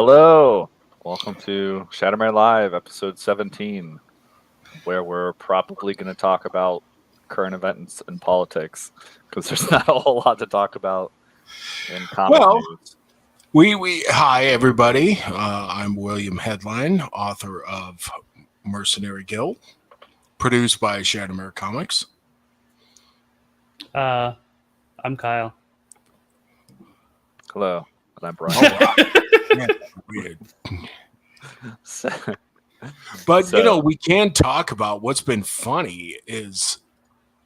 Hello, welcome to Shattermare Live, episode 17, where we're probably going to talk about current events and politics, because there's not a whole lot to talk about in comic Well, news. Hi everybody. I'm William Headline, author of Mercenary Guild, produced by Shattermare Comics. I'm Kyle. Hello, and I'm Brian. Yeah, weird. But we can talk about what's been funny is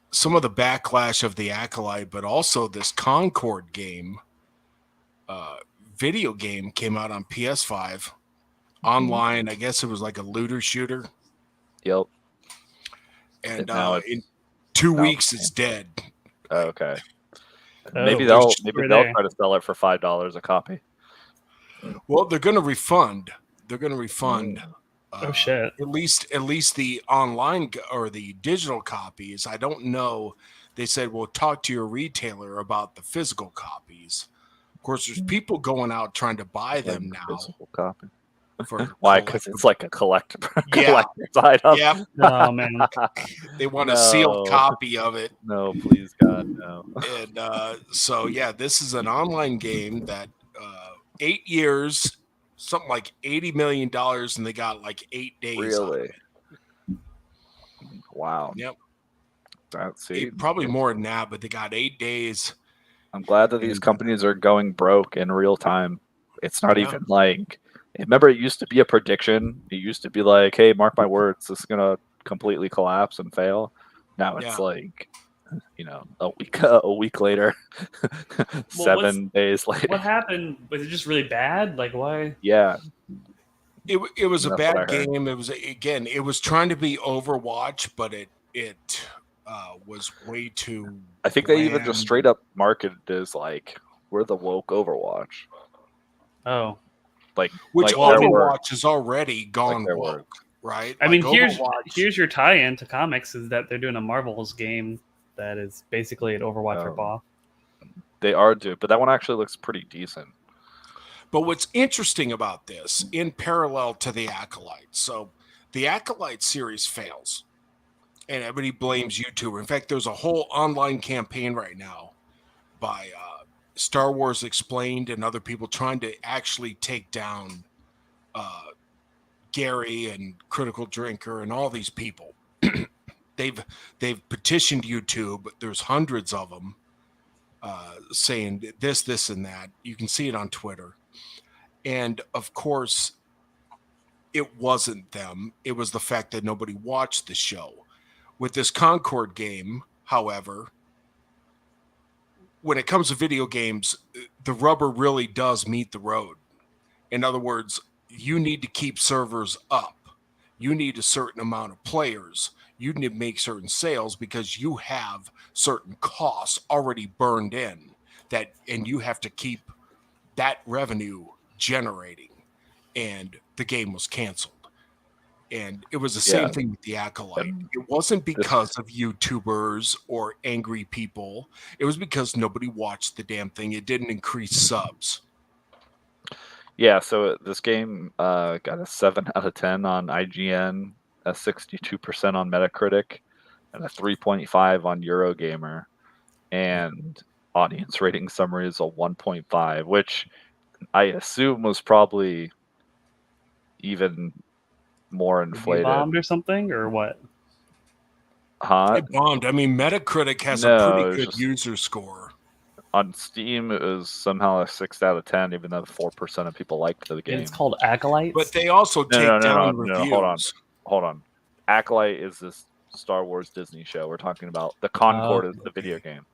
some of the backlash of the Acolyte, but also this Concord game, video game came out on PS5 online. I guess it was like a looter shooter. Yep. And now in 2 weeks it's dead. Oh, okay. Oh, maybe they'll try to sell it for $5 a copy. Well, they're going to refund. Oh shit! At least the online or the digital copies. I don't know. They said we'll talk to your retailer about the physical copies. Of course, there's people going out trying to buy them now. Physical copy. Why? Because it's like a collector's Yeah. item. Yep. Oh man, they want a sealed copy of it. No, please, God, no. And so yeah, this is an online game that 8 years, something like $80 million, and they got like 8 days. Really? Wow. Yep. That's probably more than that, but they got 8 days. I'm glad that these companies are going broke in real time. It's not even like, remember, it used to be a prediction. It used to be like, hey, mark my words, this is gonna completely collapse and fail. Now it's like, a week later, 7 days later. What happened? Was it just really bad? Like, why? Yeah. It was a bad game. It was trying to be Overwatch, but it was way too. I think they even just straight up marketed it as like, we're the woke Overwatch. Oh, which Overwatch has already gone woke, right? I mean, here's your tie-in to comics is that they're doing a Marvel's game that is basically an Overwatch ripoff. They are doing, but that one actually looks pretty decent. But what's interesting about this, in parallel to the Acolyte, so the Acolyte series fails, and everybody blames YouTuber. In fact, there's a whole online campaign right now by Star Wars Explained and other people trying to actually take down Gary and Critical Drinker and all these people. They've petitioned YouTube. There's hundreds of them saying this, and that. You can see it on Twitter. And of course, it wasn't them. It was the fact that nobody watched the show. With this Concord game, however, when it comes to video games, the rubber really does meet the road. In other words, you need to keep servers up. You need a certain amount of players. You need to make certain sales because you have certain costs already burned in and you have to keep that revenue generating. And the game was canceled. And it was the same thing with the Acolyte. It wasn't because of YouTubers or angry people. It was because nobody watched the damn thing. It didn't increase subs. Yeah, so this game got a 7 out of 10 on IGN, a 62% on Metacritic, and a 3.5 on Eurogamer. And audience rating summary is a 1.5, which I assume was probably even more inflated. Bombed or something, or what? It bombed. I mean, Metacritic has a pretty good user score. On Steam, it was somehow a 6 out of 10, even though 4% of people liked the game. It's called Acolyte. But they also take down reviews. Hold on. Acolyte is this Star Wars Disney show. We're talking about the Concord is the video game.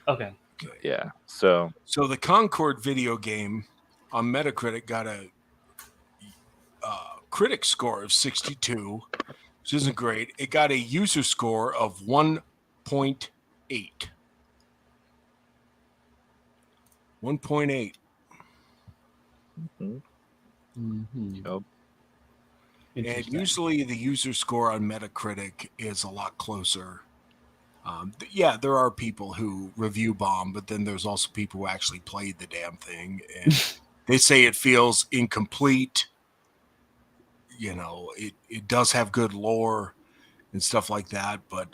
Okay. Good. Yeah. So the Concord video game on Metacritic got a critic score of 62, which isn't great. It got a user score of 1.8. 1.8. Yep. And usually the user score on Metacritic is a lot closer. There are people who review bomb, but then there's also people who actually played the damn thing. And They say it feels incomplete. You know, it does have good lore and stuff like that, but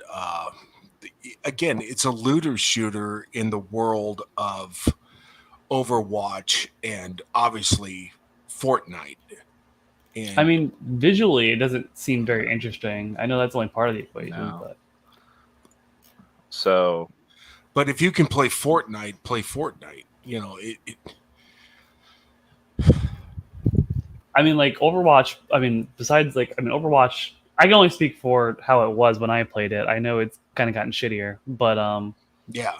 again, it's a looter shooter in the world of Overwatch and obviously Fortnite. And I mean, visually, it doesn't seem very interesting. I know that's only part of the equation, No. but So, but if you can play Fortnite, play Fortnite. You know, I mean, like Overwatch. I mean, besides Overwatch. I can only speak for how it was when I played it. I know it's kind of gotten shittier, but yeah,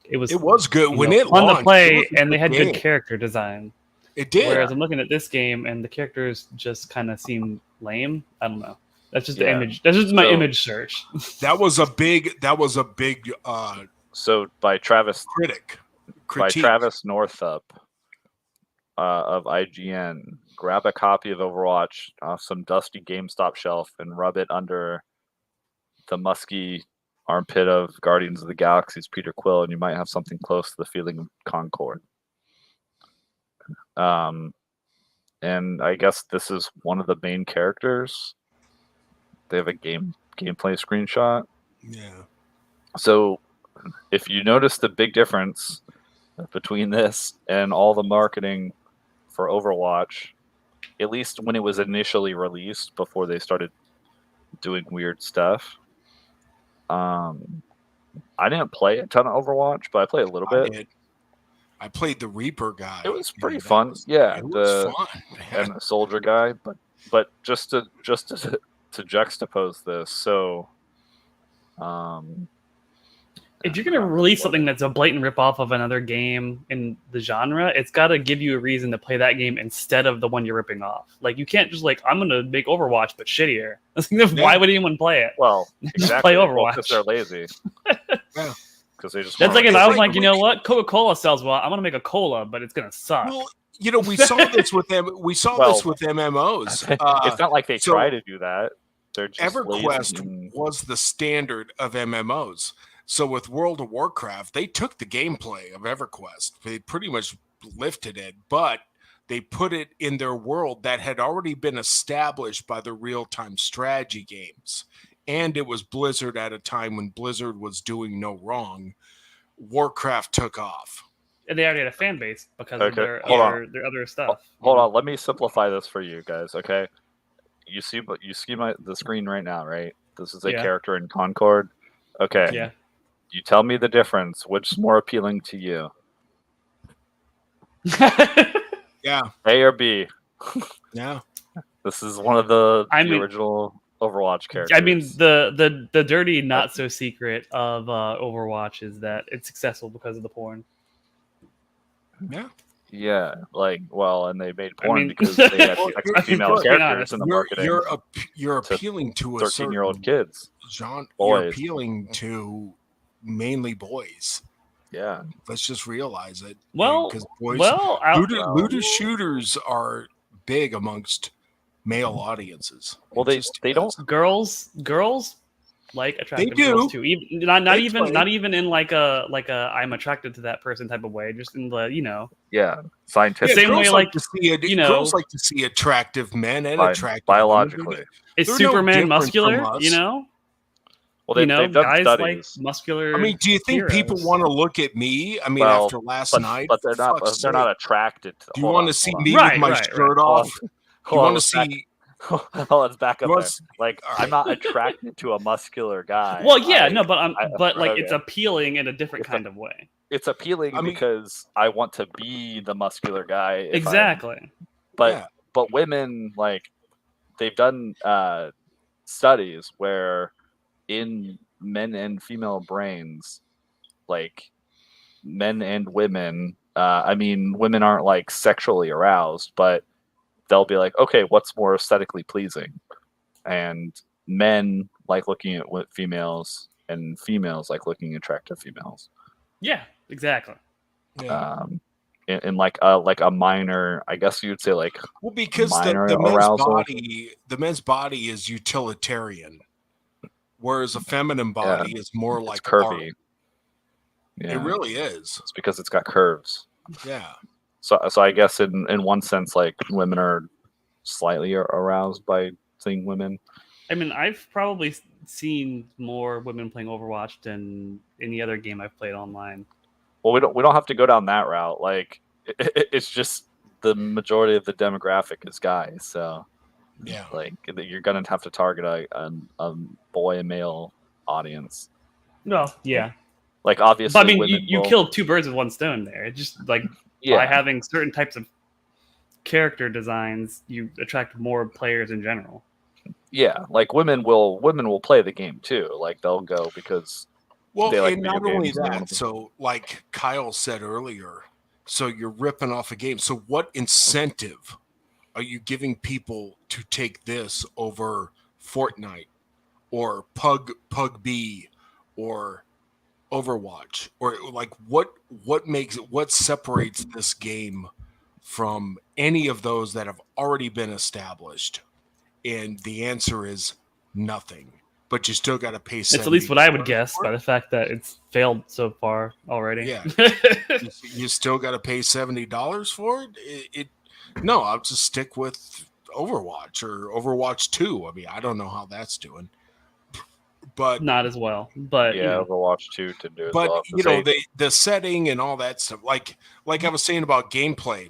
it was it was good when it fun to launched. It play, was a and they had game. good character design. It did. Whereas I'm looking at this game, and the characters just kind of seem lame. I don't know. That's just the image. That's just my image search. That was a big. So by Travis critique. Northup of IGN, grab a copy of Overwatch off some dusty GameStop shelf and rub it under the musky armpit of Guardians of the Galaxy's Peter Quill, and you might have something close to the feeling of Concord. And I guess this is one of the main characters. They have a gameplay screenshot. Yeah. So if you notice the big difference between this and all the marketing for Overwatch, at least when it was initially released before they started doing weird stuff, I didn't play a ton of Overwatch, but I played a little bit. I played the Reaper guy. It was pretty fun. It was fun, and the soldier guy, but just to juxtapose this, so if you're going to release something that's a blatant ripoff of another game in the genre, it's got to give you a reason to play that game instead of the one you're ripping off. Like, you can't just I'm going to make Overwatch but shittier. Why would anyone play it? Well, exactly. Just play Overwatch because they're lazy. Yeah. Because they just. That's like if I was like, you know what, Coca-Cola sells well. I'm going to make a cola, but it's going to suck. Well, you know, we saw this with them. We saw this with MMOs. It's not like they try to do that. They're just EverQuest was the standard of MMOs. So with World of Warcraft, they took the gameplay of EverQuest. They pretty much lifted it, but they put it in their world that had already been established by the real-time strategy games. And it was Blizzard at a time when Blizzard was doing no wrong. Warcraft took off. And they already had a fan base because of their other stuff. Hold on, let me simplify this for you guys, okay? You see the screen right now, right? This is a character in Concord. Okay. Yeah. You tell me the difference. Which's more appealing to you? Yeah. A or B? Yeah. This is one of the original Overwatch characters. I mean, the dirty not so secret of Overwatch is that it's successful because of the porn. Yeah. Yeah, and they made porn because they had female characters in the marketing. You're appealing to a 13-year-old kids. Genre. You're appealing to mainly boys. Yeah, let's just realize it. Because looter shooters are big amongst male audiences. Well, they don't. Girls like attractive girls too. Even not even in like a I'm attracted to that person type of way. Just in the scientific. Same way like to see girls like to see attractive men and attractive biologically. Women. Is Superman muscular? Well, they've done guys studies. like muscular. I mean, do you think people want to look at me? I mean, after last night, but they're not. They're not attracted to. Do you want to see me with my shirt off? Do you want to see? Let's back up there. I'm not attracted to a muscular guy. Well, yeah, it's appealing in a different kind of way. It's appealing because I want to be the muscular guy. Exactly. But women, they've done studies where in men and female brains, men and women, women aren't sexually aroused, but they'll be like, okay, what's more aesthetically pleasing? And men like looking at females, and females like looking at attractive females. Yeah, exactly. Yeah. In a minor, I guess you'd say because the men's body is utilitarian, whereas a feminine body is more curvy. Yeah. It really is. It's because it's got curves. Yeah. So I guess in one sense, like women are slightly aroused by seeing women. I mean, I've probably seen more women playing Overwatch than any other game I've played online. Well, we don't have to go down that route. Like it's just the majority of the demographic is guys. So Yeah. like you're gonna have to target a boy and male audience. Well, yeah. Like But I obviously mean, women you will. killed two birds with one stone there. It just like by Yeah, having certain types of character designs, you attract more players in general. yeah. Like women will play the game too. Like they'll go because Well, they like and video not only games and they that, want to. so like Kyle said earlier, so you're ripping off a game. So what incentive are you giving people to take this over Fortnite or PUBG or Overwatch? Or like what separates this game from any of those that have already been established? And the answer is nothing. But you still got to pay It's at 70 least what I would guess for by it. the fact that it's failed so far already. Yeah, you still got to pay $70 for it. No, I'll just stick with Overwatch or Overwatch 2. I mean, I don't know how that's doing, but Not as well, but you Yeah, know, Overwatch 2 to do as but well. you know the setting and all that stuff. Like I was saying about gameplay.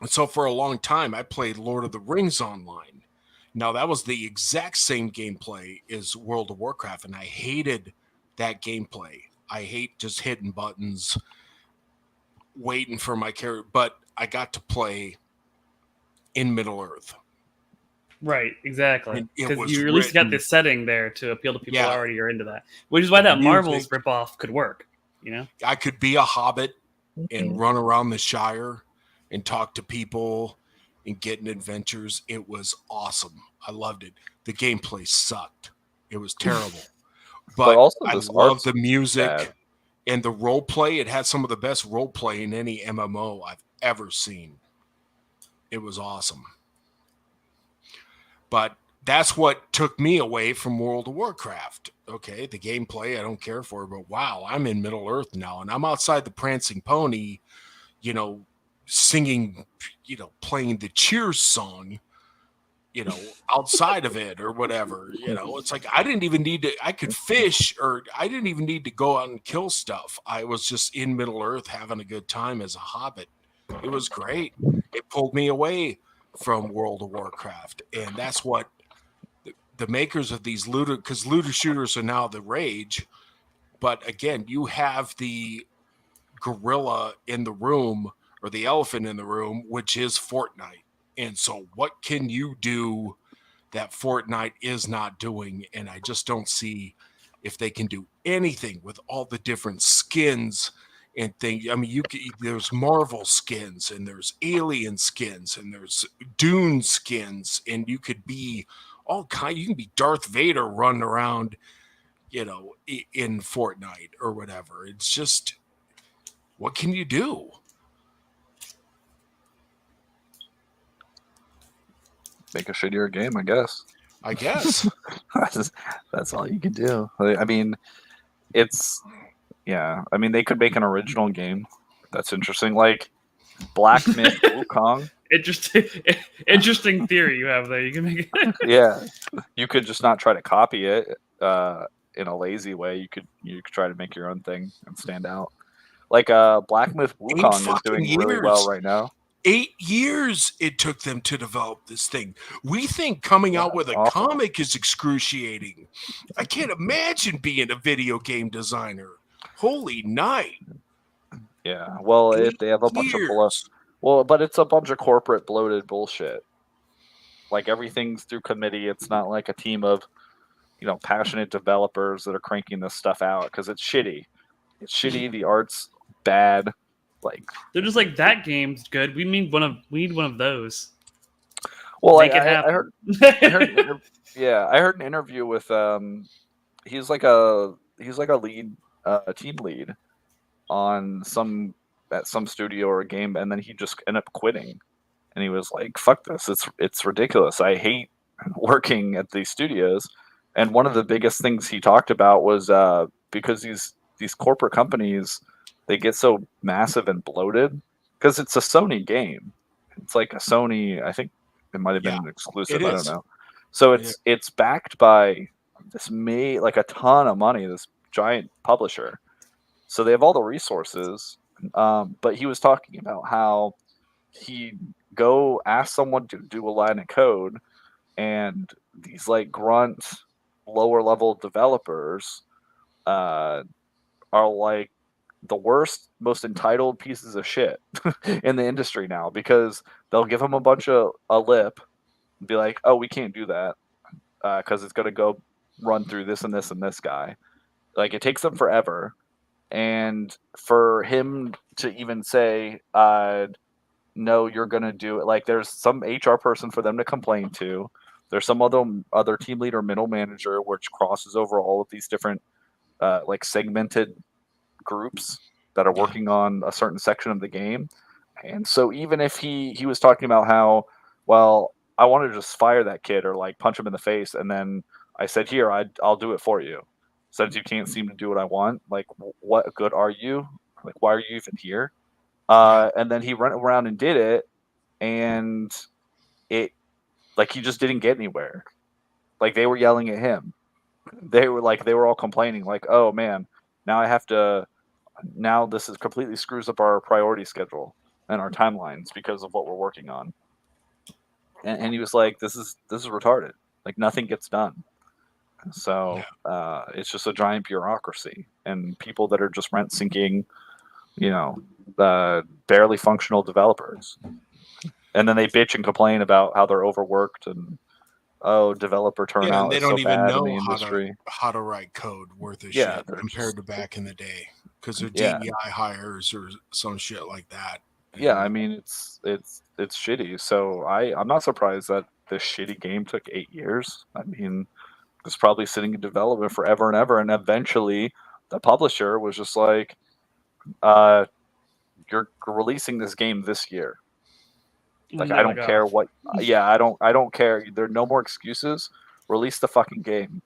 So for a long time, I played Lord of the Rings online. Now that was the exact same gameplay as World of Warcraft, and I hated that gameplay. I hate just hitting buttons, waiting for my character. But I got to play in Middle Earth, right, exactly. and it Because was you at least got written. this setting there to appeal to people who Yeah, already are into that, which is why the that music. Marvel's ripoff could work. You know, I could be a hobbit and Mhm. run around the Shire and talk to people and get in adventures. It was awesome. I loved it. The gameplay sucked. It was terrible. But But also I this love art's the bad. music and the role play. It had some of the best role play in any MMO I've ever seen. It was awesome. But that's what took me away from World of Warcraft. Okay, the gameplay I don't care for, but wow, I'm in Middle Earth now and I'm outside the Prancing Pony, you know, singing, playing the Cheers song, outside of it or whatever. It's like I didn't even need to, I could fish or I didn't even need to go out and kill stuff. I was just in Middle Earth having a good time as a hobbit. It was great. It pulled me away from World of Warcraft. And that's what the makers of these looter, because looter shooters are now the rage. But again, you have the gorilla in the room or the elephant in the room, which is Fortnite. And so, what can you do that Fortnite is not doing? And I just don't see if they can do anything with all the different skins and things. I mean, there's Marvel skins and there's Alien skins and there's Dune skins, and you could be all kind. You can be Darth Vader running around, in Fortnite or whatever. It's just, what can you do? Make a shittier game, I guess. I guess. That's all you can do. I mean, it's yeah. I mean, they could make an original game that's interesting, like Black Myth Wukong. interesting, interesting theory you have there. You can make it. Yeah, you could just not try to copy it in a lazy way. You could try to make your own thing and stand out. Like Black Myth Eight Wukong is fucking doing really well years. right now. 8 years it took them to develop this thing. We think coming Yeah, out with it's a awful. comic is excruciating. I can't imagine being a video game designer. Holy night. Yeah. Well, if Eight they have a bunch of years. but it's a bunch of corporate bloated bullshit. Like everything's through committee. It's not like a team of passionate developers that are cranking this stuff out because it's shitty. It's shitty. The art's bad. Like, They're just like that game's good. We need one of those. well, Make it I happen. heard, I heard an interview with he's like a lead team lead on some studio or a game, and then he just ended up quitting, and he was like, "Fuck this! It's ridiculous. I hate working at these studios." And one of the biggest things he talked about was because these corporate companies, they get so massive and bloated because it's a Sony game. It's like a Sony. I think it might have been Yeah, an exclusive. it I don't is. know. So It is. it's backed by this like a ton of money. This giant publisher. So they have all the resources. But he was talking about how he go ask someone to do a line of code, and these like grunt lower level developers uh, are like the worst, most entitled pieces of shit in the industry now because they'll give them a bunch of a lip and be like, "Oh, we can't do that because it's going to go run through this and this and this guy." Like it takes them forever, and for him to even say, "No, you're going to do it," like there's some HR person for them to complain to. There's some other team leader, middle manager, which crosses over all of these different like segmented groups that are Yeah. working on a certain section of the game. And so even if he was talking about how, well, I want to just fire that kid or like punch him in the face, and then I said, here, I'll do it for you. Since you can't seem to do what I want, like, what good are you? Like, why are you even here? Yeah. And then he went around and did it, and it like he just didn't get anywhere. Like they were yelling at him. They were all complaining, like, oh man, now I have to now this is completely screws up our priority schedule and our timelines because of what we're working on. And he was like, this is retarded. Like nothing gets done. So it's just a giant bureaucracy and people that are just rent sinking, you know, barely functional developers. And then they bitch and complain about how they're overworked and oh, developer Yeah, and turnout they is so don't even bad in the know industry. how to write code worth of Yeah, shit they're compared just to back in the day because they're yeah, DEI hires or some shit like that. yeah. I And mean, it's shitty. So I'm not surprised that this shitty game took 8 years. I mean, it's probably sitting in development forever and ever, and eventually the publisher was just like, uh, "You're releasing this game this year. Like, And I they're like, don't oh, care what. Yeah, I don't care. There are no more excuses. Release the fucking game,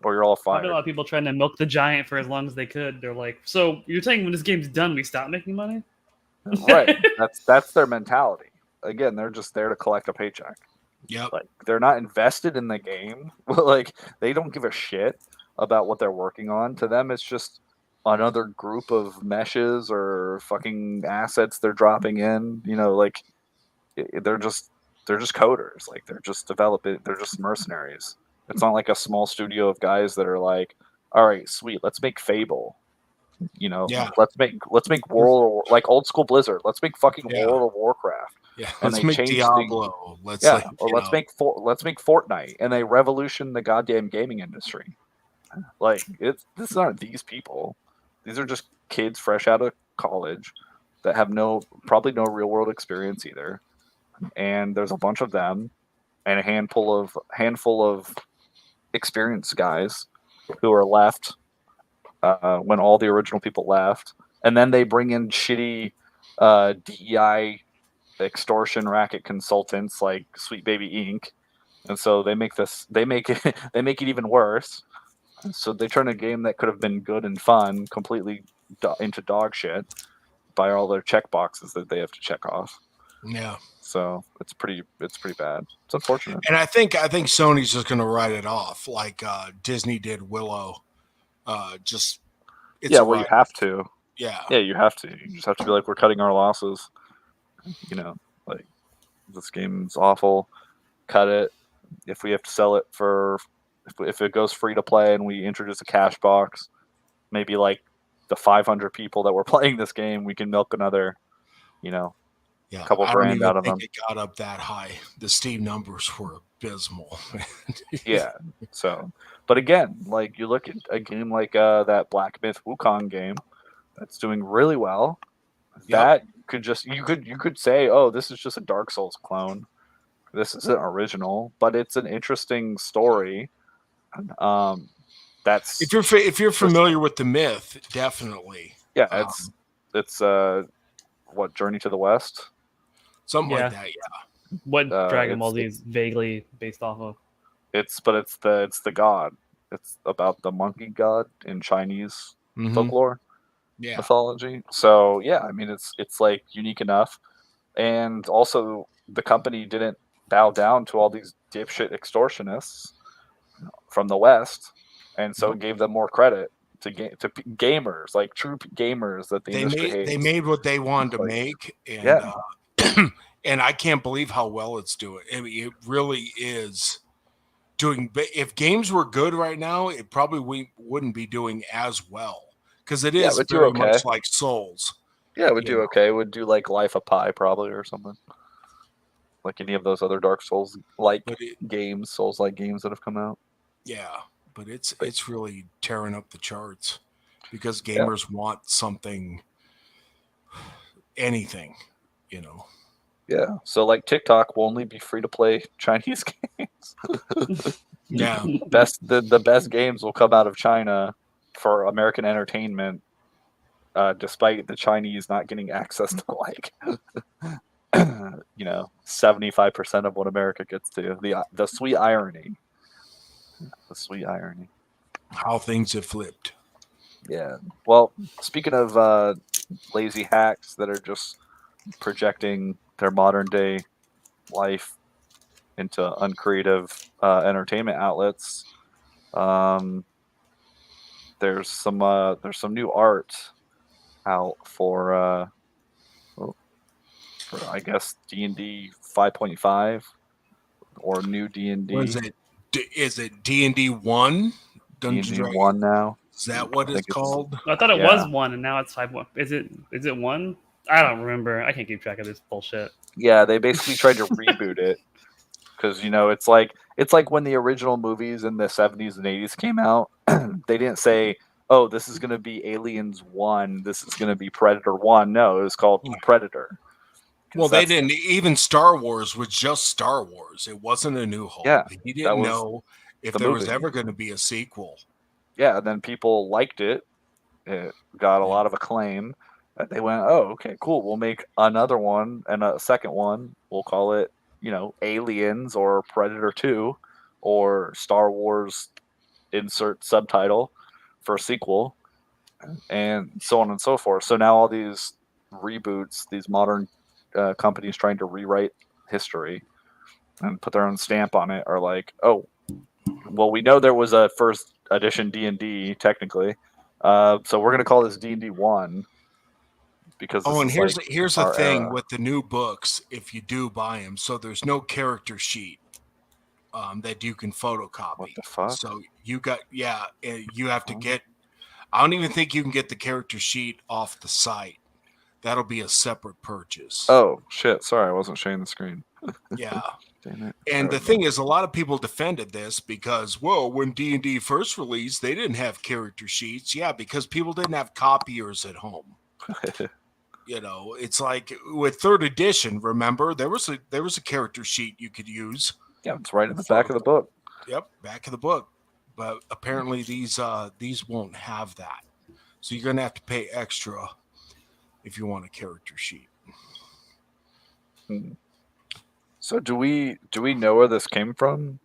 or you're all probably a lot fired." of people trying to milk the giant for as long as they could. They're like, so you're saying when this game's done, we stop making money? Right. That's their mentality. Again, they're just there to collect a paycheck. yep, Like they're not invested in the game. Like they don't give a shit about what they're working on. To them, it's just another group of meshes or fucking assets they're dropping in. You know, like they're just coders. Like they're just developing. They're just mercenaries. It's not like a small studio of guys that are like, all right, sweet, let's make Fable. You know, yeah, let's make World like old school Blizzard. Let's make fucking yeah, World of Warcraft. yeah. And Let's they make changed the Diablo. Let's yeah, like or let's make Fortnite, and they revolution the goddamn gaming industry. Like this aren't these people. These are just kids fresh out of college that have probably no real world experience either. And there's a bunch of them and a handful of experienced guys who are left when all the original people left, and then they bring in shitty DEI extortion racket consultants like Sweet Baby Inc. And so they make it they make it even worse. So they turn a game that could have been good and fun completely into dog shit by all their check boxes that they have to check off. yeah. So it's pretty bad. It's unfortunate. And I think Sony's just gonna write it off like Disney did Willow. Just it's Yeah, a well you write. have to. Yeah, Yeah, you have to. You just have to be like, we're cutting our losses. You know, like this game's awful. Cut it. If we have to sell it for, if it goes free to play and we introduce a cash box, maybe like the 500 people that were playing this game, we can milk another, you know, yeah. couple I don't grand even out of think them. it got up that high. The Steam numbers were abysmal. Yeah. So, but again, like you look at a game like that Black Myth Wukong game that's doing really well. Yep. That could just you could say, oh, this is just a Dark Souls clone. This isn't original, but it's an interesting story. Um, that's If you're just familiar with the myth, definitely yeah, um, it's what Journey to the West. something like Yeah. that. Yeah, What Dragon Ball It's Z is vaguely based off of. it's the god. It's about the monkey god in Chinese mm-hmm. folklore. Yeah. mythology. So yeah, I mean it's like unique enough, and also the company didn't bow down to all these dipshit extortionists from the West, and so Nope. it gave them more credit gamers, like true gamers that the industry They hates. made what they wanted to Like, make, and yeah, and I can't believe how well it's doing. I mean, it really is doing. If games were good right now, it probably wouldn't be doing as well because it yeah, it is would do very okay. much like Souls. Yeah, it would You do know, okay. It would do like Life of Pi probably or something. Like any of those other Dark Souls like but it, games, Souls like games that have come out. yeah, but But it's really tearing up the charts because yeah, gamers want something, anything, you know. yeah. So like TikTok will only be free to play Chinese games. Yeah, The best games will come out of China for American entertainment, despite the Chinese not getting access to like 75% of what America gets to. The sweet irony. The sweet irony. how things have flipped. Yeah. Well, speaking of lazy hacks that are just projecting their modern day life into uncreative entertainment outlets, um, there's some new art out for I guess D&D 5.5 or new What is D&D it? Is it D&D 1? Dungeons D&D Dragons? 1 now. Is that what I it's think it's called? I thought it yeah. was one, and now it's 5.1. Is it one? I don't remember. I can't keep track of this bullshit. Yeah, they basically tried to reboot it because it's like when the original movies in the 70s and 80s came out, they didn't say, "Oh, this is going to be Aliens 1, this is going to be Predator 1." No, it was called Predator Well, because they that's didn't. Even Star Wars was just Star Wars. It wasn't A New Hope. yeah, He that didn't was know if the there was movie. ever going to be a sequel. Yeah, and then people liked it. It got a Yeah. lot of acclaim. They went, "Oh, okay, cool. We'll make another one and a second one. We'll call it, Aliens or Predator 2 or Star Wars insert subtitle for a sequel and so on and so forth." So now all these reboots, these modern companies trying to rewrite history and put their own stamp on it are like, "Oh, well, we know there was a first edition D&D technically. So we're going to call this D&D 1 because Oh, this and is like here's the our thing era." with the new books. If you do buy them, so there's no character sheet that you can What photocopy. the fuck? So you have to Oh, get. I don't even think you can get the character sheet off the site. That'll be a separate purchase. oh, shit. Sorry, I wasn't sharing the screen. Yeah. Damn it. And There the we go. thing is, a lot of people defended this because, well, when D&D first released, they didn't have character sheets. Yeah, because people didn't have copiers at home. It's like with third edition. Remember, there was a character sheet you could use. Yeah, it's right in the back of the book. Yep, back of the book. But apparently these won't have that. So you're gonna have to pay extra if you want a character sheet. Hmm. So do we know where this came from?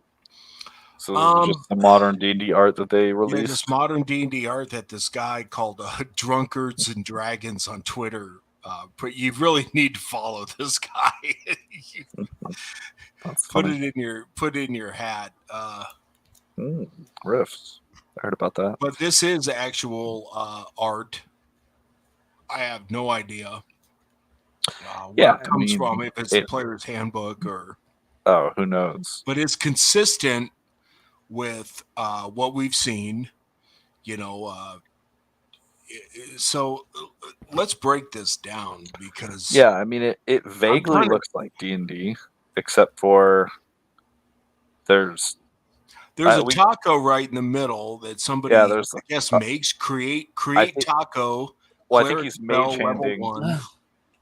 So this is Um, just the modern D&D art that they yeah, this released. modern D&D art that this guy called Drunkards and Dragons on Twitter. But you really need to follow this guy. That's put funny. it in your hat. Riffs. I heard about that. But this is actual art. I have no idea where Yeah, it I comes mean, from, if it's the player's handbook or. oh, who knows? But it's consistent with what we've seen. You know, so let's break this down because Yeah, I mean, it I'm vaguely kind of. looks like D&D, except for there's There's a we taco right in the middle that yeah, somebody, there's I guess, uh, makes I create think taco well, I think cleric he's mage spell level handing 1.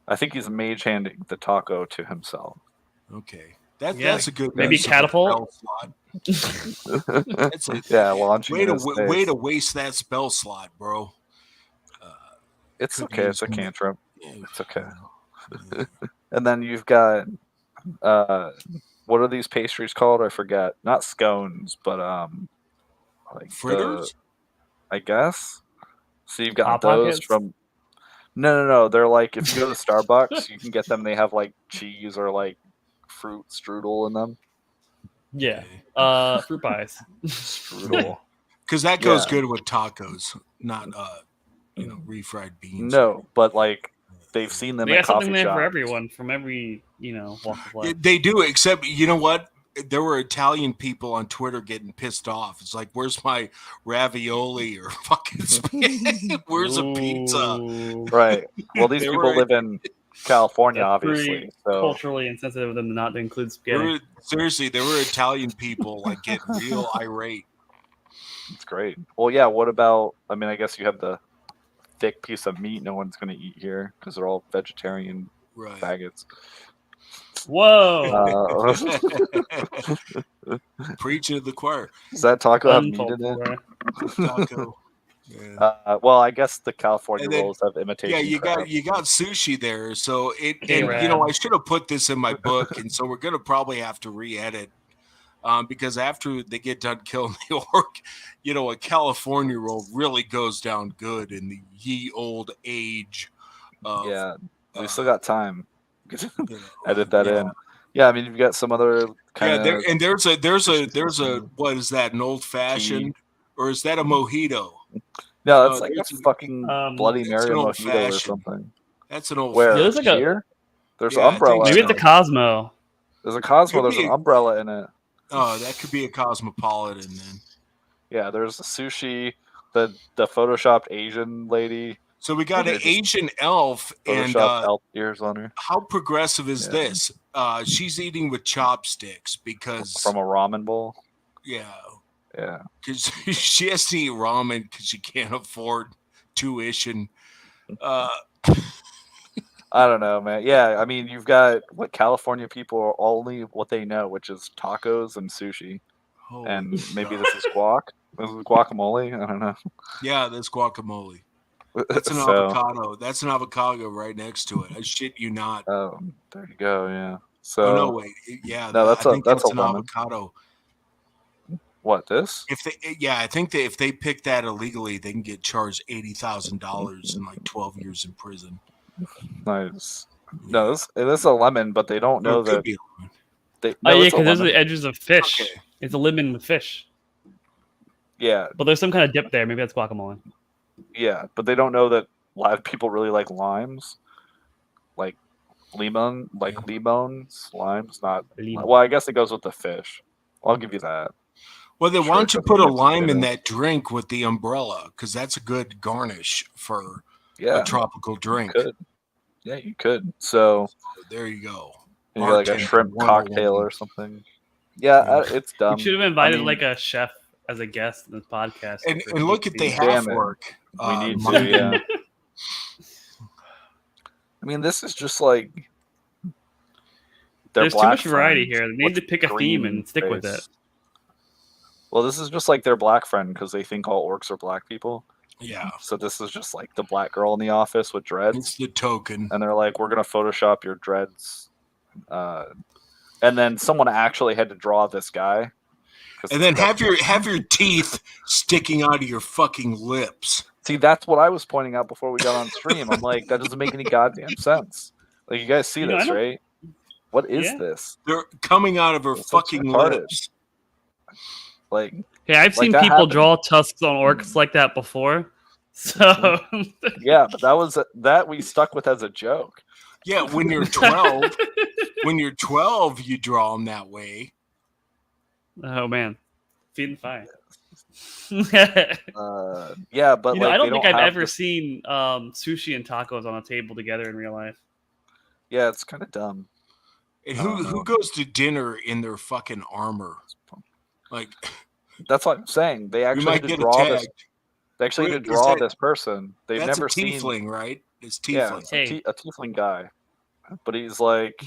I think he's mage handing the taco to himself. Okay, that Yeah, that's a good maybe use of a catapult. spell slot. That's a Yeah, launching way in to his way face. to waste that spell slot, bro. Uh, It's could okay, use it's a more. cantrip. Yeah, It's okay. yeah. And then you've got uh what are these pastries called? I forget. Not scones, but like the Fritters. I guess. So you've got Hot those Pockets? from. No. They're like if you go to Starbucks, you can get them. They have like cheese or like fruit strudel in them. Yeah. Fruit pies. Strudel. Because that goes Yeah. good with tacos, not refried beans. No, but like they've seen them They at got something coffee there for shops. everyone from every walk of life. They do, except you know what? There were Italian people on Twitter getting pissed off. It's like, where's my ravioli or fucking spaghetti? Where's a pizza? Ooh. Right. Well, these They people were- live in California, That's obviously. pretty So culturally insensitive of them not to include spaghetti. Seriously, there were Italian people like getting real irate. it's great. Well, yeah. What about? I mean, I guess you have the thick piece of meat no one's going to eat here because they're all vegetarian Right. faggots. Whoa. Preaching to the choir. Does that taco have meat Uncalled in it? for. Taco. Yeah. Well, I guess the California And then- rolls have imitation. Yeah, crab. you got sushi there. So K-Rad. I should have put this in my book, and so we're gonna probably have to re-edit. Because after they get done killing the orc, a California roll really goes down good in the ye old age of Yeah, we still got time. you know, Edit that yeah. in. Yeah, I mean, you've got some other kind Yeah, of. there's a what is that, an old fashioned or is that a mojito? No, that's like a there's a- fucking Bloody it's Mary an mojito or old-fashioned. something. That's an old Where? Yeah, there's like a- Here? There's Yeah, I an umbrella. think Maybe in it's a it. Cosmo. There's a Cosmo. Could There's be. an umbrella in it. Oh, that could be a cosmopolitan then. Yeah, there's a sushi. The photoshopped Asian lady. So we got an Just Asian elf, and Photoshopped elf ears on her how progressive is Yeah. this? She's eating with chopsticks because from a ramen bowl. yeah, Yeah. because she has to eat ramen because she can't afford tuition. I don't know, man. Yeah, I mean, you've got what California people are only what they know, which is tacos and sushi, holy and maybe God. this is guac. This is guacamole. I don't know. Yeah, that's guacamole. That's an So, avocado. That's an avocado right next to it. I shit you not. there you go. Yeah. So, Oh no, wait. Yeah, No, I think that's a an lemon. avocado. What this? I think that if they pick that illegally, they can get charged $80,000 and like 12 years in prison. Nice. No, it is a lemon, but they don't know Or it could that. be. Oh yeah, it's a because those are lemon. the edges of fish. Okay. It's a lemon with fish, Yeah, but there's some kind of dip there. Maybe that's guacamole. yeah, but they don't know that a lot of people really like limes, like limon, limons, limes. Not Limon. well. I guess it goes with the fish. I'll give you that. Well, then Sure, why don't you because put a it makes it lime in bitter. that drink with the umbrella? Because that's a good garnish for Yeah, a tropical drink. you could. Yeah, you could. So There you go. you get like a Bartender shrimp 101. cocktail or something. Yeah, Yeah. it's You dumb. should have invited I mean, like a chef as a guest in this podcast. And for look at the tasting. Damn half it. work. we need to. Mike- Yeah. I mean, this is just like their There's too black much variety friends here. They need with to pick a theme green and stick with it. face. Well, this is just like their black friend because they think all orcs are black people. Yeah, So this is just like the black girl in the office with dreads, it's the token. and they're like, "We're gonna Photoshop your dreads," and then someone actually had to draw this guy. 'cause And then that's- have your teeth sticking out of your fucking lips. see, that's what I was pointing out before we got on stream. I'm like, that doesn't make any goddamn sense. Like, you guys see You know, I this, don't- right? What is Yeah. this? They're coming out of her That's what's fucking retarded. lips. Like, Hey, I've Like seen that people happened. draw tusks on orcs like that before. So yeah, but that we stuck with as a joke. Yeah, when you're 12, you draw them that way. oh man, feeding fire. Yeah, but like, I don't they think I've have ever this- seen sushi and tacos on a table together in real life. Yeah, it's kind of dumb. And I don't who know. goes to dinner in their fucking armor? Like, That's what I'm saying. They you actually might had to get draw this. attacked. They actually had to Is draw that- this person. They've That's never a seen. tiefling, right? It's Yeah, tiefling. it's Hey. a tiefling guy, but he's like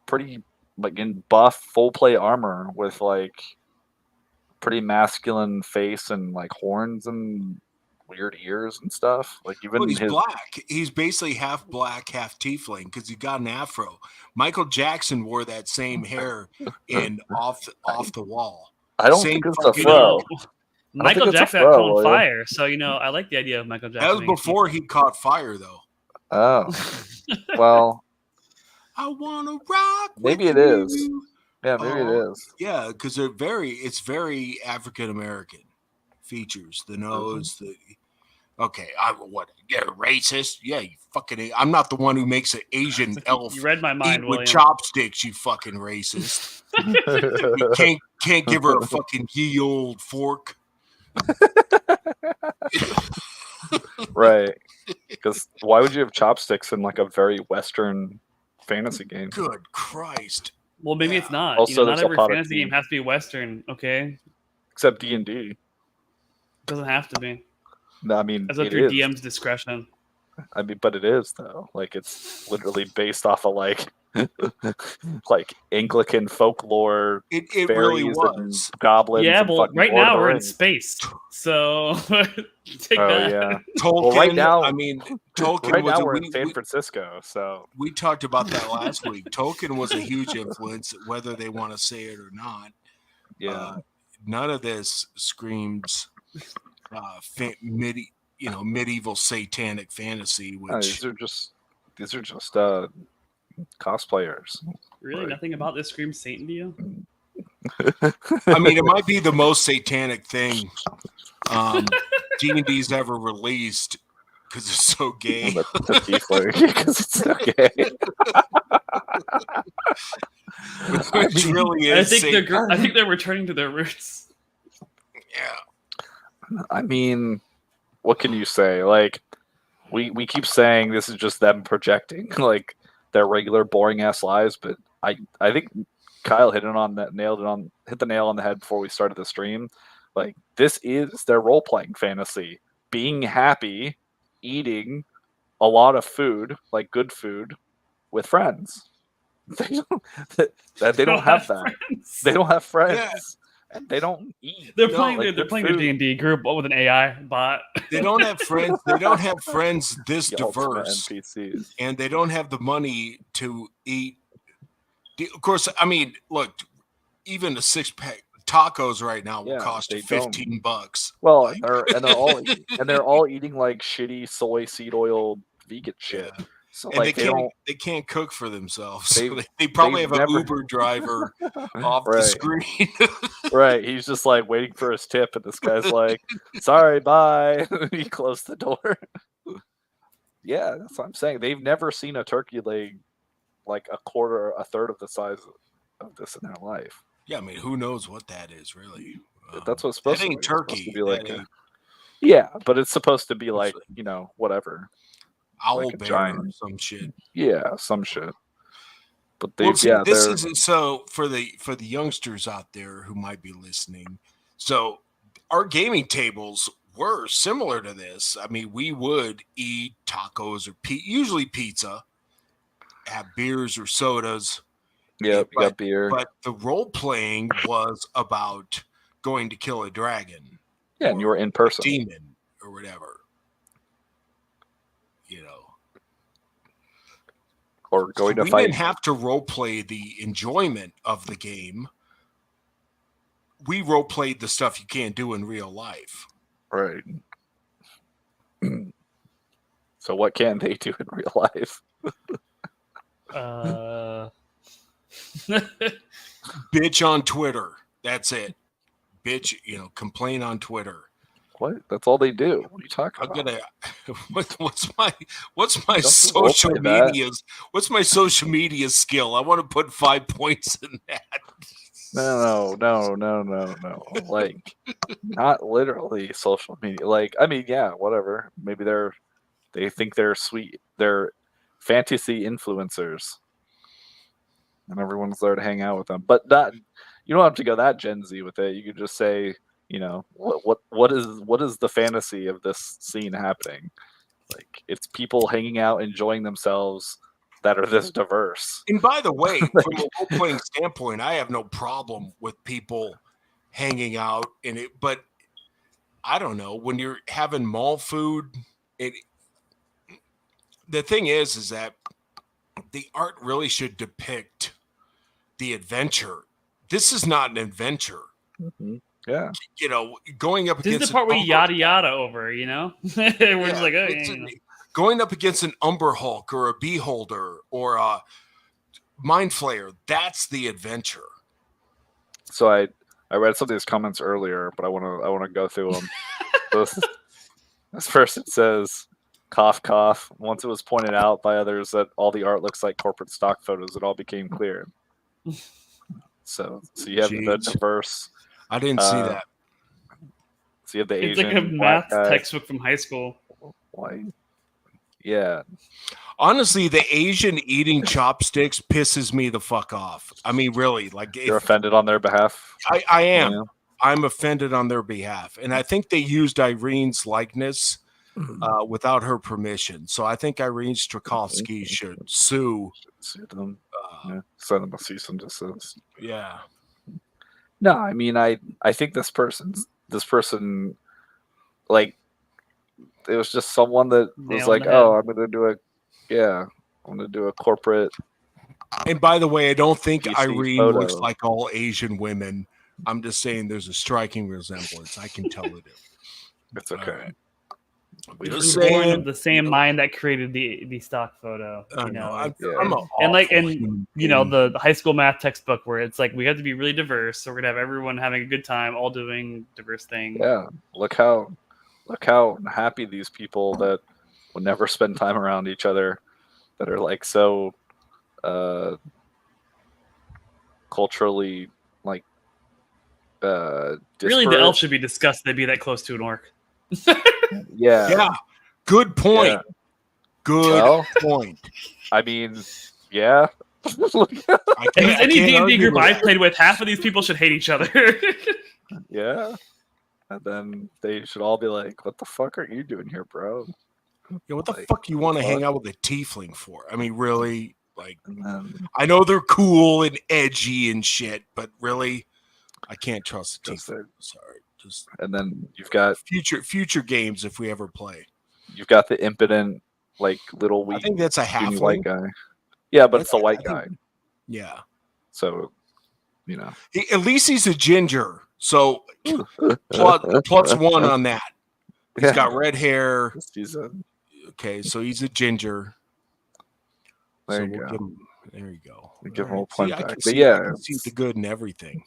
pretty like in buff, full plate armor with like pretty masculine face and like horns and weird ears and stuff. Like even Well, he's his black. He's basically half black, half tiefling because he got an afro. Michael Jackson wore that same hair in off the wall. I don't same think it's a fucking- fro. Michael think it's a Jackson got throw, caught on will you? fire, so I like the idea of Michael Jackson. That was being before FIFA. he caught fire, though. Oh, well, I wanna rock maybe with it is. you. Yeah, maybe it is. Yeah, because it's very African American features. The nose, okay, you're racist? Yeah, you fucking. I'm not the one who makes an Asian elf You read my mind, eat with William. chopsticks. You fucking racist. You can't give her a fucking ye old fork. Right. Because why would you have chopsticks in like a very Western fantasy game? Good Christ. Well, maybe Yeah. it's not. Also, Not there's a every pot of fantasy tea. game has to be Western. Okay, Except D&D. doesn't have to be. No, I mean, That's up it to your is. DM's discretion. I mean, but it is though. Like it's literally based off of like Anglican folklore, It fairies really and was. goblins. Yeah, and well, fucking right Lord of now the we're in Rings. space, so take Oh that. yeah. Tolkien. Well, right now, I mean, Tolkien right was now a we're in San Francisco, so we talked about that last week. Tolkien was a huge influence, whether they want to say it or not. yeah. None of this screams medieval satanic fantasy, No, which these are just cosplayers. Really, Right. nothing about this screams Satan to you? I mean, it might be the most satanic thing D&D's ever released because it's so gay. The tiefling, because it's so gay. Which really is. I think they're returning to their roots. Yeah. I mean, what can you say? Like, we keep saying this is just them projecting like their regular boring ass lives, but I think Kyle hit the nail on the head before we started the stream. Like, this is their role playing fantasy. Being happy, eating a lot of food, like good food, with friends. They don't have that. Friends. They don't have friends. Yeah. And they don't eat. They're No, playing. like They're good playing food. their D&D group with an AI bot. They don't have friends. They don't have friends this The ultimate diverse, NPCs. and they don't have the money to eat. Of course, I mean, look, even a 6-pack tacos right now will Yeah, cost you they don't. $15. Well, Like- they're all eating like shitty soy seed oil vegan shit. Yeah. So And like they can't cook for themselves. They- They probably they've have an never- Uber driver off the Right. screen. Right, he's just like waiting for his tip, and this guy's like, "Sorry, bye." He closed the door. Yeah, that's what I'm saying. They've never seen a turkey leg like a third of the size of this in their life. Yeah, I mean, who knows what that is, really? That's what's supposed that to be. ain't It's supposed turkey. to be like That ain't yeah, but it's supposed to be like, whatever. owl like a bear giant- or some shit. Yeah, some shit. But they, Well, see, yeah, this they're is so for the youngsters out there who might be listening. So our gaming tables were similar to this. I mean, we would eat tacos or usually pizza, have beers or sodas. yeah, you got beer. But the role playing was about going to kill a dragon, Yeah, and you were in person. demon, or whatever. Or going to we fight. didn't have to role play the enjoyment of the game. We role played the stuff you can't do in real life. Right. So what can they do in real life? Bitch on Twitter. That's it. Bitch, complain on Twitter. What? That's all they do. What are you talking I'm about? gonna. What's my Don't social role play that. media? What's my social media skill? I want to put 5 points in that. No. Like, not literally social media. Like, I mean, yeah, whatever. Maybe they think they're sweet. They're fantasy influencers, and everyone's there to hang out with them. But not, you don't have to go that Gen Z with it. You could just say, what is the fantasy of this scene happening? Like, it's people hanging out, enjoying themselves that are this diverse. And by the way, from a role-playing standpoint, I have no problem with people hanging out in it. But I don't know, when you're having mall food, the thing is that the art really should depict the adventure. This is not an adventure. Mm-hmm. Yeah. Going up This is against the part where you an yada yada over, We're just like, oh, going up against an Umber Hulk or a Beholder or a Mind Flayer. That's the adventure. So I read some of these comments earlier, but I want to go through them. This person says, "Cough, cough." Once it was pointed out by others that all the art looks like corporate stock photos, it all became clear. So you have the diverse. I didn't see that. So you have the it's Asian like a black math guy. textbook from high school. White. Yeah. Honestly, the Asian eating chopsticks pisses me the fuck off. I mean, really, like You're offended on their behalf. I am. Yeah. I'm offended on their behalf, and I think they used Irene's likeness without her permission. So I think Irene Strakovsky should sue. Sue them. Send them a cease and desist. Yeah. No, I mean, I think this person, like, it was just someone that was Nail like, on the head. oh, I'm gonna do a corporate. And by the way, I don't think DC Irene photo. looks like all Asian women. I'm just saying there's a striking resemblance. I can tell it. It's okay. Right. Just born of the same mind that created the stock photo. I'm the high school math textbook where it's like we have to be really diverse, so we're gonna have everyone having a good time, all doing diverse things. Yeah, look how happy these people that would never spend time around each other, that are like so culturally like really, the elf should be disgusted they'd be that close to an orc. Yeah. Good point. Yeah. Good point. I mean, yeah. Any D&D group I've played with, half of these people should hate each other. Yeah. And then they should all be like, what the fuck are you doing here, bro? Yeah, what the fuck you want to hang out with a tiefling for? I mean, really? Like, I know they're cool and edgy and shit, but really, I can't trust a tiefling. Sorry. And then you've got future games if we ever play. You've got the impotent, like, little weak. I think that's a halfling white guy. Yeah, but it's a white guy. Yeah. So, at least he's a ginger. So plus one on that. He's got red hair. Okay, so he's a ginger. There you go. There you go. Give him a point back. I But yeah, can see the good in everything.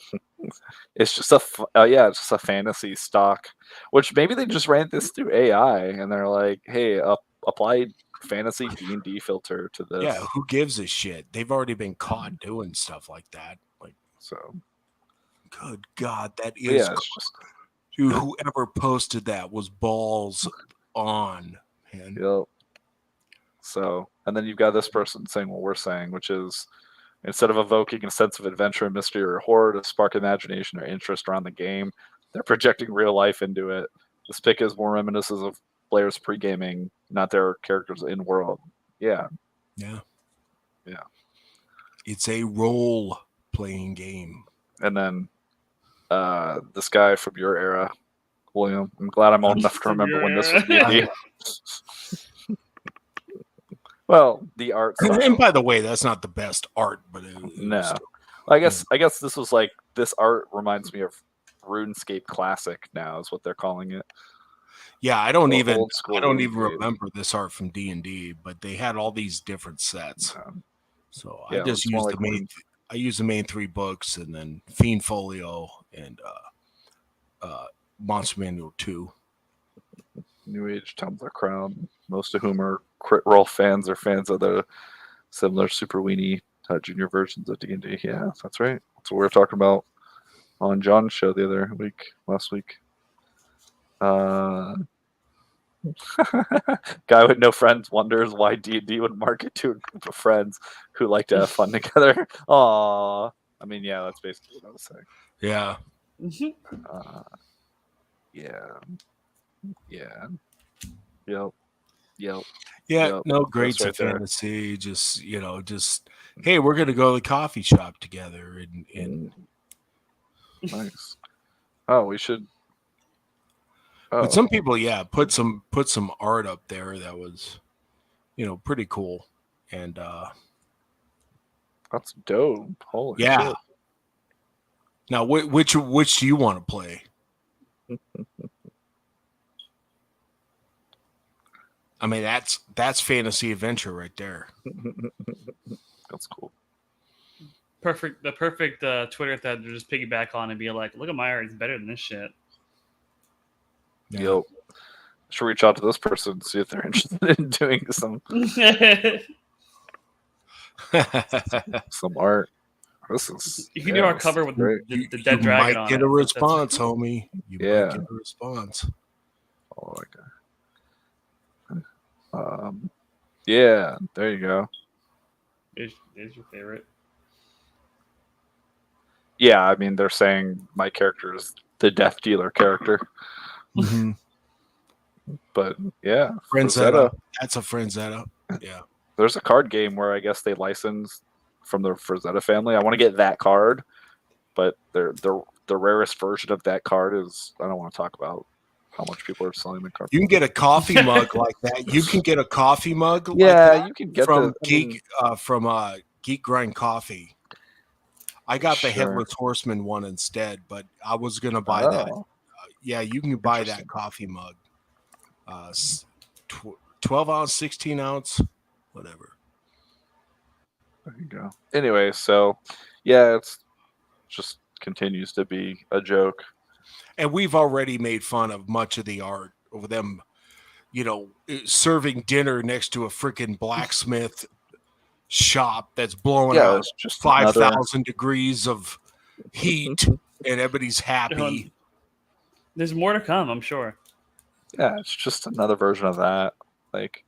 It's just it's just a fantasy stock, which maybe they just ran this through AI and they're like, hey, apply fantasy D&D filter to this. Yeah, who gives a shit? They've already been caught doing stuff like that. Like, so good God, that is dude, whoever posted that was balls on, man. Yep. So, and then you've got this person saying what we're saying, which is, instead of evoking a sense of adventure, mystery, or horror to spark imagination or interest around the game, they're projecting real life into it. This pick is more reminiscent of players pre-gaming, not their characters in world. Yeah. Yeah. It's a role-playing game. And then this guy from your era, William. I'm glad I'm old enough to remember when this was D&D. Well, the art style. And by the way, that's not the best art, but no. I guess this was like, this art reminds me of RuneScape Classic now is what they're calling it. Yeah, I don't even remember this art from D&D, but they had all these different sets. So I just used the main three books, and then Fiend Folio and Monster Manual 2. New Age Tumblr crowd, most of whom are crit role fans or fans of the similar super weenie junior versions of D&D. Yeah, that's right. That's what we were talking about on John's show last week. Guy with no friends wonders why D&D would market to a group of friends who like to have fun together. Aww. I mean, yeah, that's basically what I was saying. Yeah. Yeah. Yep. Yeah, yep. No grades of fantasy. Just hey, we're gonna go to the coffee shop together and nice. Oh, we should. But some people, put some art up there that was, pretty cool, and that's dope. Holy yeah. shit. Now, which do you want to play? I mean, that's fantasy adventure right there. That's cool. The perfect Twitter thread to just piggyback on and be like, look at my art, it's better than this shit. Yeah. Yo, should reach out to this person and see if they're interested in doing some art. This is You can do our this cover is with great. the you dead dragon might on get it. a response, homie. You Yeah. might get a response. Oh, okay. Yeah, there you go. Is your favorite? Yeah, I mean they're saying my character is the death dealer character, Mm-hmm. but yeah, Frenzetta. That's a Frenzetta. Yeah. There's a card game where I guess they license from the Frazetta family. I want to get that card, but the rarest version of that card is I don't want to talk about how much people are selling the card. You can get a coffee mug like that. You can get a coffee mug like Yeah, that you can get from the Geek Grind Coffee. I got the Sure. Headless Horseman one instead, but I was gonna buy that. Yeah, you can buy that Interesting. coffee mug. 12 ounce, 16 ounce, whatever. There you go. Anyway, so yeah, it's just continues to be a joke. And we've already made fun of much of the art of them, serving dinner next to a freaking blacksmith shop that's blowing out It's just 5,000 degrees of heat and everybody's happy. There's more to come, I'm sure. Yeah, it's just another version of that. Like,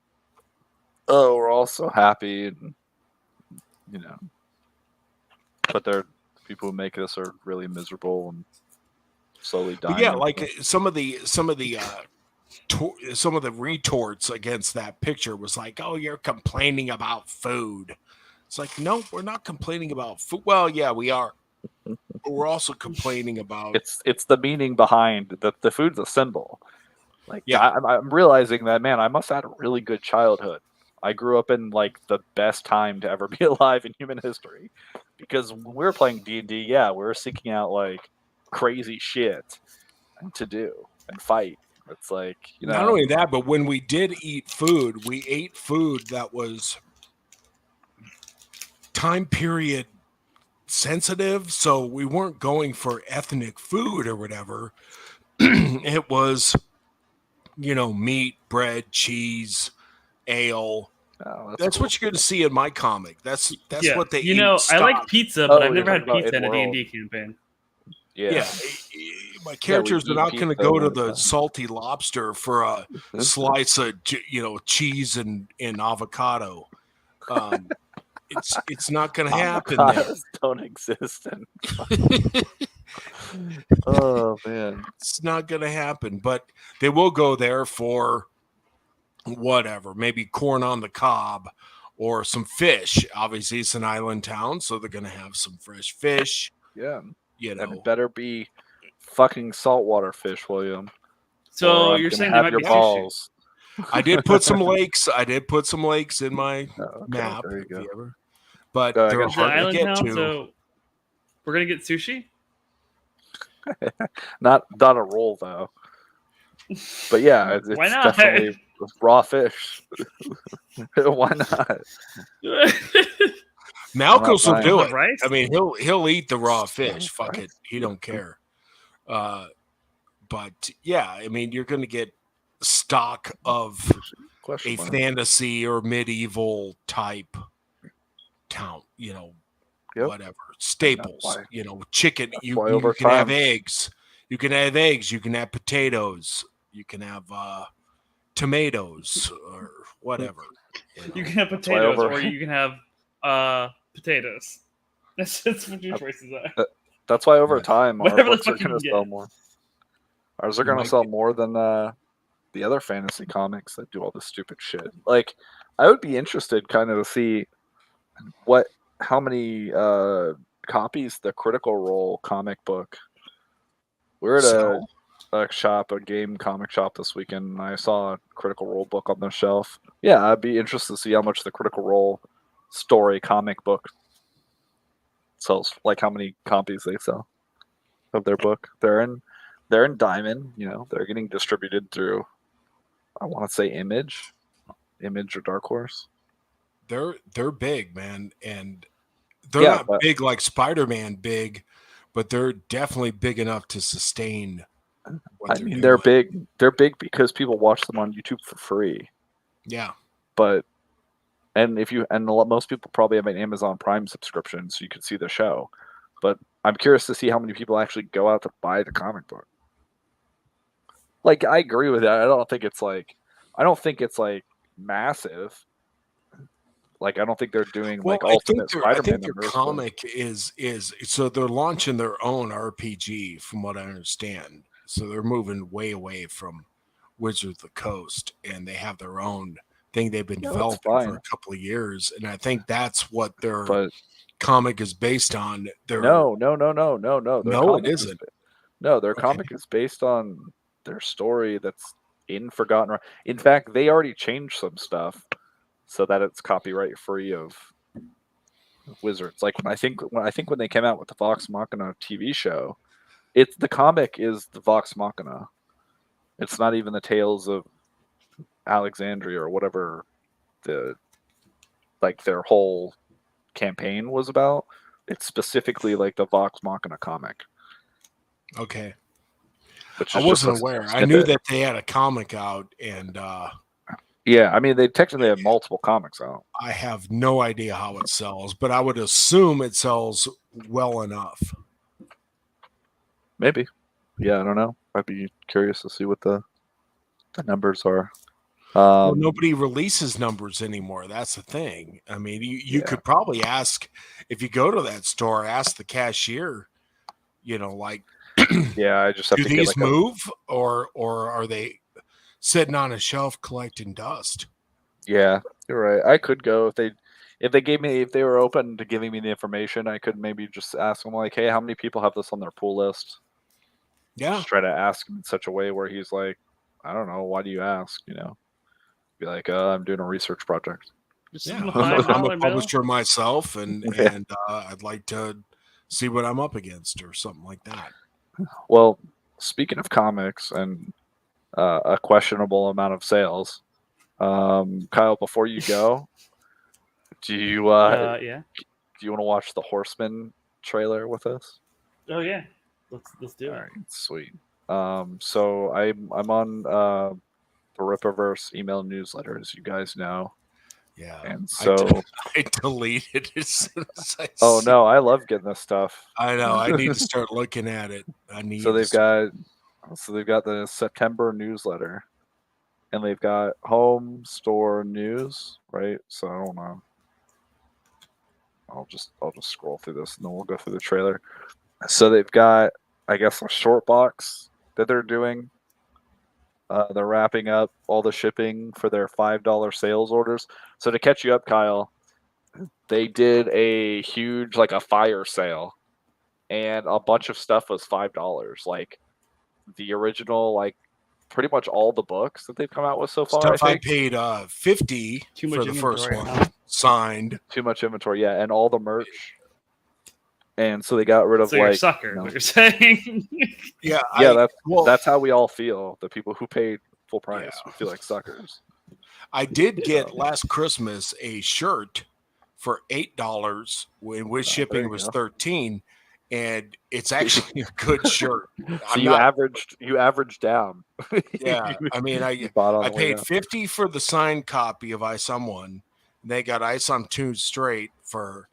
oh, we're all so happy, and but they're people who make this are really miserable and slowly dying. But yeah, like some of the retorts against that picture was like, "Oh, you're complaining about food." It's like, no, we're not complaining about food. Well, yeah, we are. But we're also complaining about it's the meaning behind the food's a symbol. Like, yeah, I'm realizing that, man, I must have had a really good childhood. I grew up in like the best time to ever be alive in human history, because when we were playing D&D, yeah, we were seeking out like crazy shit to do and fight. It's like, not only that, but when we did eat food, we ate food that was time period sensitive, so we weren't going for ethnic food or whatever. It was, meat, bread, cheese, ale. That's cool. what you're going to see in my comic. That's what they eat. I like pizza, but I've never had pizza in a D&D campaign. Yeah. My characters are not going to go to the Salty Lobster for a slice of cheese and avocado. It's not going to happen there. Don't exist. Oh man, it's not going to happen. But they will go there for whatever, maybe corn on the cob or some fish. Obviously, it's an island town, so they're going to have some fresh fish. Yeah, and it better be fucking saltwater fish, William. So you're saying there might be balls. I did put some lakes. In my map. There you go. But they're hard to get to. So we're gonna get sushi. not a roll though. But yeah, it's definitely raw fish. Why not? Malcolm will do it. Right? I mean, he'll eat the raw fish. Fuck it, he don't care. But yeah, I mean, you're going to get stock of a fantasy or medieval type town. Whatever staples. Chicken. You can have eggs. You can have eggs. You can have potatoes. You can have tomatoes or whatever. You can have potatoes, or you can have potatoes. That's what your choices are. That's why over time our books are going to sell more. Ours are going to sell more than the other fantasy comics that do all this stupid shit. Like, I would be interested kind of to see how many copies the Critical Role comic book. We're at a game comic shop this weekend, and I saw a Critical Role book on the shelf. Yeah, I'd be interested to see how much the Critical Role story comic book sells, like how many copies they sell. of their book. They're in Diamond. You know, they're getting distributed through. I want to say Image or Dark Horse. They're big, man, and they're Yeah, not but big like Spider-Man big, but they're definitely big enough to sustain what I they're mean, doing. they're big because people watch them on YouTube for free. Yeah. But most people probably have an Amazon Prime subscription, so you can see the show. But I'm curious to see how many people actually go out to buy the comic book. Like, I agree with that. I don't think it's like massive. Like, I don't think they're doing Well, like Ultimate I Spider-Man think their numbers. comic is so they're launching their own RPG from what I understand. So they're moving way away from Wizards of the Coast, and they have their own thing they've been Yeah, that's developing for fine. a couple of years, and I think that's what their But comic is based on. Their no. no, it isn't. Their Okay. comic is based on their story that's in Forgotten. In fact, they already changed some stuff so that it's copyright free of Wizards. Like when they came out with the Vox Machina TV show, it's the comic is the Vox Machina. It's not even the Tales of Alexandria or whatever the like their whole campaign was about. It's specifically like the Vox Machina comic, Okay. which I is just a wasn't aware. I knew snippet. that they had a comic out, and Yeah, I mean they technically have multiple comics out. I have no idea how it sells, but I would assume it sells well enough. Maybe. Yeah, I don't know. I'd be curious to see what the numbers are. Well, nobody releases numbers anymore. That's the thing. I mean, you Yeah. could probably ask if you go to that store, ask the cashier, like, Yeah, I just have do to get these like move or are they sitting on a shelf collecting dust? yeah, you're right. I could go if they were open to giving me the information, I could maybe just ask them like, "Hey, how many people have this on their pool list?" Yeah. Just try to ask him in such a way where he's like, "I don't know, why do you ask?" You know, be like, "I'm doing a research project." Just Yeah. give them a I'm $5 a bill. publisher myself, and Yeah. I'd like to see what I'm up against or something like that. Well, speaking of comics and a questionable amount of sales, Kyle, before you go, do you Yeah. do you want to watch the Horseman trailer with us? Oh yeah. Let's do All it. right, sweet. So I'm on the Rippaverse email newsletter, as you guys know, Yeah. and so I deleted it as soon as I oh see. no, I love getting this stuff. I know. I need to start looking at it. I need So to start. they've got the September newsletter, and they've got home store news, right? So I don't know. I'll just scroll through this, and then we'll go through the trailer. So they've got, I guess, a short box that they're doing. They're wrapping up all the shipping for their $5 sales orders. So to catch you up, Kyle, they did a huge like a fire sale, and a bunch of stuff was $5. Like the original, like pretty much all the books that they've come out with so far. I Stuff I think paid 50 Too for much the first inventory, one huh? signed. too much inventory, yeah, and all the merch. And so they got rid of So you're a like, sucker, you is know, what you're saying. Yeah, yeah, well, that's how we all feel. The people who paid full price, Yeah. we feel like suckers. I did get last Christmas a shirt for $8 when with there shipping you was go. 13, and it's actually a good shirt. So I'm you not. averaged down. Yeah, I mean, You bought on I the way paid down. 50 for the signed copy of I Someone. They got Ice on Tune Straight for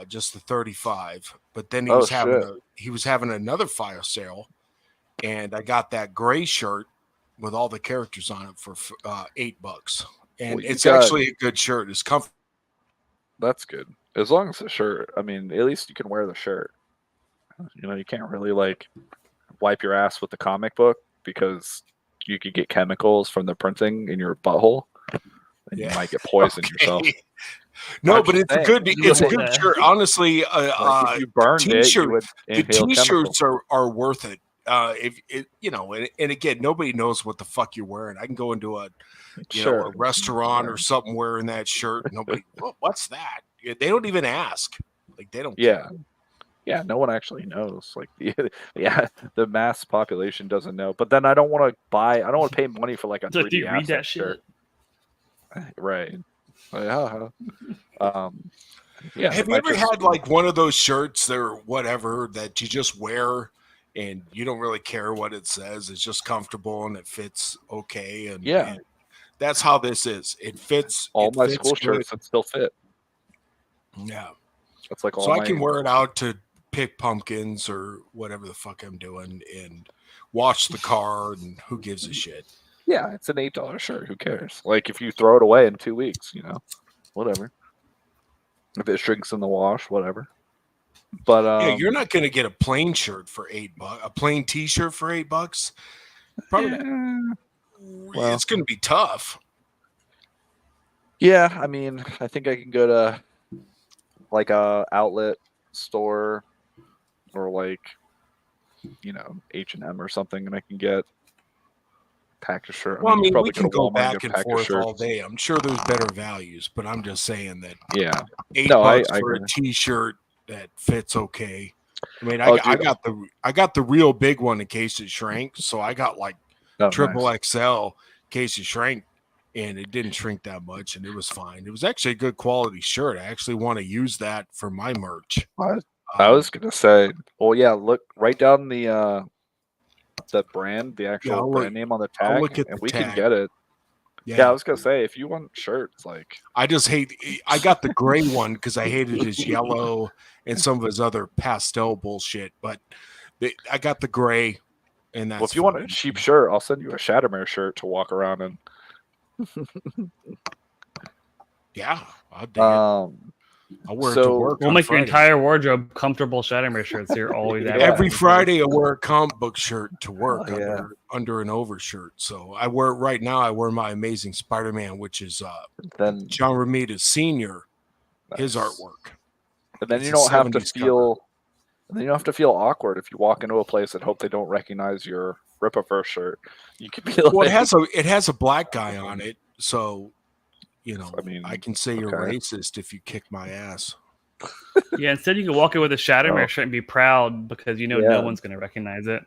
just the 35. But then Oh shit! he was having another fire sale, and I got that gray shirt with all the characters on it for $8. And Well, it's actually a good shirt. It's comfortable. that's good. As long as the shirt, I mean, at least you can wear the shirt. You know, you can't really like wipe your ass with the comic book because you could get chemicals from the printing in your butthole, and you might get poisoned yourself. No, I'm but just it's a saying, good if You it's a don't good wanna- shirt. Honestly, like if you burned it, you would the inhale chemicals. t-shirts are worth it. If it, and again, nobody knows what the fuck you're wearing. I can go into a Sure. a restaurant or something wearing that shirt. Nobody, what's that? They don't even ask. Like they don't Yeah. care. Yeah, no one actually knows. Like the mass population doesn't know. But then I don't want to buy. I don't want to pay money for like a So do 3D you read asset that shirt. shit? Right. Yeah. Yeah. Have it you might ever just had like one of those shirts or whatever that you just wear and you don't really care what it says? It's just comfortable and it fits okay. yeah. And that's how this is. It fits. All It my fits school good. shirts that still fit. Yeah. That's like So all I my. can wear it out to pick pumpkins or whatever the fuck I'm doing and wash the car and who gives a shit. Yeah, it's an $8 shirt. Who cares? Like if you throw it away in 2 weeks, whatever. If it shrinks in the wash, whatever. But Yeah, you're not going to get a plain shirt for $8, a plain T-shirt for $8. Probably, yeah, well, it's going to be tough. yeah. I mean, I think I can go to like a outlet store or like H&M or something, and I can get pack of shirt. I Well, I mean, you mean, we probably go can to go Walmart and back get a and pack of forth all shirts. day. I'm sure there's better values, but I'm just saying that Yeah. $8 No, I for agree. a T-shirt that fits okay. I mean, Oh, I dude. got the real big one in case it shrank. So I got like Oh, triple nice. XL in case it shrank, and it didn't shrink that much, and it was fine. It was actually a good quality shirt. I actually want to use that for my merch. I was gonna say, well, yeah. Look right down the brand, the actual brand name on the I'll tag, look at and the we can tag. get it. Yeah, I Yeah. was gonna say if you want shirts, like I just hate. I got the gray one because I hated his yellow and some of his other pastel bullshit. But I got the gray, and that's well, if you fine. want a cheap shirt, I'll send you a Shattermare shirt to walk around in. Yeah, I'll dig it. I'll wear it to work. We'll on make your Friday. entire wardrobe comfortable Shattermare shirts. So you're always Yeah. Every advertising for it. Friday, I wear a comic book shirt to work Oh, yeah. under an overshirt. So I wear right now. I wear my Amazing Spider-Man, which is Then John Romita Sr. His nice. artwork. And then It's you a don't have to 70s feel. And then you don't have to feel awkward if you walk into a place and hope they don't recognize your Rip-a-Verse shirt. You can be like, Well, it has a black guy on it, so I mean, I can say you're okay. racist if you kick my ass. Yeah, instead you can walk in with a Shattermare Oh. shirt and be proud because no Yeah. one's gonna recognize it.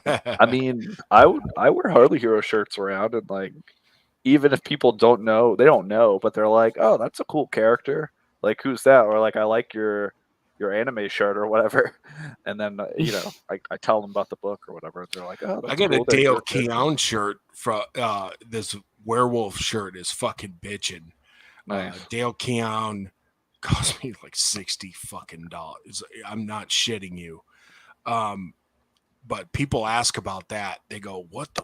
I mean, I wear Harley Hero shirts around, and like, even if people don't know, they don't know, but they're like, "Oh, that's a cool character. Like, who's that?" Or like, "I like your anime shirt or whatever." And then I tell them about the book or whatever. They're like, "Oh, that's I got cool a Dale that you're Keown shirt from this werewolf shirt is fucking bitching. nice." Dale Keown cost me like $60 fucking dollars. I'm not shitting you. But people ask about that. They go, "What the?"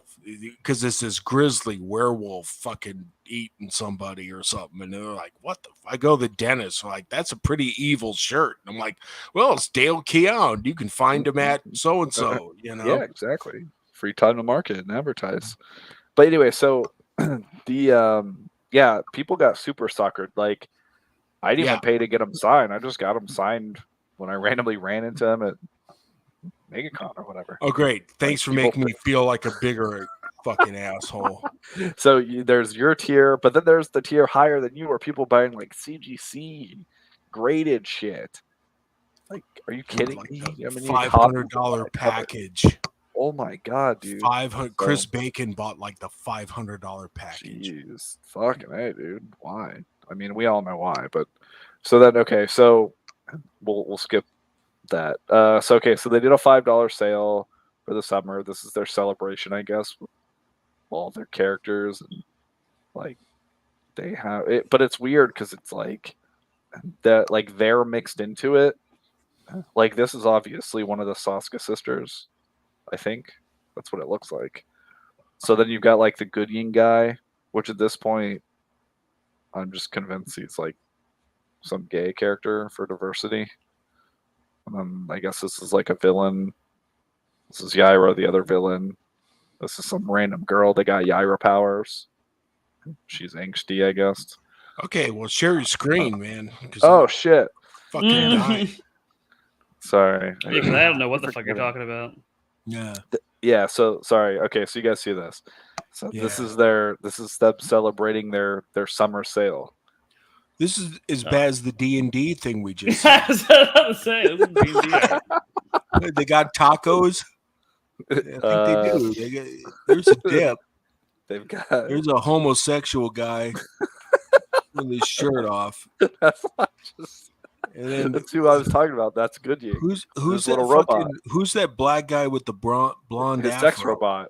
Because this is grizzly werewolf fucking eating somebody or something, and they're like, "What the?" I go to the dentist, like, "That's a pretty evil shirt." And I'm like, "Well, it's Dale Keown. You can find him at so and so." Yeah, exactly. Free time to market and advertise. But anyway, so people got super suckered. Like, I didn't even pay to get them signed. I just got them signed when I randomly ran into them at MegaCon or whatever. Oh, great! Thanks Like, for making me feel like a bigger fucking asshole. So there's your tier, but then there's the tier higher than you, where people buying like CGC graded shit. Like, are you kidding Like me? a I mean, $500 package. Oh my god, dude! 500. Chris Bacon bought like the $500 package. Jeez, fucking hey, dude. Why? I mean, we all know why, but so then okay, so we'll skip that. So they did a $5 sale for the summer. This is their celebration, I guess, with all their characters, and like they have it, but it's weird because it's like that, like they're mixed into it. Like, this is obviously one of the Sasuke sisters. I think that's what it looks like. So then you've got like the Goodyin guy, which at this point I'm just convinced he's like some gay character for diversity. And then I guess this is like a villain. This is Yaira, the other villain. This is some random girl that got Yaira powers. She's angsty, I guess. Okay, well, share your screen, man. Oh shit! Fucking dying. Sorry. Yeah, because I don't know what the fuck you're talking about. Yeah. Yeah. So sorry. Okay, so you guys see this. So this is them celebrating their summer sale. This is as bad as the D&D thing we just I saw. was about to say, this is D&D art. They got tacos. I think they do. There's a dip. They've got. There's a homosexual guy with his shirt off. That's not just. And then That's who I was talking about. That's Goodyear. who's His that little robot. who's that black guy with the blonde His afro? sex robot.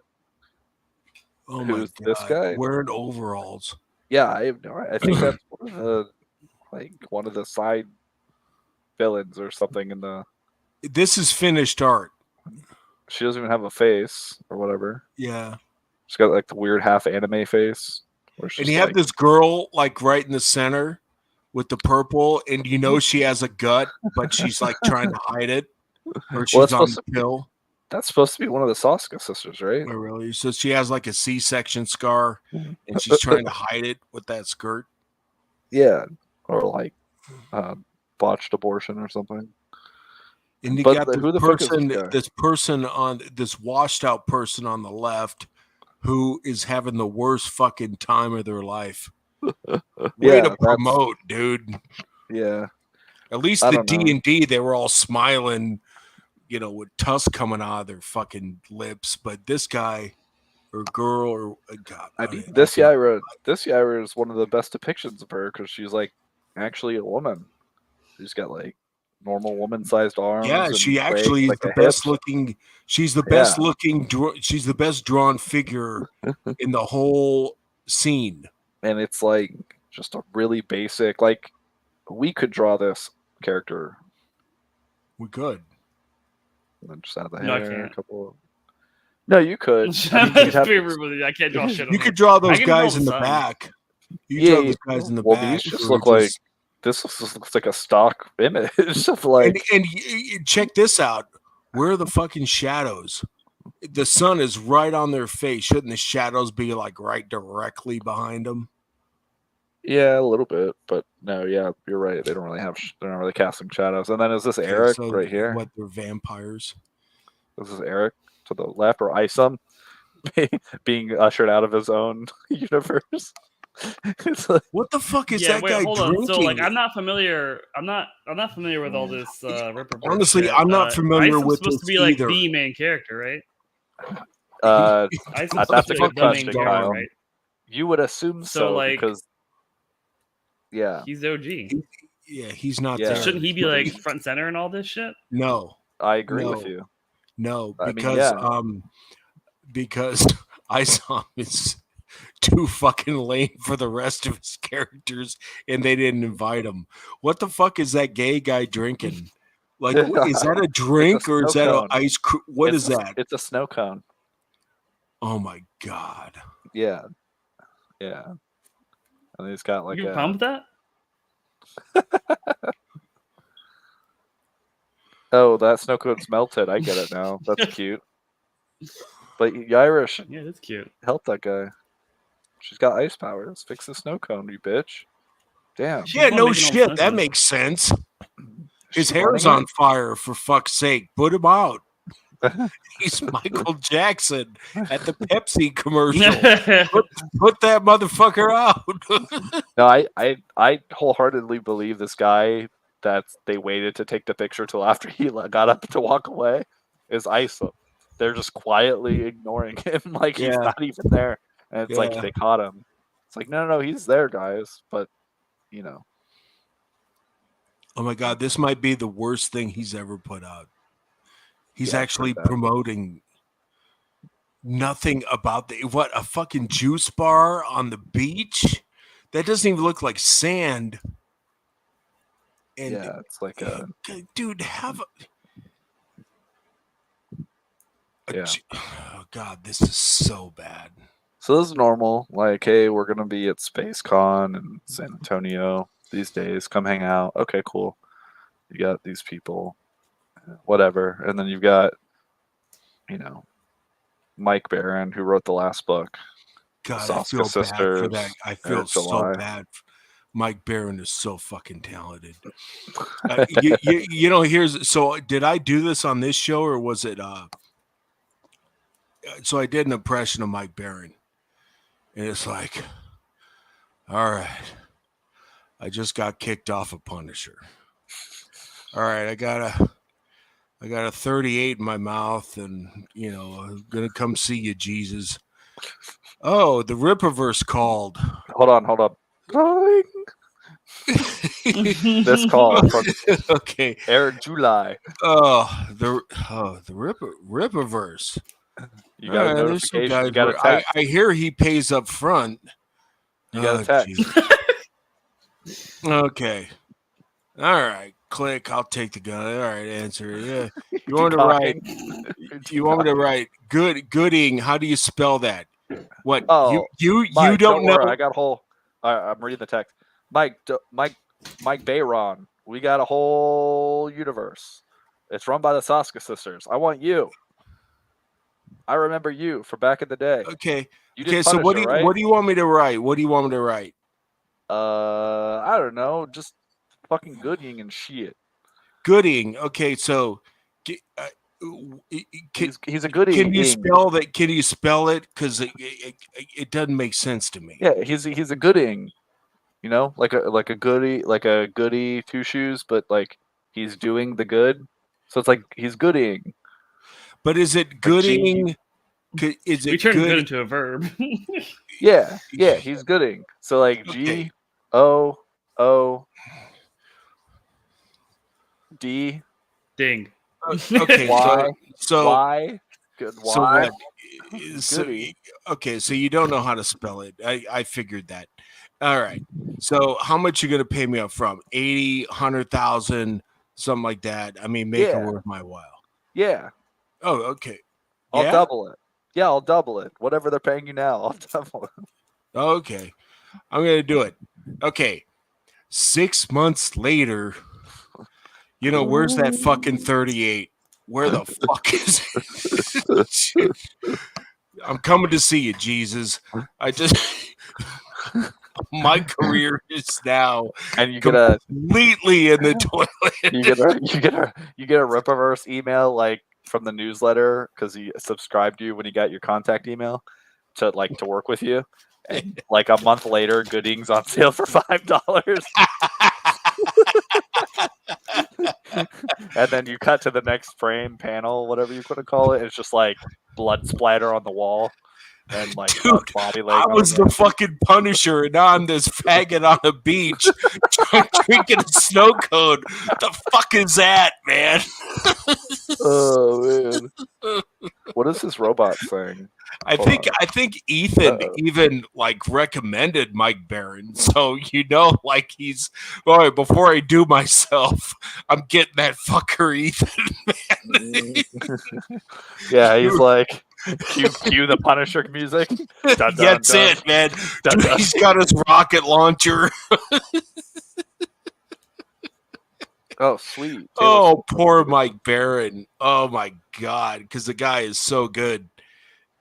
Oh Who's my god! this guy? Wearing overalls. Yeah, I have no. I think that's one of the side villains or something in the. This is finished art. She doesn't even have a face or whatever. Yeah. She's got like the weird half anime face. And you have this girl like right in the center with the purple, and you know she has a gut, but she's like trying to hide it, or she's on the pill. That's supposed to be one of the Sasuke sisters, right? Oh, really? So she has like a C-section scar, and she's trying to hide it with that skirt. Yeah, or like botched abortion or something. And you got this washed out person on the left who is having the worst fucking time of their life. Way to promote, dude. Yeah. At least the D&D, they were all smiling, with tusks coming out of their fucking lips. But this guy or girl or God, this Yaira is one of the best depictions of her because she's like actually a woman. She's got like normal woman-sized arms. Yeah, she actually is the best looking. She's the best looking. She's the best drawn figure in the whole scene. And it's like just a really basic. Like we could draw this character. We could. And then just add the No, hair, I can't. No, you could. I can't draw shit. You could draw those guys in the back. You draw those guys in the back. These just look like. This looks like a stock image of like. And check this out. Where are the fucking shadows? The sun is right on their face. Shouldn't the shadows be like right directly behind them? Yeah, a little bit, but no, yeah, you're right. They're not really casting shadows. And then is this Eric right here? What, they're vampires? This is Eric to the left, or Isom being ushered out of his own universe. Like, what the fuck is that guy drinking? So like, I'm not familiar with all this. Honestly, I'm not familiar with supposed to be like the main character, right? That's a good question, Kyle. Right? You would assume so, like, because he's the OG. He's not there. Shouldn't he be like front and center and all this shit? No, I agree with you. No, because Isom is too fucking lame for the rest of his characters, and they didn't invite him. What the fuck is that gay guy drinking? Like, is that a drink or is that an ice cream? What is that? It's a snow cone. Oh my god. Yeah. And he's got like you pumped that? Oh, that snow cone's melted. I get it now. That's cute. But Yaira should that's cute. Help that guy. She's got ice powers. Fix the snow cone, you bitch. Damn. Yeah, no shit. That makes sense. His hair's on fire, for fuck's sake. Put him out. He's Michael Jackson at the Pepsi commercial. Put that motherfucker out. No, I wholeheartedly believe this guy that they waited to take the picture till after he got up to walk away is Isom. They're just quietly ignoring him like he's not even there. And it's like they caught him. It's like, no, he's there, guys. But, Oh, my God. This might be the worst thing he's ever put out. He's actually promoting nothing about a fucking juice bar on the beach? That doesn't even look like sand. And it's like a... Dude, have a... Oh, God, this is so bad. So this is normal. Like, hey, we're going to be at SpaceCon in San Antonio these days. Come hang out. Okay, cool. You got these people. Whatever. And then you've got, Mike Barron, who wrote the last book. God, I feel bad for that. I feel so bad. Mike Barron is so fucking talented. So did I do this on this show or was it so I did an impression of Mike Barron, and it's like, all right, I just got kicked off of Punisher. All right, I got a 38 in my mouth, and I'm gonna come see you, Jesus. Oh, the Rippaverse called. Hold on. This call from Okay. Eric July. The Rippaverse. You got a There's some notification. guys. You got a I text. hear he pays up front. You got a Oh, text. Jesus. Okay. All right. Click. I'll take the gun. All right. Answer. Yeah. You want me to write? You want me to write Gooding? How do you spell that? What? Oh, you Mike, don't know? worry. I got a whole. I'm reading the text. Mike Bayron. We got a whole universe. It's run by the Saska sisters. I want you. I remember you from back in the day. Okay. You Okay. did So Punisher, right? what do you want me to write? What do you want me to write? I don't know. Just fucking Gooding and shit. Gooding. Okay. So. He's a Gooding. Can you spell that? Can you spell it? Because it doesn't make sense to me. Yeah, he's a Gooding. You know, like a goody two shoes, but like he's doing the good. So it's like he's Gooding. But is it Gooding? Is We it turned good good? into a verb. Yeah, he's Gooding. So like Okay. G-O-O-D. Ding. Okay. Y. So Y. Good Y. so what? So, Goody. okay. So you don't know how to spell it. I figured that. All right. So how much you gonna pay me up front? 80, 100,000, something like that. I mean, make it Yeah. worth my while. Yeah. Oh, okay. I'll Yeah? double it. Yeah, I'll double it. Whatever they're paying you now, I'll double it. Okay. I'm gonna do it. Okay. 6 months later, where's that fucking 38? Where the fuck is it? I'm coming to see you, Jesus. My career is now And you get a completely in the toilet. you get a Rippaverse email like from the newsletter because he subscribed you when he got your contact email to work with you. And like a month later, Gooding's on sale for $5. And then you cut to the next frame panel, whatever you want to call it. It's just like blood splatter on the wall and like Dude, body I laying on was the the fucking Punisher, and now I'm this faggot on a beach drinking a snow cone. The fuck is that, man? Oh man, what is this robot saying? I think Ethan Uh-oh. even like recommended Mike Barron, so like he's all right. Before I do myself, I'm getting that fucker Ethan. Yeah, he's like cue the Punisher music. Dun, dun, That's dun. it, man. Dun, Dude, dun. he's got his rocket launcher. Oh, sweet. Oh, poor Mike Barron. Oh my god, because the guy is so good,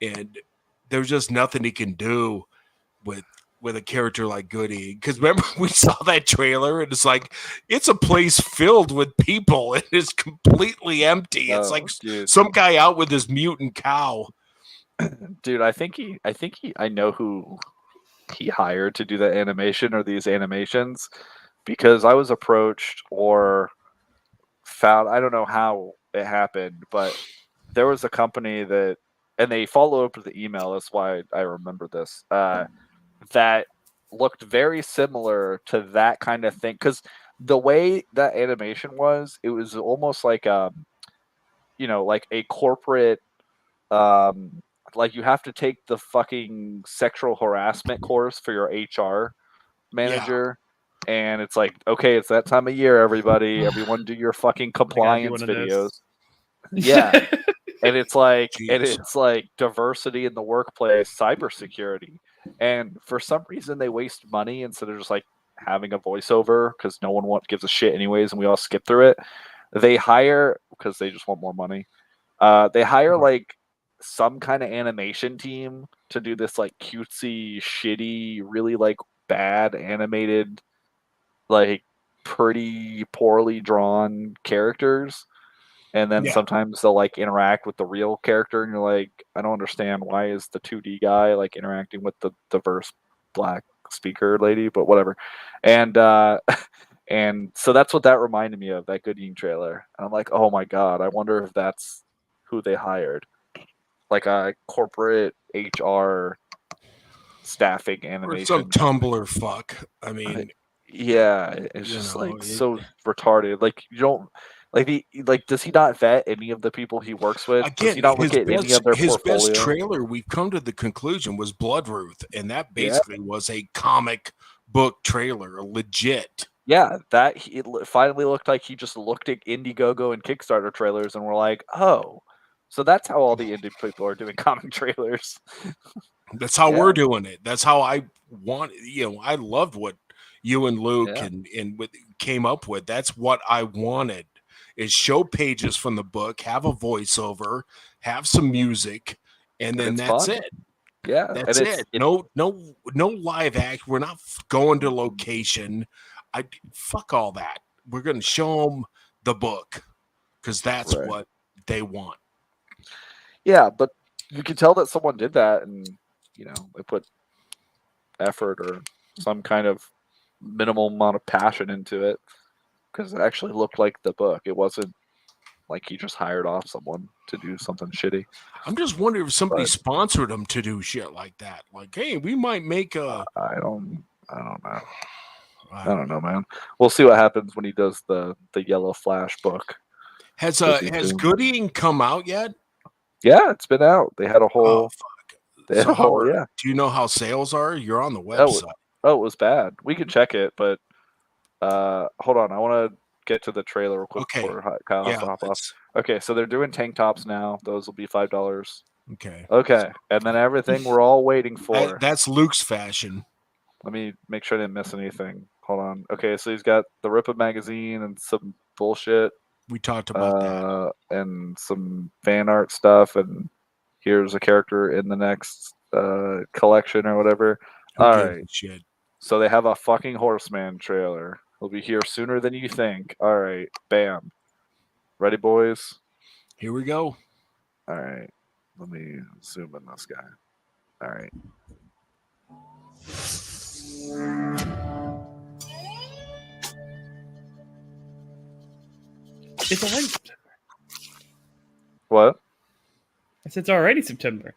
and there's just nothing he can do with a character like Goody. Because remember, we saw that trailer, and it's a place filled with people, and it's completely empty. It's like some guy out with his mutant cow. Dude, I know who he hired to do that animation or these animations, because I was approached or found, I don't know how it happened, but there was a company that, and they followed up with the email, that's why I remember this, that looked very similar to that kind of thing, because the way that animation was, it was almost like like a corporate, like you have to take the fucking sexual harassment course for your HR manager. Yeah. And it's like, okay, it's that time of year, everybody. Everyone do your fucking compliance videos. Yeah. And it's like diversity in the workplace, cybersecurity. And for some reason they waste money instead of just like having a voiceover because no one gives a shit anyways, and we all skip through it. They hire, because they just want more money. They hire like some kind of animation team to do this like cutesy, shitty, really like bad animated, like pretty poorly drawn characters. And then sometimes they'll like interact with the real character, and you're like, I don't understand, why is the 2D guy like interacting with the diverse black speaker lady, but whatever. And and so that's what that reminded me of, that Gooding trailer. And I'm like, oh my god, I wonder if that's who they hired, like a corporate HR staffing Or some animation. Tumblr fuck. I mean, Yeah, it's you just know, like so retarded. Like you don't like does he not vet any of the people he works with? Does again, he not look at any of their his best portfolio? trailer, we've come to the conclusion, was Bloodruth, and that Yeah. basically was a comic book trailer, legit. Yeah, it finally looked like he just looked at Indiegogo and Kickstarter trailers and we're like, oh, so that's how all the indie people are doing comic trailers. That's how Yeah. we're doing it. That's how I want. I loved what you and Luke Yeah. and what came up with. That's what I wanted. Is show pages from the book, have a voiceover, have some music, and then it's that's fun. it. Yeah, That's and it. No live act. We're not going to location. Fuck all that. We're going to show them the book because that's Right. what they want. Yeah, but you can tell that someone did that, and they put effort or some kind of minimal amount of passion into it, because it actually looked like the book. It wasn't like he just hired off someone to do something shitty. I'm just wondering if somebody But- sponsored them to do shit like that. Like, hey, we might make a. I don't know. I don't know, man. We'll see what happens when he does the Yellow Flash book. Has Busy has soon. Gooding come out yet? Yeah, it's been out. They had a Oh whole. fuck! They had So a whole. Yeah. do you know how sales are? You're on the Oh, website. Oh, it was bad. We can check it, but hold on. I want to get to the trailer real quick Okay. before Kyle has to hop off. Let's- Okay, so they're doing tank tops now. Those will be $5. Okay. Okay, and then everything we're all waiting for. That's Luke's fashion. Let me make sure I didn't miss anything. Hold on. Okay, so he's got the Ripper magazine and some bullshit, We talked about that. and some fan art stuff, and here's a character in the next collection or whatever. Who All gives right. a shit? So they have a fucking Horseman trailer. He'll be here sooner than you think. All right, bam. Ready, boys? Here we go. All right. Let me zoom in this guy. All right. It's already September. What? It's already September.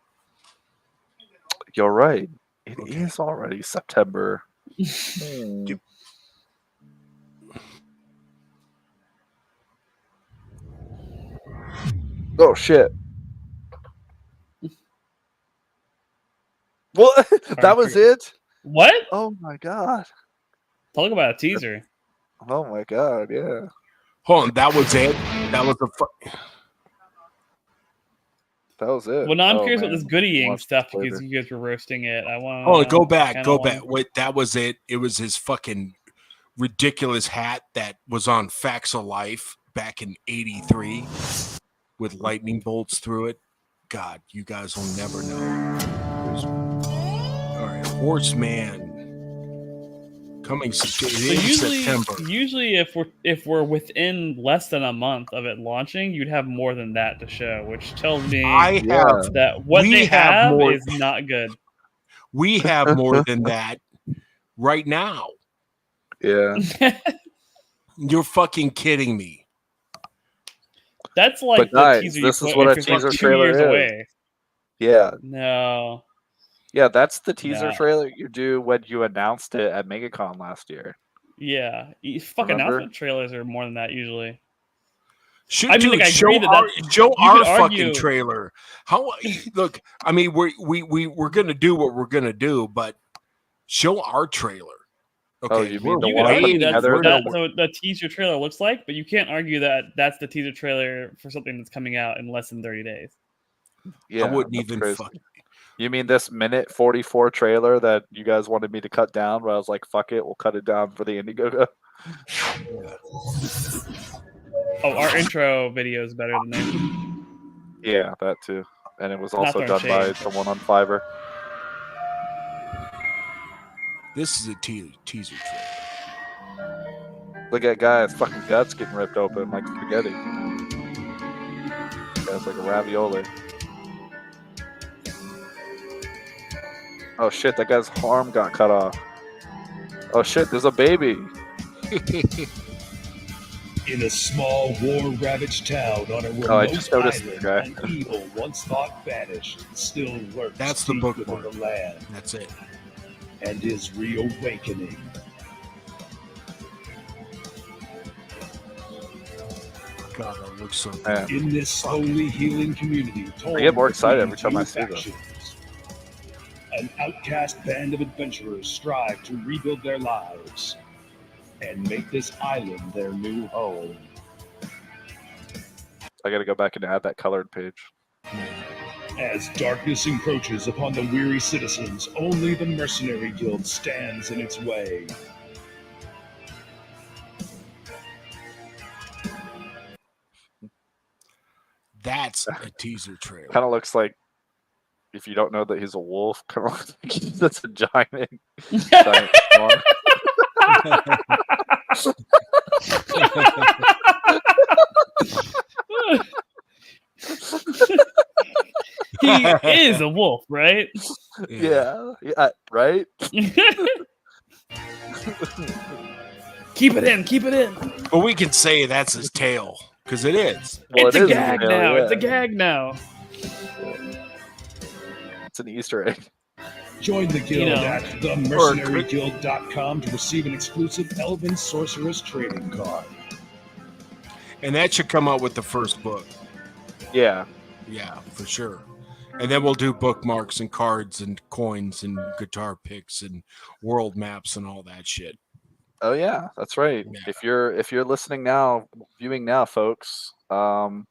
You're right. It Okay. is already September. Hmm. Oh shit! What? That was it? What? Oh my god! Talk about a teaser. Oh my god! Yeah. Hold on. That was it. That was the. That was it. Well, now I'm Oh, curious about man. this goodieing Watch stuff this because later. you guys were roasting it. I want. Oh, go back. Wait, that was it. It was his fucking ridiculous hat that was on Facts of Life back in '83 with lightning bolts through it. God, you guys will never know. All right, Horseman coming September. Usually, if we're within less than a month of it launching, you'd have more than that to show, which tells me that what we they have have more- is not good. We have more than that right now. Yeah. You're fucking kidding me. That's like But guys, the teaser. this you is put what a if it's like teaser 2 trailer years is. away. Yeah. No. Yeah, that's the teaser Nah. trailer you do when you announced it at MegaCon last year. Yeah. Fucking Remember? announcement trailers are more than that usually. Should, I mean, dude, like, I show agree that our, that's- show you our could fucking argue- trailer. How look? I mean, we're gonna do what we're gonna do, but show our trailer. Okay, Oh, you mean the You one could I put argue that's together that what the teaser trailer looks like, but you can't argue that that's the teaser trailer for something that's coming out in less than 30 days. Yeah, I wouldn't that's even crazy. fuck. You mean this minute 44 trailer that you guys wanted me to cut down, where I was like, fuck it, we'll cut it down for the Indiegogo? Oh, our intro video is better than theirs. Yeah, that too. And it was Not also throwing done by shade. someone on Fiverr. This is a teaser trailer. Look at guy's fucking guts getting ripped open like spaghetti. That's like a ravioli. Oh shit, that guy's arm got cut off. Oh shit, there's a baby. In a small, war-ravaged town on a remote Oh, I just noticed island, the guy. an evil once thought vanished still lurks That's the deep bookmark. within the land That's it. and is reawakening. God, that looks so good. Yeah. In this slowly healing community, I get more excited between every time two I see this. factions, an outcast band of adventurers strive to rebuild their lives and make this island their new home. I gotta go back and add that colored page. As darkness encroaches upon the weary citizens, only the Mercenary Guild stands in its way. That's a teaser trailer. Kind of looks like, if you don't know that he's a wolf, kind of looks like that's a giant swan. He is a wolf, right? Yeah, right. Keep it in. Keep it in. But we can say that's his tail because it is. Well, It's it a is gag tail, now. yeah. It's a gag now. It's an Easter egg. Join the guild You know. at themercenaryguild.com to receive an exclusive Elven Sorceress trading card. And that should come out with the first book. Yeah. Yeah, for sure. And then we'll do bookmarks and cards and coins and guitar picks and world maps and all that shit. Oh yeah, that's right. Yeah. If you're listening now, viewing now, folks. Oh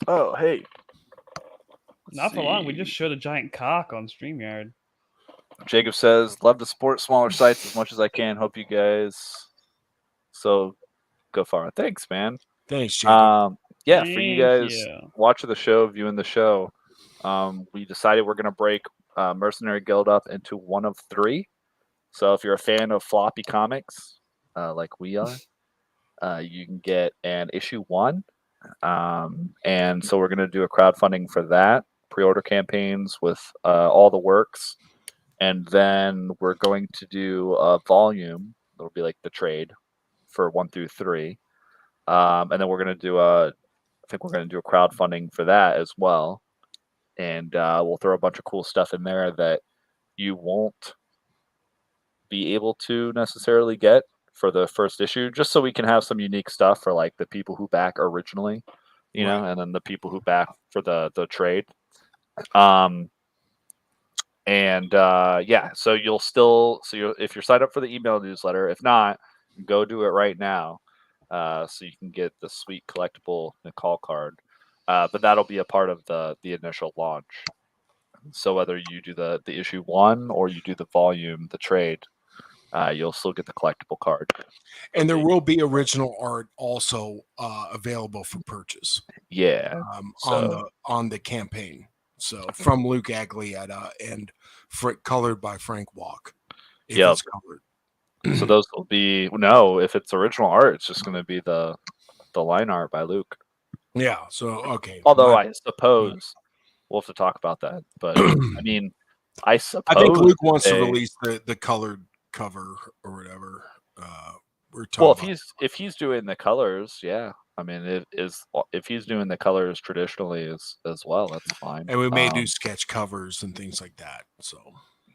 hey. Not for long. We just showed a giant cock on StreamYard. Jacob says, "Love to support smaller sites as much as I can. Hope you guys so go far." Thanks, man. Thanks, Jacob. Yeah, for you Thank guys you. watching the show, viewing the show, we decided we're gonna break Mercenary Guild up into one of three. So if you're a fan of floppy comics, like we are, you can get an issue 1. And so we're gonna do a crowdfunding for that, pre-order campaigns with all the works, and then we're going to do a volume. It'll be like the trade for 1 through 3. And then we're gonna do I think we're gonna do a crowdfunding for that as well, and we'll throw a bunch of cool stuff in there that you won't be able to necessarily get for the first issue, just so we can have some unique stuff for like the people who back originally, you know, and then the people who back for the trade. Yeah, so you'll still if you're signed up for the email newsletter, if not, go do it right now. So you can get the sweet collectible Nicole card, but that'll be a part of the initial launch. So whether you do the issue 1 or you do the volume, the trade, you'll still get the collectible card. And there will be original art also available for purchase. Yeah, on the campaign. So from Luke Aglietta and colored by Frank Walk. If it's colored. So those will be if it's original art, it's just going to be the line art by Luke. Yeah. So okay. Although I suppose we'll have to talk about that, but I mean, I think Luke wants to release the colored cover or whatever. If he's doing the colors, yeah. I mean, if he's doing the colors traditionally as well, that's fine. And we may do sketch covers and things like that. So.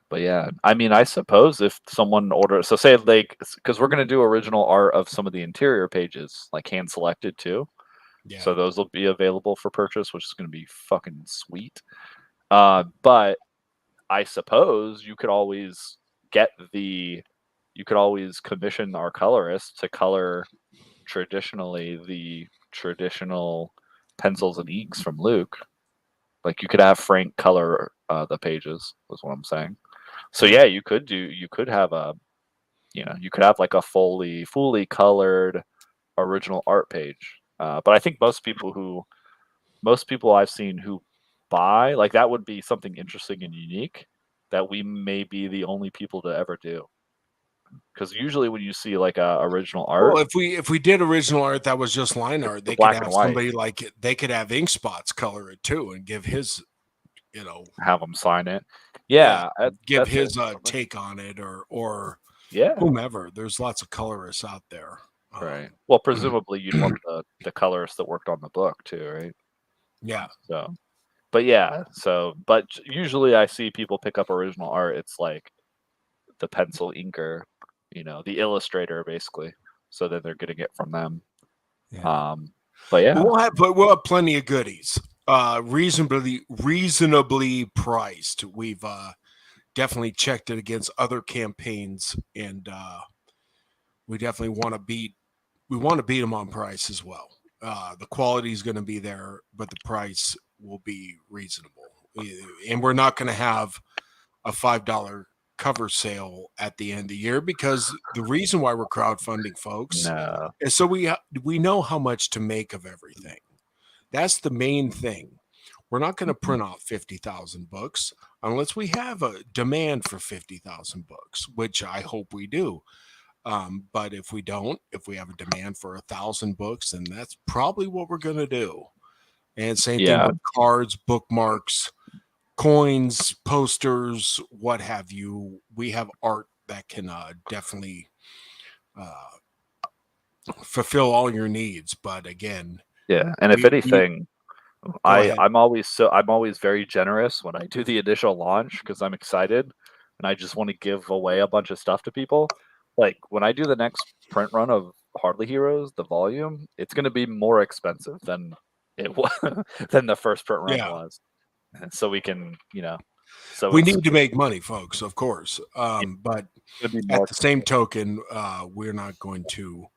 But yeah, I mean, I suppose if someone orders, so say like, because we're going to do original art of some of the interior pages, like hand selected too. Yeah. So those will be available for purchase, which is going to be fucking sweet. But I suppose you could always commission our colorist to color the traditional pencils and inks from Luke. Like you could have Frank color the pages, was what I'm saying. So yeah, you could have like a fully colored original art page. But I think most people I've seen who buy, like, that would be something interesting and unique that we may be the only people to ever do. Because usually when you see like original art, well, if we did original art that was just line art, they could have somebody like they could have ink spots color it too and give his, have them sign it. Yeah, give his take on it, or Yeah. whomever. There's lots of colorists out there. Right. Well, presumably you'd want the colorist that worked on the book too, right? Yeah. So, but yeah. So, but usually I see people pick up original art. It's like the pencil inker, the illustrator basically. So then they're getting it from them. Yeah. But yeah, We'll have plenty of goodies. Reasonably priced. We've definitely checked it against other campaigns, and we definitely want to beat them on price as well. The quality is going to be there, but the price will be reasonable, and we're not going to have a $5 cover sale at the end of the year, because the reason why we're crowdfunding, folks, no, is so we know how much to make of everything. That's the main thing. We're not going to print off 50,000 books unless we have a demand for 50,000 books, which I hope we do. But if we don't, if we have a demand for 1,000 books, then that's probably what we're going to do. And same thing with cards, bookmarks, coins, posters, what have you. We have art that can definitely fulfill all your needs. But again, yeah. And if anything, ahead. I'm always very generous when I do the initial launch because I'm excited and I just want to give away a bunch of stuff to people. Like when I do the next print run of Hardly Heroes, the volume, it's going to be more expensive than it was than the first print run was. So we can, so we need to make money, folks, of course. But at the same token, we're not going to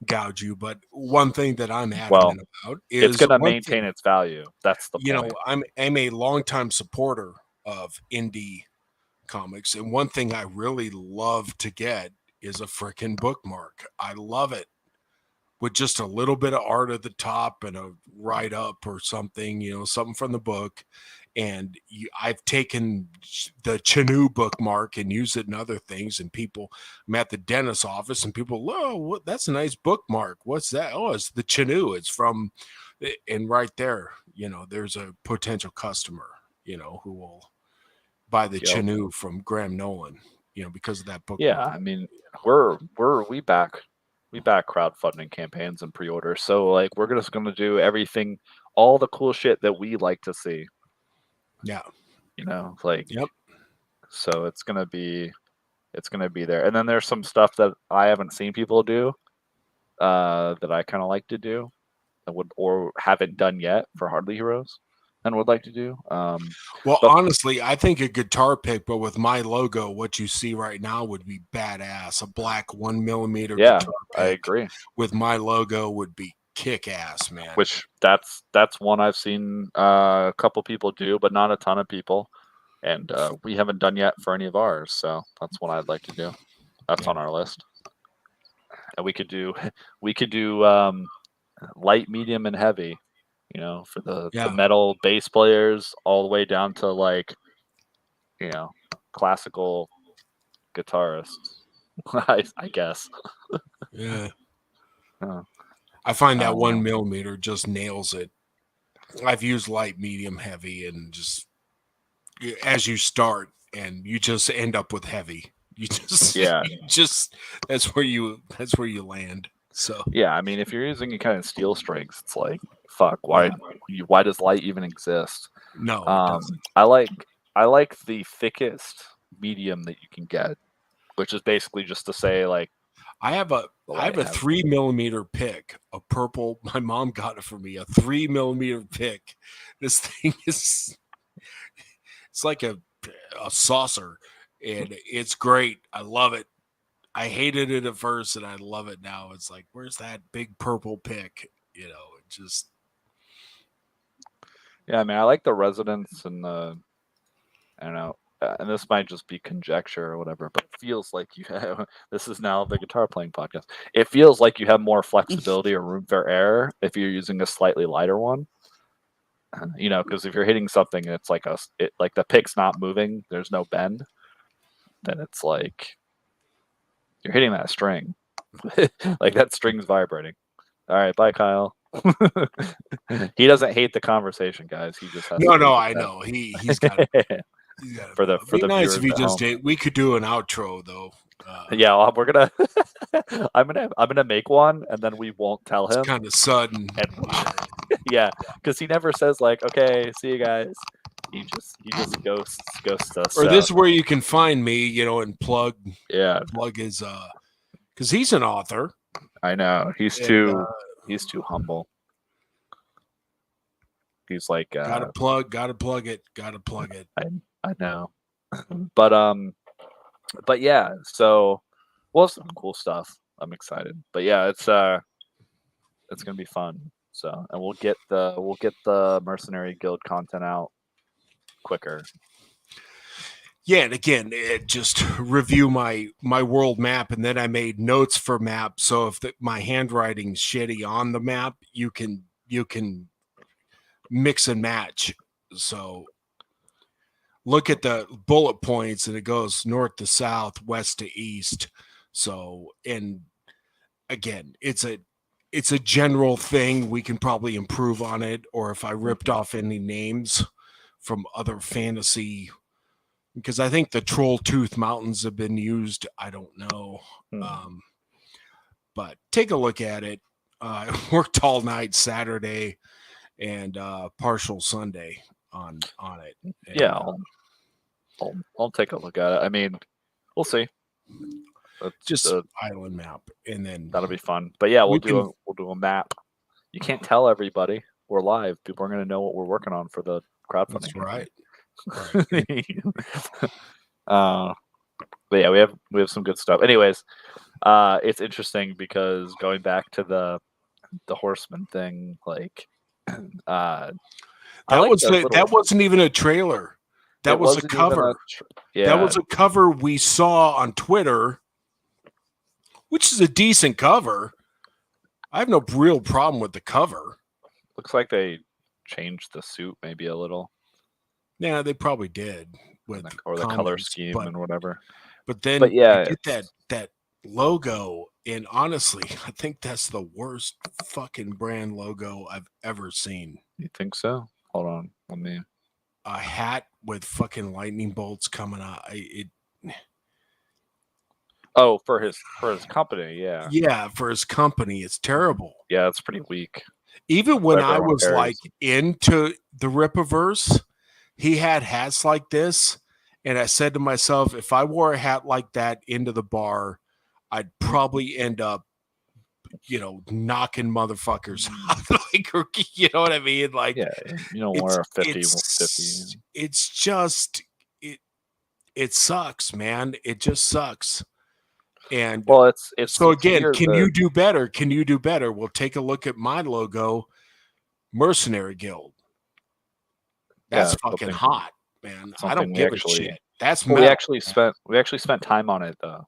gouge you. But one thing that I'm adamant about is it's going to maintain its value. That's the point. I'm a longtime supporter of indie comics, and one thing I really love to get is a freaking bookmark. I love it, with just a little bit of art at the top and a write up or something, something from the book. And I've taken the Chanu bookmark and used it in other things. And I'm at the dentist's office and people, oh, that's a nice bookmark. What's that? Oh, it's the Chanu. It's from, and right there, there's a potential customer, who will buy the Chanu from Graham Nolan, because of that bookmark. Yeah, I mean, we back crowdfunding campaigns and pre-orders. So like we're just gonna do everything, all the cool shit that we like to see. Yeah. Yep. So it's gonna be there. And then there's some stuff that I haven't seen people do, that I kind of like to do, or haven't done yet for Hardly Heroes, and would like to do. Honestly, I think a guitar pick, but with my logo, what you see right now would be badass. A black 1mm guitar pick, I agree. with my logo would be kick ass, man. Which that's one I've seen a couple people do, but not a ton of people, and we haven't done yet for any of ours. So that's one I'd like to do. That's on our list. And we could do light, medium, and heavy. For the metal bass players, all the way down to like, classical guitarists. I guess. Yeah. I find that 1mm just nails it. I've used light, medium, heavy, and just as you start, and you just end up with heavy. You just that's where you land. So yeah, I mean, if you're using any kind of steel strings, it's like, fuck, why does light even exist? No, it doesn't. I like the thickest medium that you can get, which is basically just to say, like, I have a 3mm pick, a purple. My mom got it for me, a 3mm pick. This thing it's like a saucer, and it's great. I love it. I hated it at first, and I love it now. It's like, where's that big purple pick? It just. Yeah, I mean, I like the resonance and the, I don't know, and this might just be conjecture or whatever, but it feels like you have, this is now the guitar playing podcast. It feels like you have more flexibility or room for error if you're using a slightly lighter one. Because if you're hitting something and it's like like the pick's not moving, there's no bend, then it's like you're hitting that string. Like that string's vibrating. All right, bye, Kyle. He doesn't hate the conversation, guys. He just has I know. He's got it. For the nice if you just did. we could do an outro though. Yeah, we're gonna. I'm gonna make one, and then we won't tell It's him. kind of sudden. And yeah, because he never says like, "Okay, see you guys." He just ghosts us. Or So, this is where you can find me, and plug yeah, his because he's an author. I know he's And, too humble. He's like, gotta plug it. I know, but yeah. So, well, some cool stuff. I'm excited, but yeah, it's gonna be fun. So, and we'll get the Mercenary Guild content out quicker. Yeah, and again, just review my world map, and then I made notes for map. So if my handwriting's shitty on the map, you can mix and match. So look at the bullet points, and it goes north to south, west to east. So, and again, it's a general thing. We can probably improve on it, or if I ripped off any names from other fantasy, because I think the Troll Tooth Mountains have been used. I don't know. But take a look at it. I worked all night Saturday and partial Sunday on it. And, yeah, I'll take a look at it. I mean, we'll see. Just island map, and then that'll be fun. But yeah, we'll do a map. You can't tell everybody we're live. People are going to know what we're working on for the crowdfunding. That's right. But yeah, we have some good stuff. Anyways, it's interesting because going back to the horseman thing, like that wasn't even a trailer. That was a cover. That was a cover we saw on Twitter, which is a decent cover. I have no real problem with the cover. Looks like they changed the suit maybe a little. Yeah, they probably did with or the color scheme and whatever. But then, yeah, you get that logo, and honestly, I think that's the worst fucking brand logo I've ever seen. You think so? Hold on, let me. A hat with fucking lightning bolts coming out. Oh, for his company, yeah. Yeah, for his company, it's terrible. Yeah, it's pretty weak. Even when I was like into the Rippaverse, he had hats like this, and I said to myself, if I wore a hat like that into the bar, I'd probably end up, knocking motherfuckers out. Like, you know what I mean? Like, yeah, you don't wear a 50. It's just it sucks, man. It just sucks. And well, it's so again, can you do better? Can you do better? Well, take a look at my logo, Mercenary Guild. That's fucking hot, man. I don't give a shit. That's we actually spent time on it though.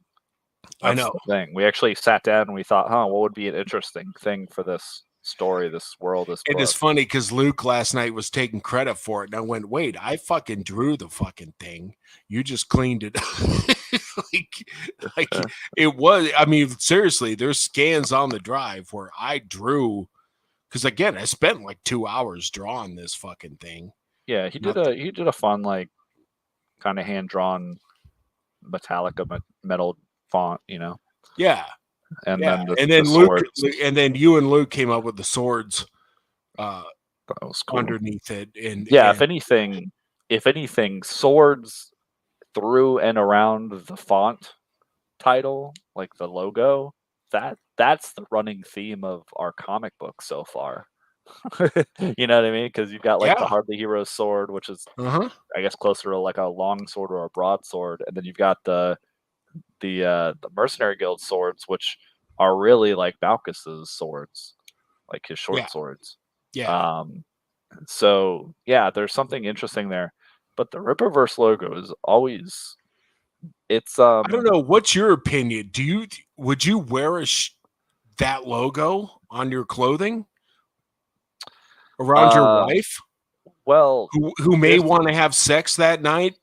I know. The thing. We actually sat down and we thought, what would be an interesting thing for this story, this world, this book. It is funny because Luke last night was taking credit for it, and I went, "Wait, I fucking drew the fucking thing. You just cleaned it." like it was. I mean, seriously, there's scans on the drive where I drew, because again, I spent like 2 hours drawing this fucking thing. Yeah, he did a fun, like, kind of hand drawn Metallica metal font, Yeah. And then Luke, and then you and Luke came up with the swords that was cool. Underneath it. And yeah, if anything, swords through and around the font title, like the logo, that's the running theme of our comic book so far. You know what I mean? Because you've got like the Hardly Heroes sword, which is I guess closer to like a long sword or a broadsword, and then you've got the Mercenary Guild swords, which are really like Balkus's swords, like his short swords. Yeah. So yeah, there's something interesting there, but the Rippaverse logo is always. It's I don't know. What's your opinion? Would you wear that logo on your clothing around your wife? Well, who may want to have sex that night?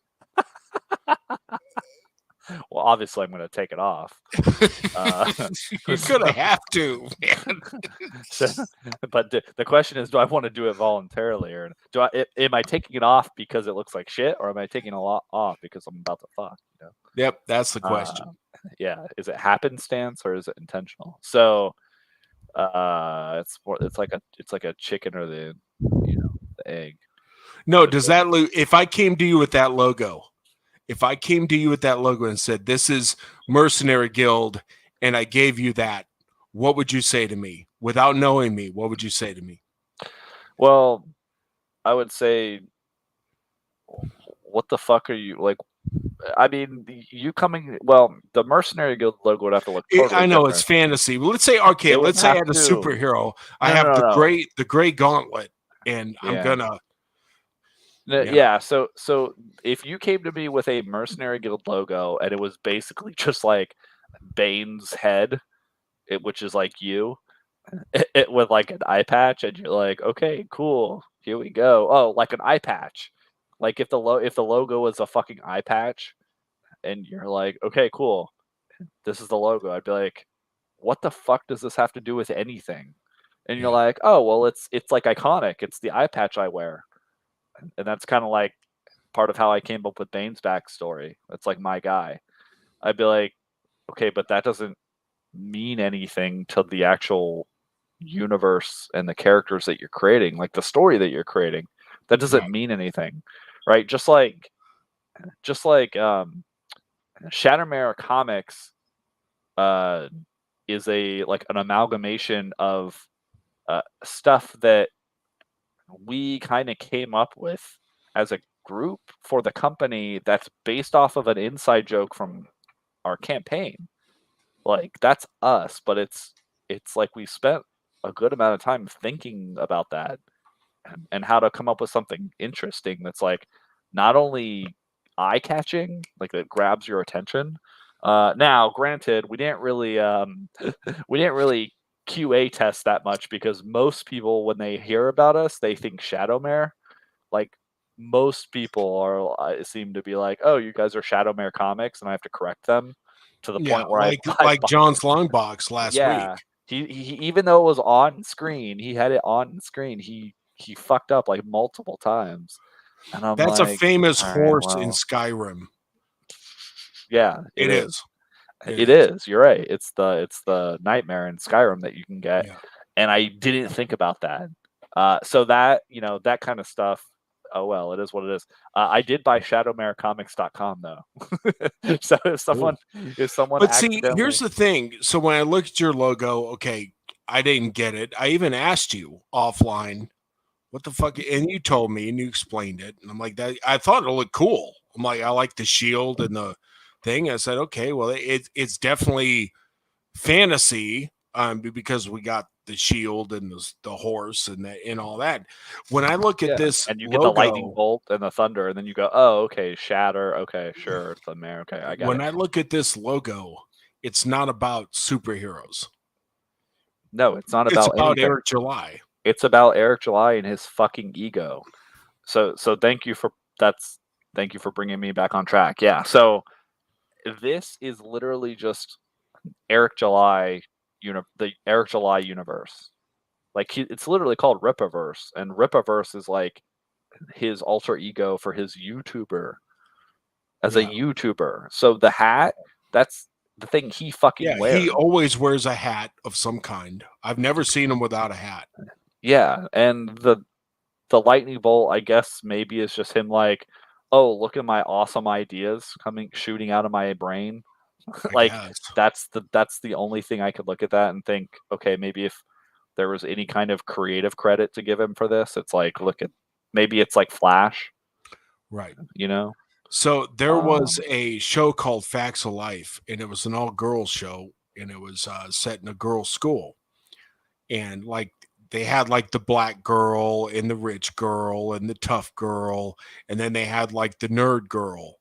Well, obviously, I'm going to take it off. You're gonna have to, man. So, but the question is, do I want to do it voluntarily, or am I taking it off because it looks like shit, or am I taking a lot off because I'm about to fuck? You know? Yep, that's the question. Yeah, is it happenstance or is it intentional? So, it's like a chicken or the egg. No, does that if I came to you with that logo, and said, "This is Mercenary Guild," and I gave you that, what would you say to me? Without knowing me, what would you say to me? Well, I would say, what the fuck are you like? I mean, you coming? Well, the Mercenary Guild logo would have to look totally I know different. it's fantasy. Well, let's say, okay, It would let's say I have had a to. superhero. I No, have no, no. the gray gauntlet, and I'm Yeah. gonna. Yeah. So if you came to me with a Mercenary Guild logo and it was basically just like Bane's head, which is like you, with like an eye patch, and you're like, okay, cool, here we go. Oh, like an eye patch. Like if the logo was a fucking eye patch, and you're like, okay, cool, this is the logo. I'd be like, what the fuck does this have to do with anything? And you're Yeah. like, oh, well, it's like iconic. It's the eye patch I wear, and that's kind of like part of how I came up with Bane's backstory. That's like my guy. I'd be like, okay, but that doesn't mean anything to the actual universe and the characters that you're creating, like the story that you're creating. That doesn't Right. mean anything, right? Just like Shattermare Comics is an amalgamation of stuff that we kind of came up with as a group for the company that's based off of an inside joke from our campaign. Like that's us, but it's like we spent a good amount of time thinking about that and how to come up with something interesting that's like not only eye catching, like that grabs your attention. Now, granted, we didn't really we didn't really QA test that much because most people, when they hear about us, they think Shadowmare. Like most people seem to be like, "Oh, you guys are Shadowmare Comics," and I have to correct them to the Yeah, point where like John's Longbox last week. yeah, he even though it was on screen, he had it on screen. He fucked up like multiple times, and I'm That's a like, famous all right, horse in well, Skyrim. yeah, It is. It is. You're right. It's the nightmare in Skyrim that you can get, Yeah. and I didn't think about that. So that that kind of stuff. Oh well, it is what it is. I did buy ShadowmareComics.com though, so if someone But see, accidentally, here's the thing. So when I looked at your logo, okay, I didn't get it. I even asked you offline, what the fuck? And you told me and you explained it. And I'm like, that I thought it looked cool. I'm like, I like the shield and the thing. I said, okay, well, it's definitely fantasy, because we got the shield and the horse and all that. When I look at yeah, this and you get the lightning logo, bolt and the thunder, and then you go, oh, okay, shatter, okay, sure, it's the mare, okay, I got when it. I look at this logo, it's not about superheroes. No, it's not It's about about anything. Eric July. It's about Eric July and his fucking ego. So thank you for bringing me back on track. Yeah. So this is literally just Eric July, the Eric July universe. Like it's literally called Ripaverse, and Ripaverse is like his alter ego for his YouTuber as a Yeah. YouTuber. So the hat, that's the thing he fucking Yeah, wears. he always wears a hat of some kind. I've never seen him without a hat. Yeah, and the lightning bolt, I guess maybe is just him like, oh, look at my awesome ideas shooting out of my brain. I Like guess. that's the only thing I could look at that and think, okay, maybe if there was any kind of creative credit to give him for this, it's like, maybe it's like Flash, Right. you know? So there was a show called Facts of Life, and it was an all-girls show, and it was set in a girls' school. And like they had like the black girl and the rich girl and the tough girl, and then they had like the nerd girl.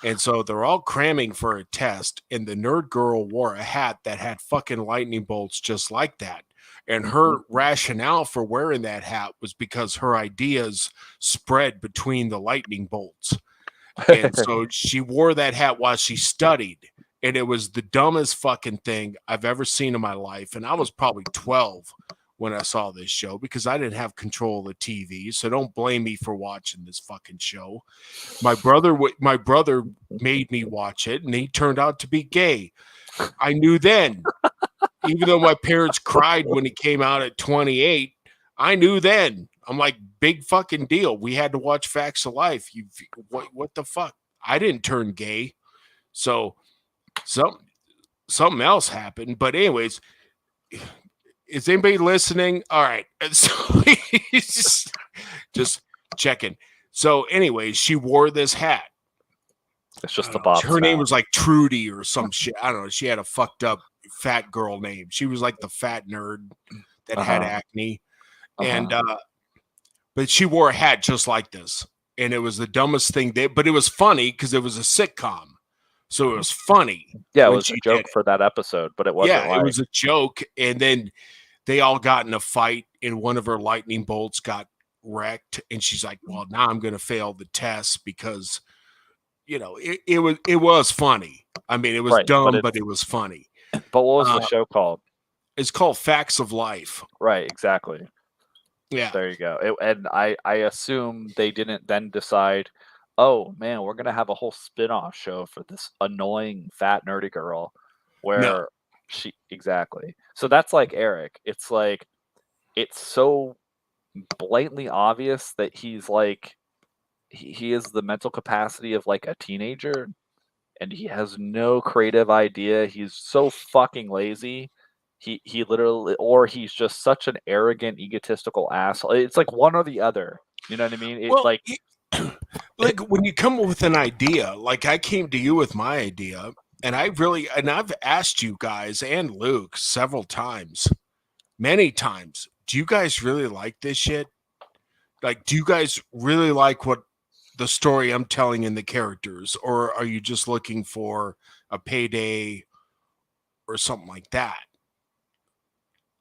And so they're all cramming for a test, and the nerd girl wore a hat that had fucking lightning bolts just like that. And her rationale for wearing that hat was because her ideas spread between the lightning bolts. And so she wore that hat while she studied. And it was the dumbest fucking thing I've ever seen in my life. And I was probably 12 when I saw this show because I didn't have control of the TV. So don't blame me for watching this fucking show. My brother made me watch it, and he turned out to be gay. I knew then, even though my parents cried when he came out at 28, I knew then. I'm like, big fucking deal. We had to watch Facts of Life. What the fuck? I didn't turn gay. So something else happened. But anyways, is anybody listening? All right. So just checking. So anyways, she wore this hat. It's just the bob. Her name was like Trudy or some shit. I don't know. She had a fucked up fat girl name. She was like the fat nerd that had acne. And but she wore a hat just like this. And it was the dumbest thing but it was funny because it was a sitcom. So it was funny. Yeah, it was a joke for that episode, but it wasn't. Yeah, it was a joke. And then they all got in a fight, and one of her lightning bolts got wrecked. And she's like, well, now I'm going to fail the test because, you know, it was funny. I mean, it was dumb, but it was funny. But what was the show called? It's called Facts of Life. Right, exactly. Yeah. There you go. And I assume they didn't then decide, oh man, we're gonna have a whole spin-off show for this annoying fat nerdy girl where she exactly. So that's like Eric. It's like it's so blatantly obvious that he's like he has the mental capacity of like a teenager and he has no creative idea. He's so fucking lazy. He literally, or he's just such an arrogant, egotistical asshole. It's like one or the other. You know what I mean? Like when you come up with an idea, like I came to you with my idea, and I've asked you guys and Luke several times, many times, do you guys really like this shit? Like, do you guys really like what the story I'm telling in the characters, or are you just looking for a payday or something like that?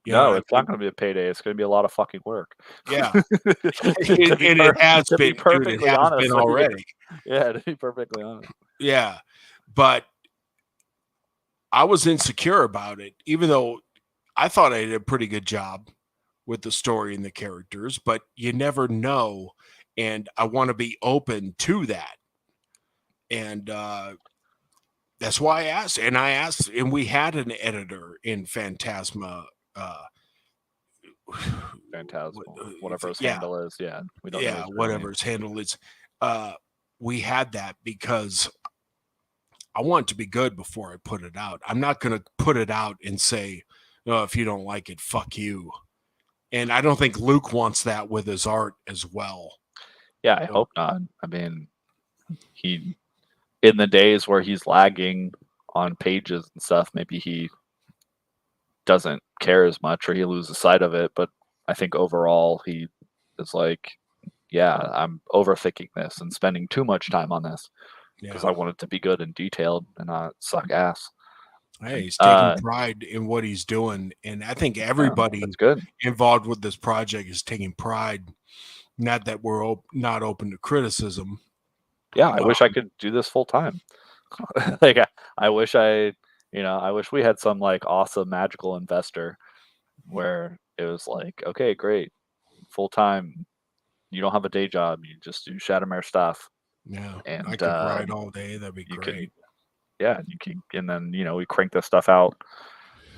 No, it's not going to be a payday. It's going to be a lot of fucking work. Yeah, and it has been. It has been already. Yeah, to be perfectly honest. Yeah, but I was insecure about it, even though I thought I did a pretty good job with the story and the characters. But you never know, and I want to be open to that, and that's why I asked. And we had an editor in Phantasma. Whatever his handle is. Yeah, we don't. Yeah, whatever his handle is. We had that because I want it to be good before I put it out. I'm not going to put it out and say, "No, if you don't like it, fuck you." And I don't think Luke wants that with his art as well. Yeah, I hope not. I mean, he in the days where he's lagging on pages and stuff, maybe he doesn't care as much or he loses sight of it, but I think overall he is like, yeah, I'm overthinking this and spending too much time on this because I want it to be good and detailed and not suck ass. Hey, he's taking pride in what he's doing, and I think everybody involved with this project is taking pride. Not that we're not open to criticism. Yeah, I wish I could do this full time. Like I wish I wish we had some like awesome magical investor where it was like, okay, great, full time. You don't have a day job. You just do Shattermare stuff. Yeah, and I could ride all day. That'd be great. Yeah, you can, and then we crank this stuff out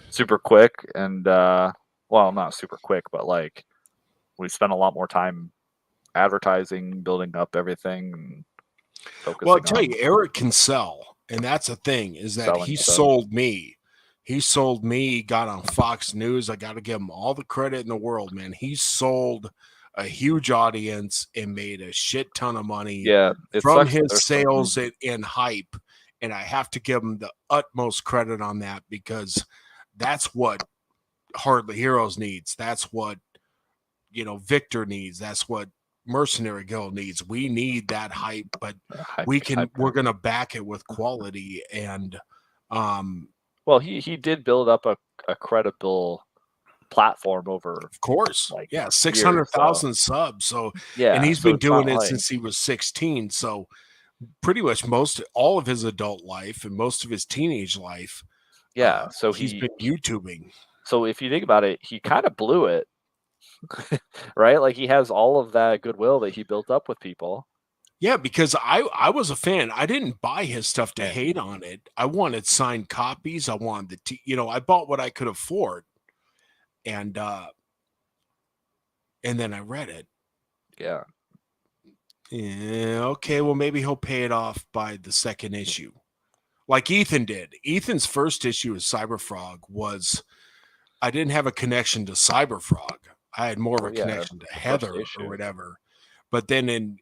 super quick, and well, not super quick, but like we spend a lot more time advertising, building up everything. And well, I tell you, Eric can sell. And that's the thing, is that he sold me. He sold me, got on Fox News. I got to give him all the credit in the world, man. He sold a huge audience and made a shit ton of money from his sales and hype. And I have to give him the utmost credit on that because that's what Hardly Heroes needs. That's what, Victor needs. That's what Mercenary Guild needs. We need that hype, but we're going to back it with quality. And well, he did build up a credible platform over, of course, 600,000 subs. So and he's been doing it since he was 16. So pretty much all of his adult life and most of his teenage life. Yeah, so he's been YouTubing. So if you think about it, he kind of blew it, right? Like he has all of that goodwill that he built up with people. Yeah, because I was a fan. I didn't buy his stuff to Yeah. hate on it. I wanted signed copies. I wanted I bought what I could afford, and then I read it. Yeah. Yeah, okay, well maybe he'll pay it off by the second issue, like Ethan did. Ethan's first issue of Cyberfrog was I didn't have a connection to Cyberfrog. I had more of a connection to Heather or whatever. But then in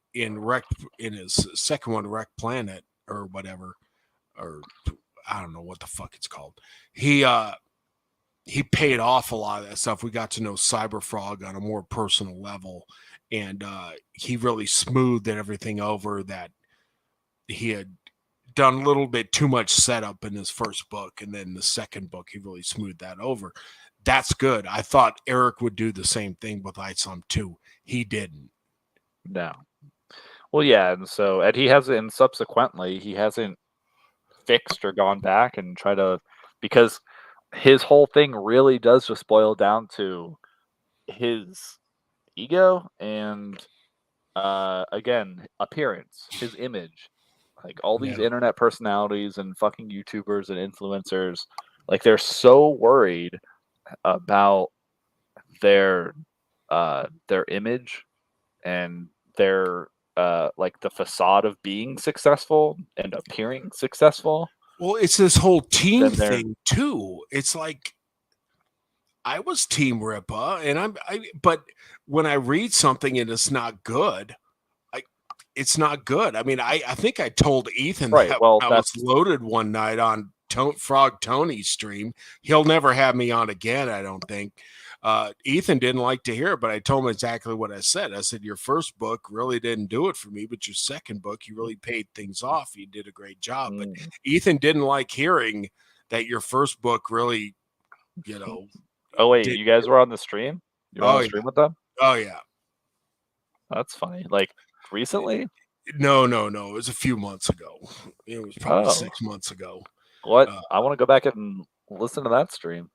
his second one, Wreck Planet or whatever, or I don't know what the fuck it's called. He paid off a lot of that stuff. We got to know Cyberfrog on a more personal level, and he really smoothed everything over that he had done a little bit too much setup in his first book, and then the second book he really smoothed that over. That's good. I thought Eric would do the same thing with ISOM 2. He didn't. No. Well, yeah, and he hasn't, and subsequently he hasn't fixed or gone back and try to, because his whole thing really does just boil down to his ego and again, appearance, his image. Like all these internet personalities and fucking YouTubers and influencers, like they're so worried about their image and their like the facade of being successful and appearing successful. Well, it's this whole team thing too. It's like I was Team Ripa, and but when I read something and it's not good, it's not good. I mean, I think I told Ethan that I was loaded one night on Frog Tony's stream. He'll never have me on again, I don't think. Ethan didn't like to hear it, but I told him exactly what I said. I said, your first book really didn't do it for me, but your second book, you really paid things off. You did a great job. But Ethan didn't like hearing that your first book really, Oh, wait, you guys were on the stream? You were on the stream with them? Oh, yeah. That's funny. Like, recently? No. It was a few months ago. It was probably 6 months ago. What? I want to go back and listen to that stream.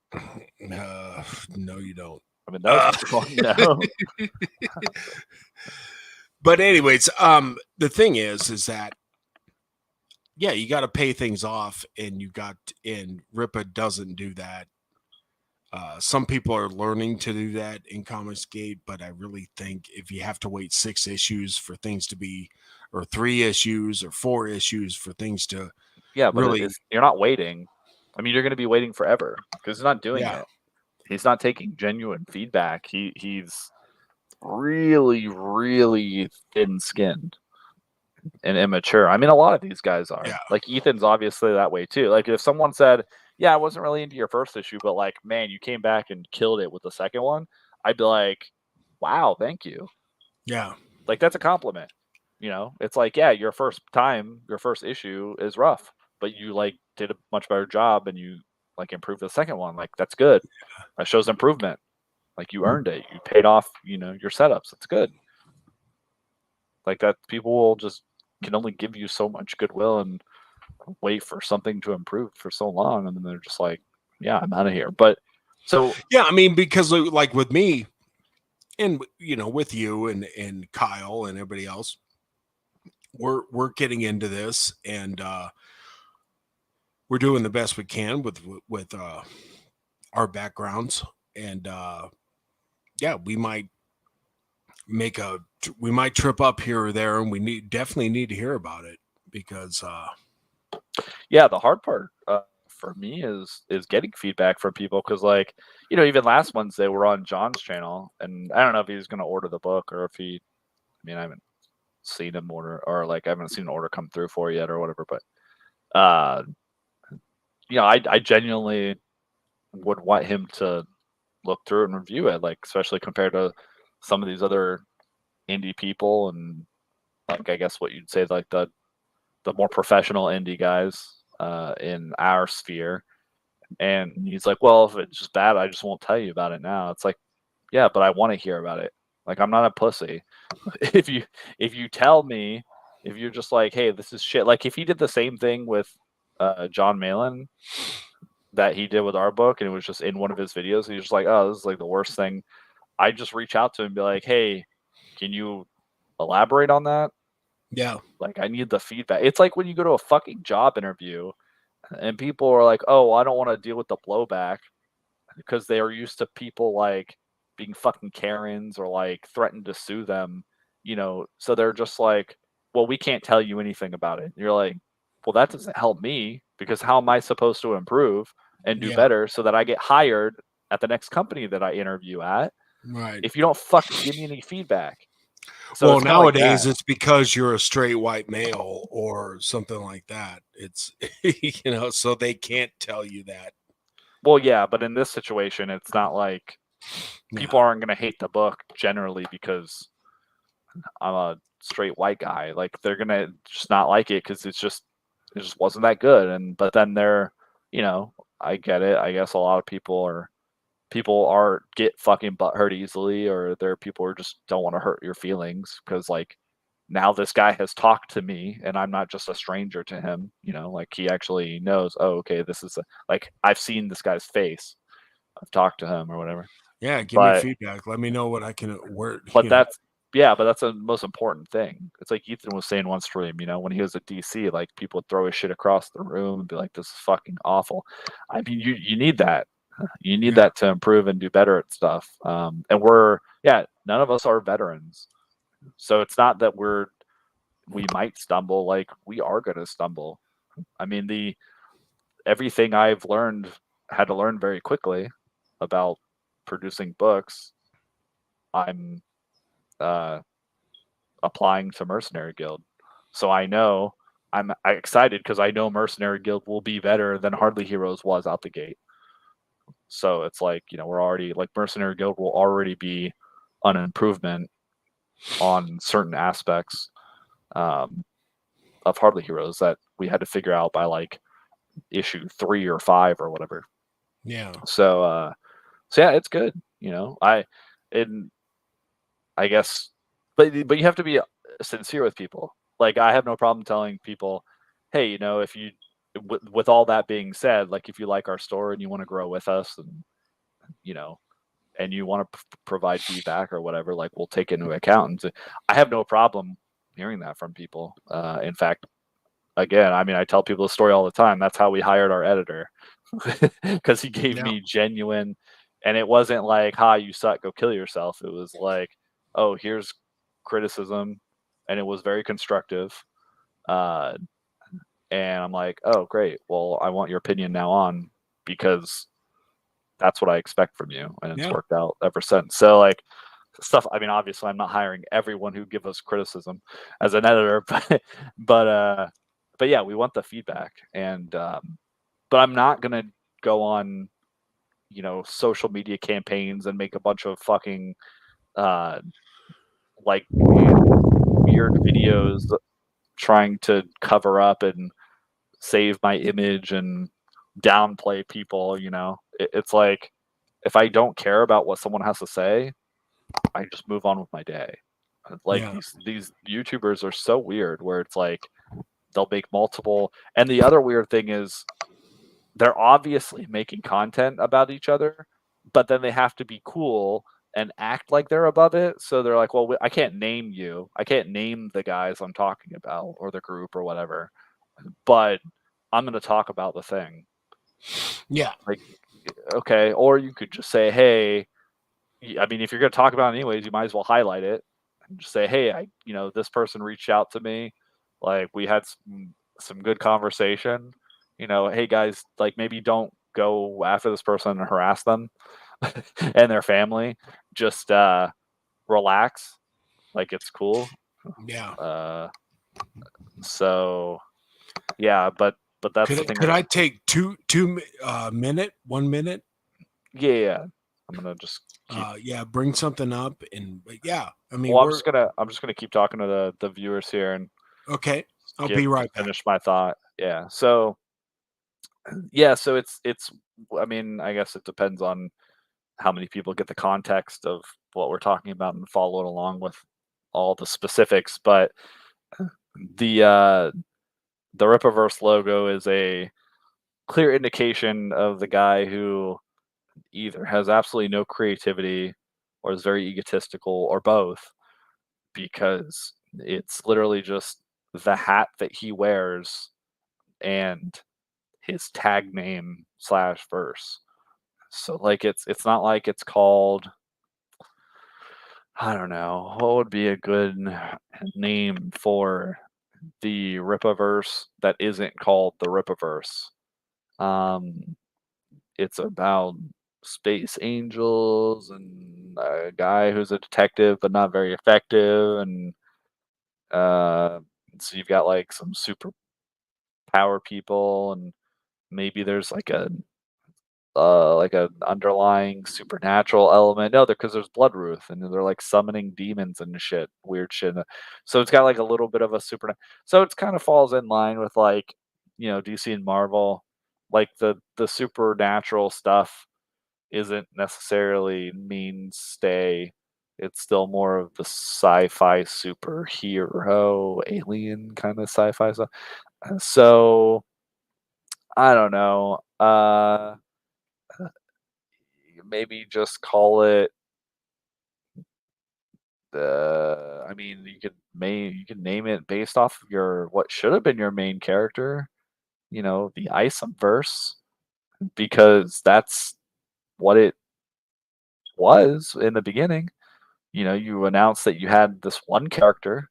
No, you don't. I mean, that was fun. No. But anyways, the thing is that you got to pay things off, and Ripa doesn't do that. Some people are learning to do that in Comicsgate, but I really think if you have to wait 6 issues for things to be, or 3 issues or 4 issues for things to, but really, you're not waiting. I mean, you're going to be waiting forever because he's not doing it. He's not taking genuine feedback. He's really, really thin-skinned and immature. I mean, a lot of these guys are. Yeah. Like Ethan's obviously that way too. Like if someone said, "Yeah, I wasn't really into your first issue, but like, man, you came back and killed it with the second one," I'd be like, "Wow, thank you." Yeah. Like that's a compliment. It's like, yeah, your first issue is rough, but you like did a much better job and you like improved the second one. Like that's good. That shows improvement. Like you earned it. You paid off, your setups. It's good. Like that people will just can only give you so much goodwill and wait for something to improve for so long, and then they're just like, yeah, I'm out of here. But so yeah, I mean, because like with me and with you and Kyle and everybody else, we're getting into this, and we're doing the best we can with our backgrounds, and we might trip up here or there, and we definitely need to hear about it, because the hard part for me is getting feedback from people, because like even last Wednesday we're on John's channel, and I don't know if he's going to order the book or if I haven't seen him order, or like I haven't seen an order come through for yet or whatever, but I genuinely would want him to look through and review it, like especially compared to some of these other indie people, and like I guess what you'd say like the more professional indie guys in our sphere. And he's like, well, if it's just bad, I just won't tell you about it now. It's like, yeah, but I want to hear about it. Like I'm not a pussy. If you tell me If you're just like, hey, this is shit. Like if he did the same thing with John Malin that he did with our book, and it was just in one of his videos, and he's just like, oh, this is like the worst thing. I just reach out to him and be like, hey, can you elaborate on that? Yeah. Like I need the feedback. It's like when you go to a fucking job interview and people are like, oh, I don't want to deal with the blowback because they are used to people like being fucking Karens or like threatened to sue them, so they're just like, well, we can't tell you anything about it. And you're like, well, that doesn't help me because how am I supposed to improve and do Yeah. better so that I get hired at the next company that I interview at Right. if you don't fucking give me any feedback? So Well, it's kind of like nowadays that. it's because you're a straight white male or something like that. It's so they can't tell you that. Well, yeah, but in this situation, it's not like people Yeah. aren't going to hate the book generally because I'm a straight white guy. Like they're going to just not like it because it just wasn't that good. And but then I get it. I guess a lot of people get fucking butthurt easily, or there are people who just don't want to hurt your feelings because like now this guy has talked to me and I'm not just a stranger to him. Like he actually knows. Oh, okay, this is like I've seen this guy's face. I've talked to him or whatever. Yeah, give me But feedback. Let me know what I can but that's yeah, but that's the most important thing. It's like Ethan was saying one stream, when he was at DC, like people would throw his shit across the room and be like, "This is fucking awful." I mean, you need that. You need that to improve and do better at stuff. And none of us are veterans, so it's not that we might stumble. Like we are gonna stumble. I mean, everything I've learned had to learn very quickly about producing books. I'm applying to Mercenary Guild. So I know I'm excited because I know Mercenary Guild will be better than Hardly Heroes was out the gate. So it's like, we're already like Mercenary Guild will already be an improvement on certain aspects of Hardly Heroes that we had to figure out by like issue 3 or 5 or whatever. Yeah. So yeah, it's good. I guess, but you have to be sincere with people. Like I have no problem telling people, hey, if you, with all that being said, like if you like our store and you want to grow with us, and and you want to provide feedback or whatever, like we'll take into account. And I have no problem hearing that from people. In fact, again, I mean, I tell people the story all the time. That's how we hired our editor because he gave me genuine, and it wasn't like, "Ha, you suck, go kill yourself." It was like, "Oh, here's criticism," and it was very constructive. And I'm like, "Oh, great. Well, I want your opinion now on because that's what I expect from you," and it's worked out ever since. So like stuff. I mean, obviously, I'm not hiring everyone who give us criticism as an editor, but yeah, we want the feedback, and but I'm not gonna go on, social media campaigns and make a bunch of fucking like weird videos trying to cover up and save my image and downplay people. It's like if I don't care about what someone has to say, I just move on with my day. Like these YouTubers are so weird where it's like they'll make multiple, and the other weird thing is they're obviously making content about each other, but then they have to be cool and act like they're above it. So they're like, well, I can't name you. I can't name the guys I'm talking about or the group or whatever, but I'm going to talk about the thing. Yeah. Like, okay. Or you could just say, hey, I mean, if you're going to talk about it anyways, you might as well highlight it and just say, hey, this person reached out to me. Like we had some good conversation. Hey guys, like maybe don't go after this person and harass them and their family. Just relax. Like it's cool. Yeah. So yeah, but that's the thing. Could I take 1 minute? Yeah. I'm gonna just bring something up, and I mean, well, I'm just gonna keep talking to the viewers here, and okay, I'll be right back. Finish my thought. Yeah. So it's I mean, I guess it depends on how many people get the context of what we're talking about and follow it along with all the specifics. But the Rippaverse logo is a clear indication of the guy who either has absolutely no creativity or is very egotistical or both, because it's literally just the hat that he wears and his tag name slash verse. So like it's not like it's called, I don't know, what would be a good name for the Rippaverse that isn't called the Rippaverse? It's about space angels and a guy who's a detective but not very effective, and uh, so you've got like some super power people, and maybe there's like a underlying supernatural element. No, because there's Bloodruth, and they're like summoning demons and shit, weird shit. So it's got like a little bit of a super. So it's kind of falls in line with like DC and Marvel, like the supernatural stuff isn't necessarily mainstay. It's still more of the sci-fi superhero alien kind of sci-fi stuff. So I don't know. Maybe just call it the. I mean, you could name it based off of your what should have been your main character. The Iceverse, because that's what it was in the beginning. You announce that you had this one character.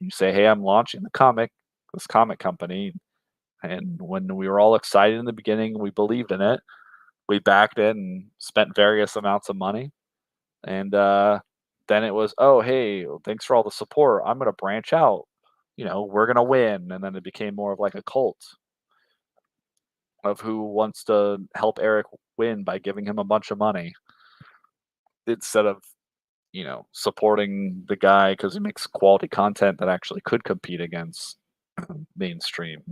You say, "Hey, I'm launching this comic company." And when we were all excited in the beginning, we believed in it. We backed it and spent various amounts of money. And then it was, "Oh, hey, thanks for all the support. I'm going to branch out. We're going to win." And then it became more of like a cult of who wants to help Eric win by giving him a bunch of money instead of supporting the guy because he makes quality content that actually could compete against mainstream,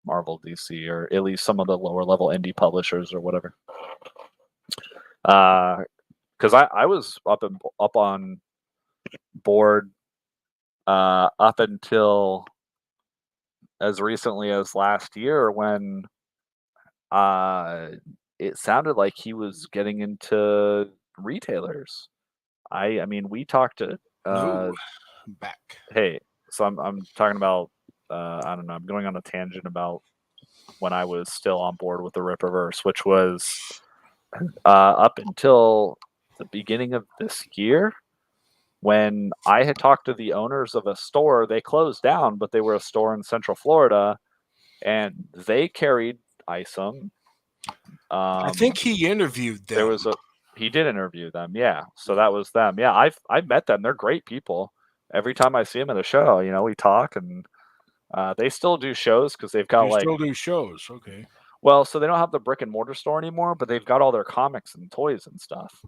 Marvel, DC, or at least some of the lower level indie publishers or whatever. Because I was up on board up until as recently as last year when uh, it sounded like he was getting into retailers. I mean, we talked to No, back. hey, so I'm talking about I don't know, I'm going on a tangent about when I was still on board with the Rippaverse, which was up until the beginning of this year when I had talked to the owners of a store. They closed down, but they were a store in Central Florida, and they carried Isom. I think he interviewed them. There was he did interview them, yeah. So that was them. Yeah, I've met them. They're great people. Every time I see them at a show, we talk, and they still do shows because they've got They like, still do shows. Okay. well, so they don't have the brick and mortar store anymore, but they've got all their comics and toys and stuff.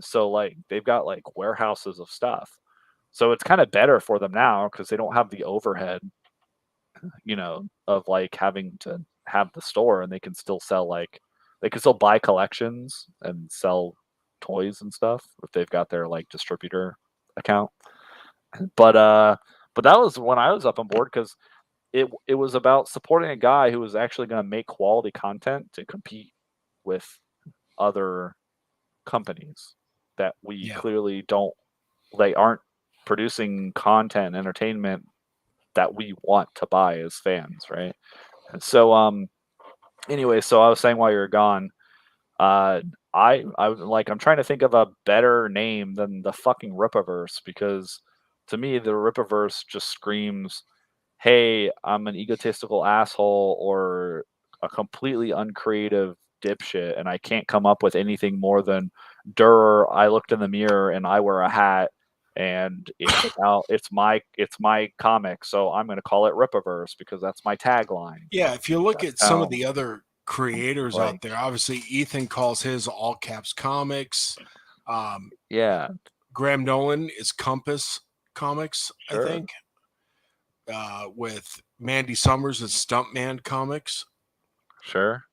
So like they've got like warehouses of stuff. So it's kind of better for them now because they don't have the overhead, of like having to have the store, and they can still sell they can still buy collections and sell toys and stuff if they've got their like distributor account. But but that was when I was up on board because it was about supporting a guy who was actually going to make quality content to compete with other companies that we clearly don't. They aren't producing content, entertainment that we want to buy as fans, right? So anyway, so I was saying while you were gone, I'm trying to think of a better name than the fucking Rippaverse, because to me the Rippaverse just screams, "Hey, I'm an egotistical asshole or a completely uncreative dipshit, and I can't come up with anything more than Durr. I looked in the mirror and I wear a hat, and it's my comic, so I'm going to call it Rippaverse because that's my tagline." Yeah, if you look at some of the other creators like, out there, obviously Ethan calls his all caps comics. Yeah, Graham Nolan is Compass Comics, sure, I think. With Mandy Summers is Stuntman Comics. sure.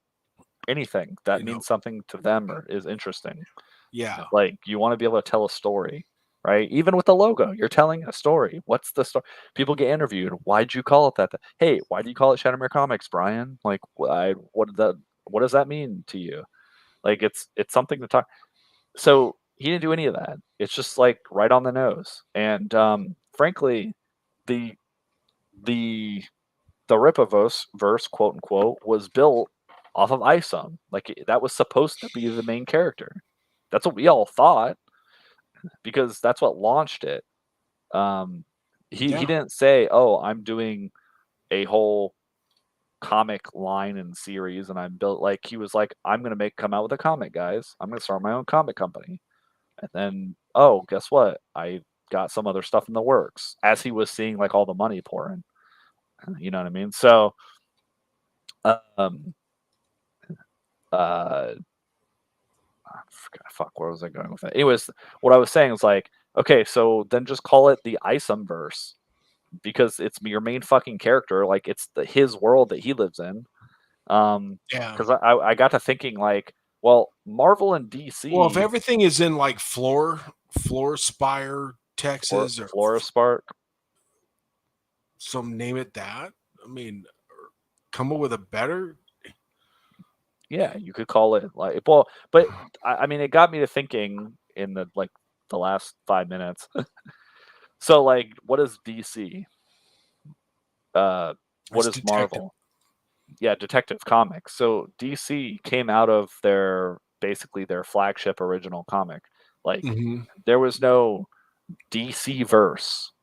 Anything that You know, means something to them or is interesting. yeah. Like you want to be able to tell a story. right? Even with the logo, you're telling a story. What's the story? People get interviewed. Why'd you call it that? Hey, why do you call it Shattermare Comics, Brian? Like, what does that mean to you? Like, it's something to talk. So he didn't do any of that. It's just like right on the nose. And frankly, the the the verse, quote unquote, was built off of Isom. Like that was supposed to be the main character. That's what we all thought because that's what launched it. Um, he Yeah. didn't say, "Oh, I'm doing a whole comic line and series," and I'm built like he was like, "I'm gonna come out with a comic, guys. I'm gonna start my own comic company." And then, oh, guess what? I got some other stuff in the works as he was seeing like all the money pour in. You know what I mean? So, um, uh, fuck, where was I going with that? Anyways, what I was saying is like, okay, so then just call it the Isom verse because it's your main fucking character. Like it's his world that he lives in. Yeah. Because I got to thinking like, well, Marvel and Well, if DC everything is in like Floor Spire, or Texas, or Flora Spark, some name it that. I mean, come up with a better. yeah, you could call it like, well, but I mean, it got me to thinking in the last 5 minutes. So like, what is DC? Uh, what It's is detective. Marvel? Yeah, Detective Comics. So DC came out of basically their flagship original comic. Like Hmm. there was no DC verse.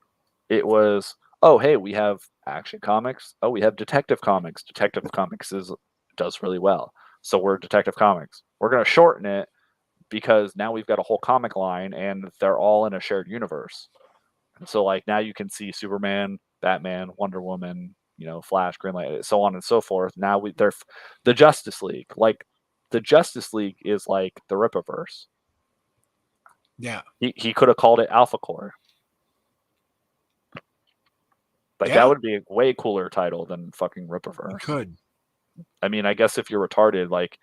It was, oh hey, we have Action Comics. Oh, we have Detective Comics. Detective Comics does really well. So we're Detective Comics. We're gonna shorten it because now we've got a whole comic line and they're all in a shared universe. And so like now you can see Superman, Batman, Wonder Woman, Flash, Green Lantern, so on and so forth. Now they're the Justice League. Like the Justice League is like the Rippaverse. Yeah. He could have called it Alpha Core. Like that Yeah. would be a way cooler title than fucking You Rippaverse. could. I mean, I guess if you're retarded, like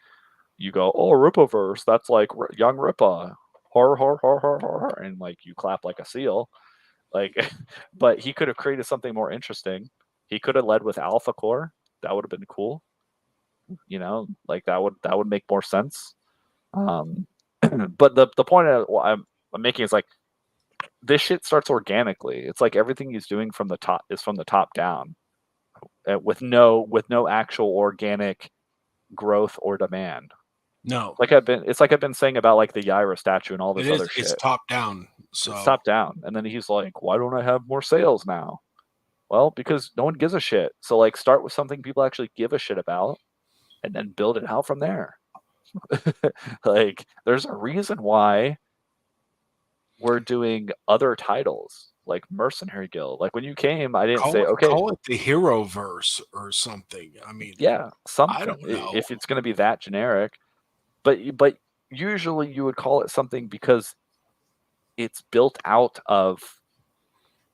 you go, oh, Rippaverse, that's like young Rippa, horror, horror, horror, horror, horror, and like you clap like a seal. Like, but he could have created something more interesting. He could have led with Alpha Core. That would have been cool. Like that would make more sense. Um, but the point I'm making is like this shit starts organically. It's like everything he's doing from the top is from the top down, with no actual organic growth or demand. No, It's like I've been saying about like the Yaira statue and all it this is. other It's shit. top down. It's So top down, and then he's like, "Why don't I have more sales now?" Well, because no one gives a shit. So like, start with something people actually give a shit about, and then build it out from there. Like, there's a reason why we're doing other titles like Mercenary Guild. Like when you came, I didn't say, okay, call it the hero verse or something. I mean, yeah, I something. don't know. If it's going to be that generic, but usually you would call it something because it's built out of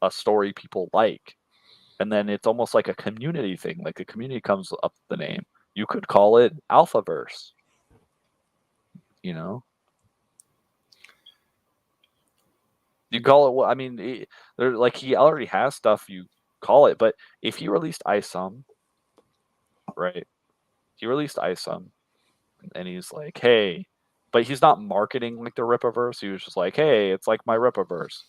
a story people like, and then it's almost like a community thing. Like the community comes up with the name. You could call it Alphaverse. You know, you call it what? I mean, there like he already has stuff. You call it, but if he released Isom, right? He released Isom, and he's like, hey, but he's not marketing like the Rippaverse. He was just like, hey, it's like my Rippaverse.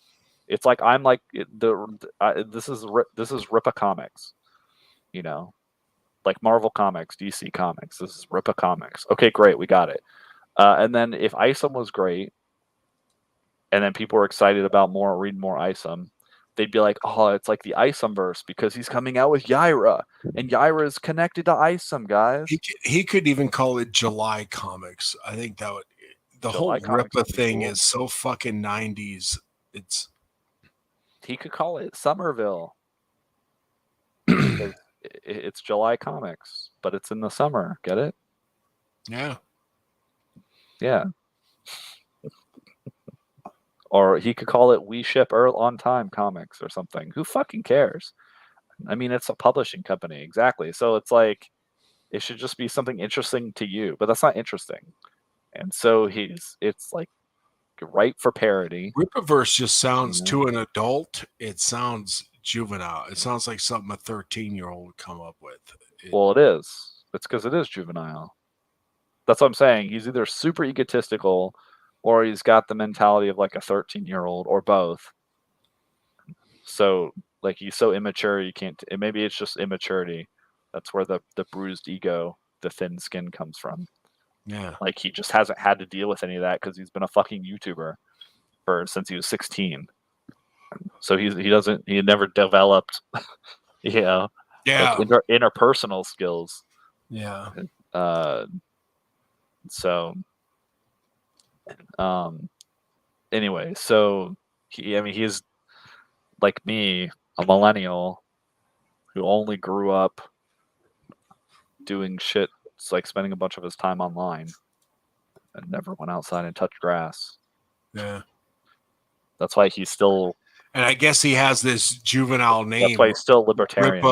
It's like I'm like this is Rippa Comics, you know, like Marvel Comics, DC Comics. This is Rippa Comics. Okay, great, we got it. And then if Isom was great, and then people were excited about reading more Isom, they'd be like, oh, it's like the Isomverse because he's coming out with Yaira, and Yaira is connected to Isom, guys. He could even call it July Comics. I think that would. The July whole Comics Rippa would be thing cool. is so fucking 90s. It's He could call it Somerville because it's July Comics, but it's in the summer. Get it? yeah. Yeah. Or he could call it We Ship Earl on Time Comics or something. Who fucking cares? I mean, it's a publishing company, exactly. So it's like it should just be something interesting to you, but that's not interesting. And so it's like ripe for parody. Ripaverse just sounds, You know? to an adult, it sounds juvenile. It sounds like something a 13-year-old would come up with. Well, it is. It's because it is juvenile. That's what I'm saying. He's either super egotistical or he's got the mentality of like a 13-year-old or both. So, like, he's so immature, you can't. Maybe it's just immaturity. That's where the bruised ego, the thin skin comes from. Yeah. Like, he just hasn't had to deal with any of that because he's been a fucking YouTuber since he was 16. So he never developed, you know, Yeah. like interpersonal skills. Yeah. So, anyway, so he's like me, a millennial who only grew up doing shit. It's like spending a bunch of his time online and never went outside and touched grass. Yeah. That's why he's still. And I guess he has this juvenile name. That's why he's still libertarian.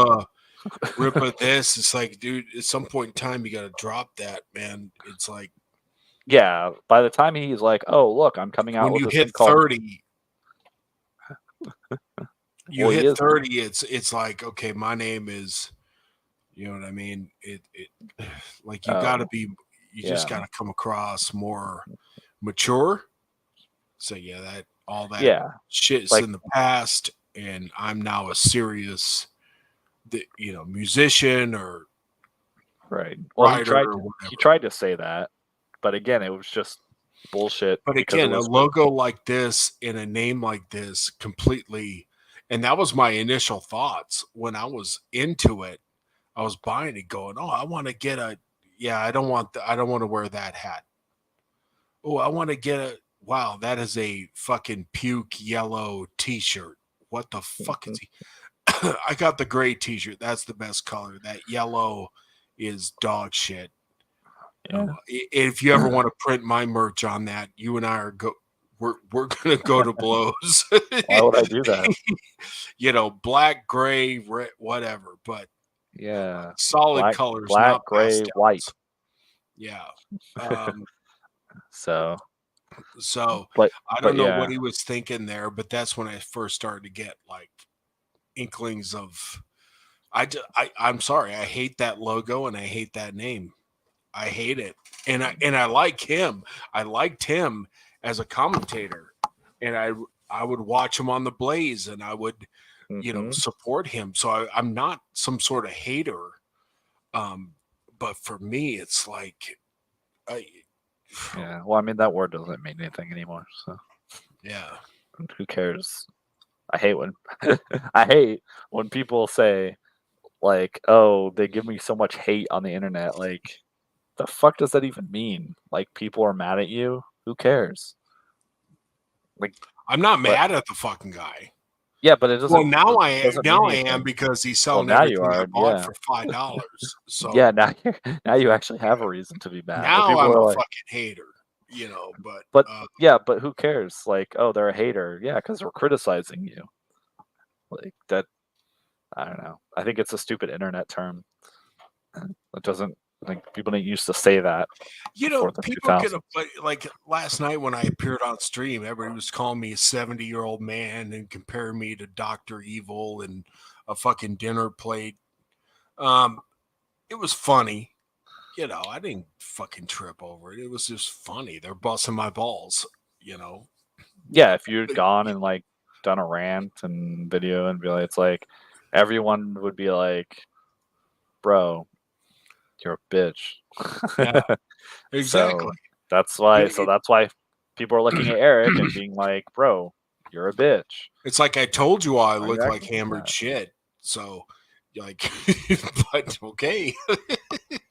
Ripa this. It's like, dude, at some point in time, you got to drop that, man. It's like, yeah, by the time he's like, oh, look, I'm coming out when with you this hit thing called 30, Well, he hit is. 30, it's like, okay, my name is, you know what I mean? It like, you got to be, you just got to come across more mature. So yeah, that all that shit's like, in the past, and I'm now a serious, musician or right. Well, writer he tried to say that, but again, it was just bullshit. But again, a logo like this and a name like this completely, and that was my initial thoughts when I was into it. I was buying it, going, "Oh, I want to get I don't want to wear that hat. Oh, I want to get a. Wow, that is a fucking puke yellow T-shirt. What the fuck is he? I got the gray T-shirt. That's the best color. That yellow is dog shit. Yeah. If you ever want to print my merch on that, you and I we're gonna go to blows. Why would I do that? Black, gray, red, whatever. But yeah, solid colors, black, not gray, pastels. white. Yeah. So I don't know what he was thinking there, but that's when I first started to get like inklings of. I'm sorry, I hate that logo and I hate that name. I hate it, and I like him. I liked him as a commentator, and I would watch him on the Blaze, and I would, support him. So I'm not some sort of hater, but for me, it's like, yeah. Well, I mean, that word doesn't mean anything anymore. So yeah, who cares? I hate when people say like, "Oh, they give me so much hate on the internet." Like, the fuck does that even mean? Like, people are mad at you? Who cares? Like, I'm not mad at the fucking guy. Yeah, but it doesn't. Well, now I am because he's selling everything I bought for $5. So yeah, now you actually have a reason to be mad. Now I'm a fucking hater, But but who cares? Like, oh, they're a hater. Yeah, because they're criticizing you. Like that. I don't know. I think it's a stupid internet term. It doesn't. Like, people didn't used to say that. People could have, like last night when I appeared on stream, everybody was calling me a 70-year-old man and comparing me to Dr. Evil and a fucking dinner plate. It was funny. I didn't fucking trip over it. It was just funny. They're busting my balls, Yeah, if you'd gone and like done a rant and video and be like, it's like everyone would be like, bro, you're a bitch. Yeah, exactly. That's why people are looking at Eric and being like, bro, you're a bitch. It's like, I told you I look like hammered shit. So, like, but okay.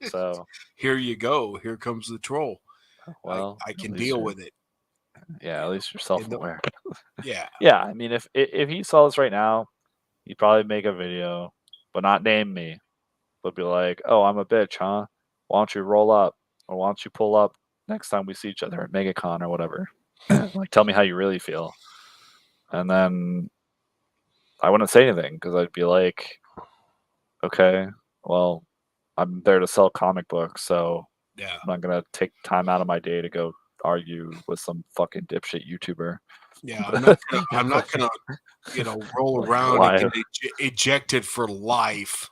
So here you go. Here comes the troll. Well, I can deal with it. Yeah, at least you're self-aware. Yeah. Yeah, I mean, if he saw this right now, he'd probably make a video, but not name me. But be like, oh, I'm a bitch, huh? Why don't you roll up? Or why don't you pull up next time we see each other at MegaCon or whatever? Like, tell me how you really feel. And then I wouldn't say anything because I'd be like, okay, well, I'm there to sell comic books, so yeah, I'm not going to take time out of my day to go argue with some fucking dipshit YouTuber. Yeah, I'm not gonna roll around Why? and get ejected for life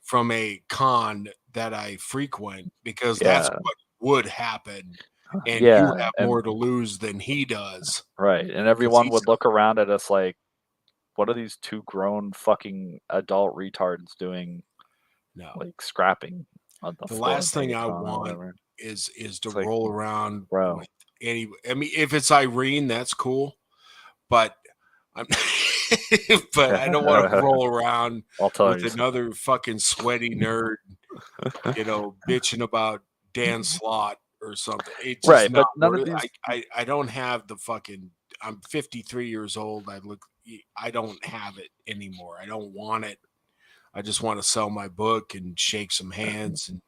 from a con that I frequent, because that's Yeah. what would happen, and you Yeah, have and more to lose than he does. right, and everyone would look around at us like, what are these two grown fucking adult retards doing, No, like scrapping on the the floor last of thing I Megaton or want whatever? is to It's like, roll around bro. with any. I mean, if it's Irene, that's cool, but I'm. But I don't want to roll around I'll tell with you another fucking sweaty nerd, bitching about Dan Slott or something. It's just right, not but none worth of it. these. I don't have the fucking. I'm 53 years old. I don't have it anymore. I don't want it. I just want to sell my book and shake some hands and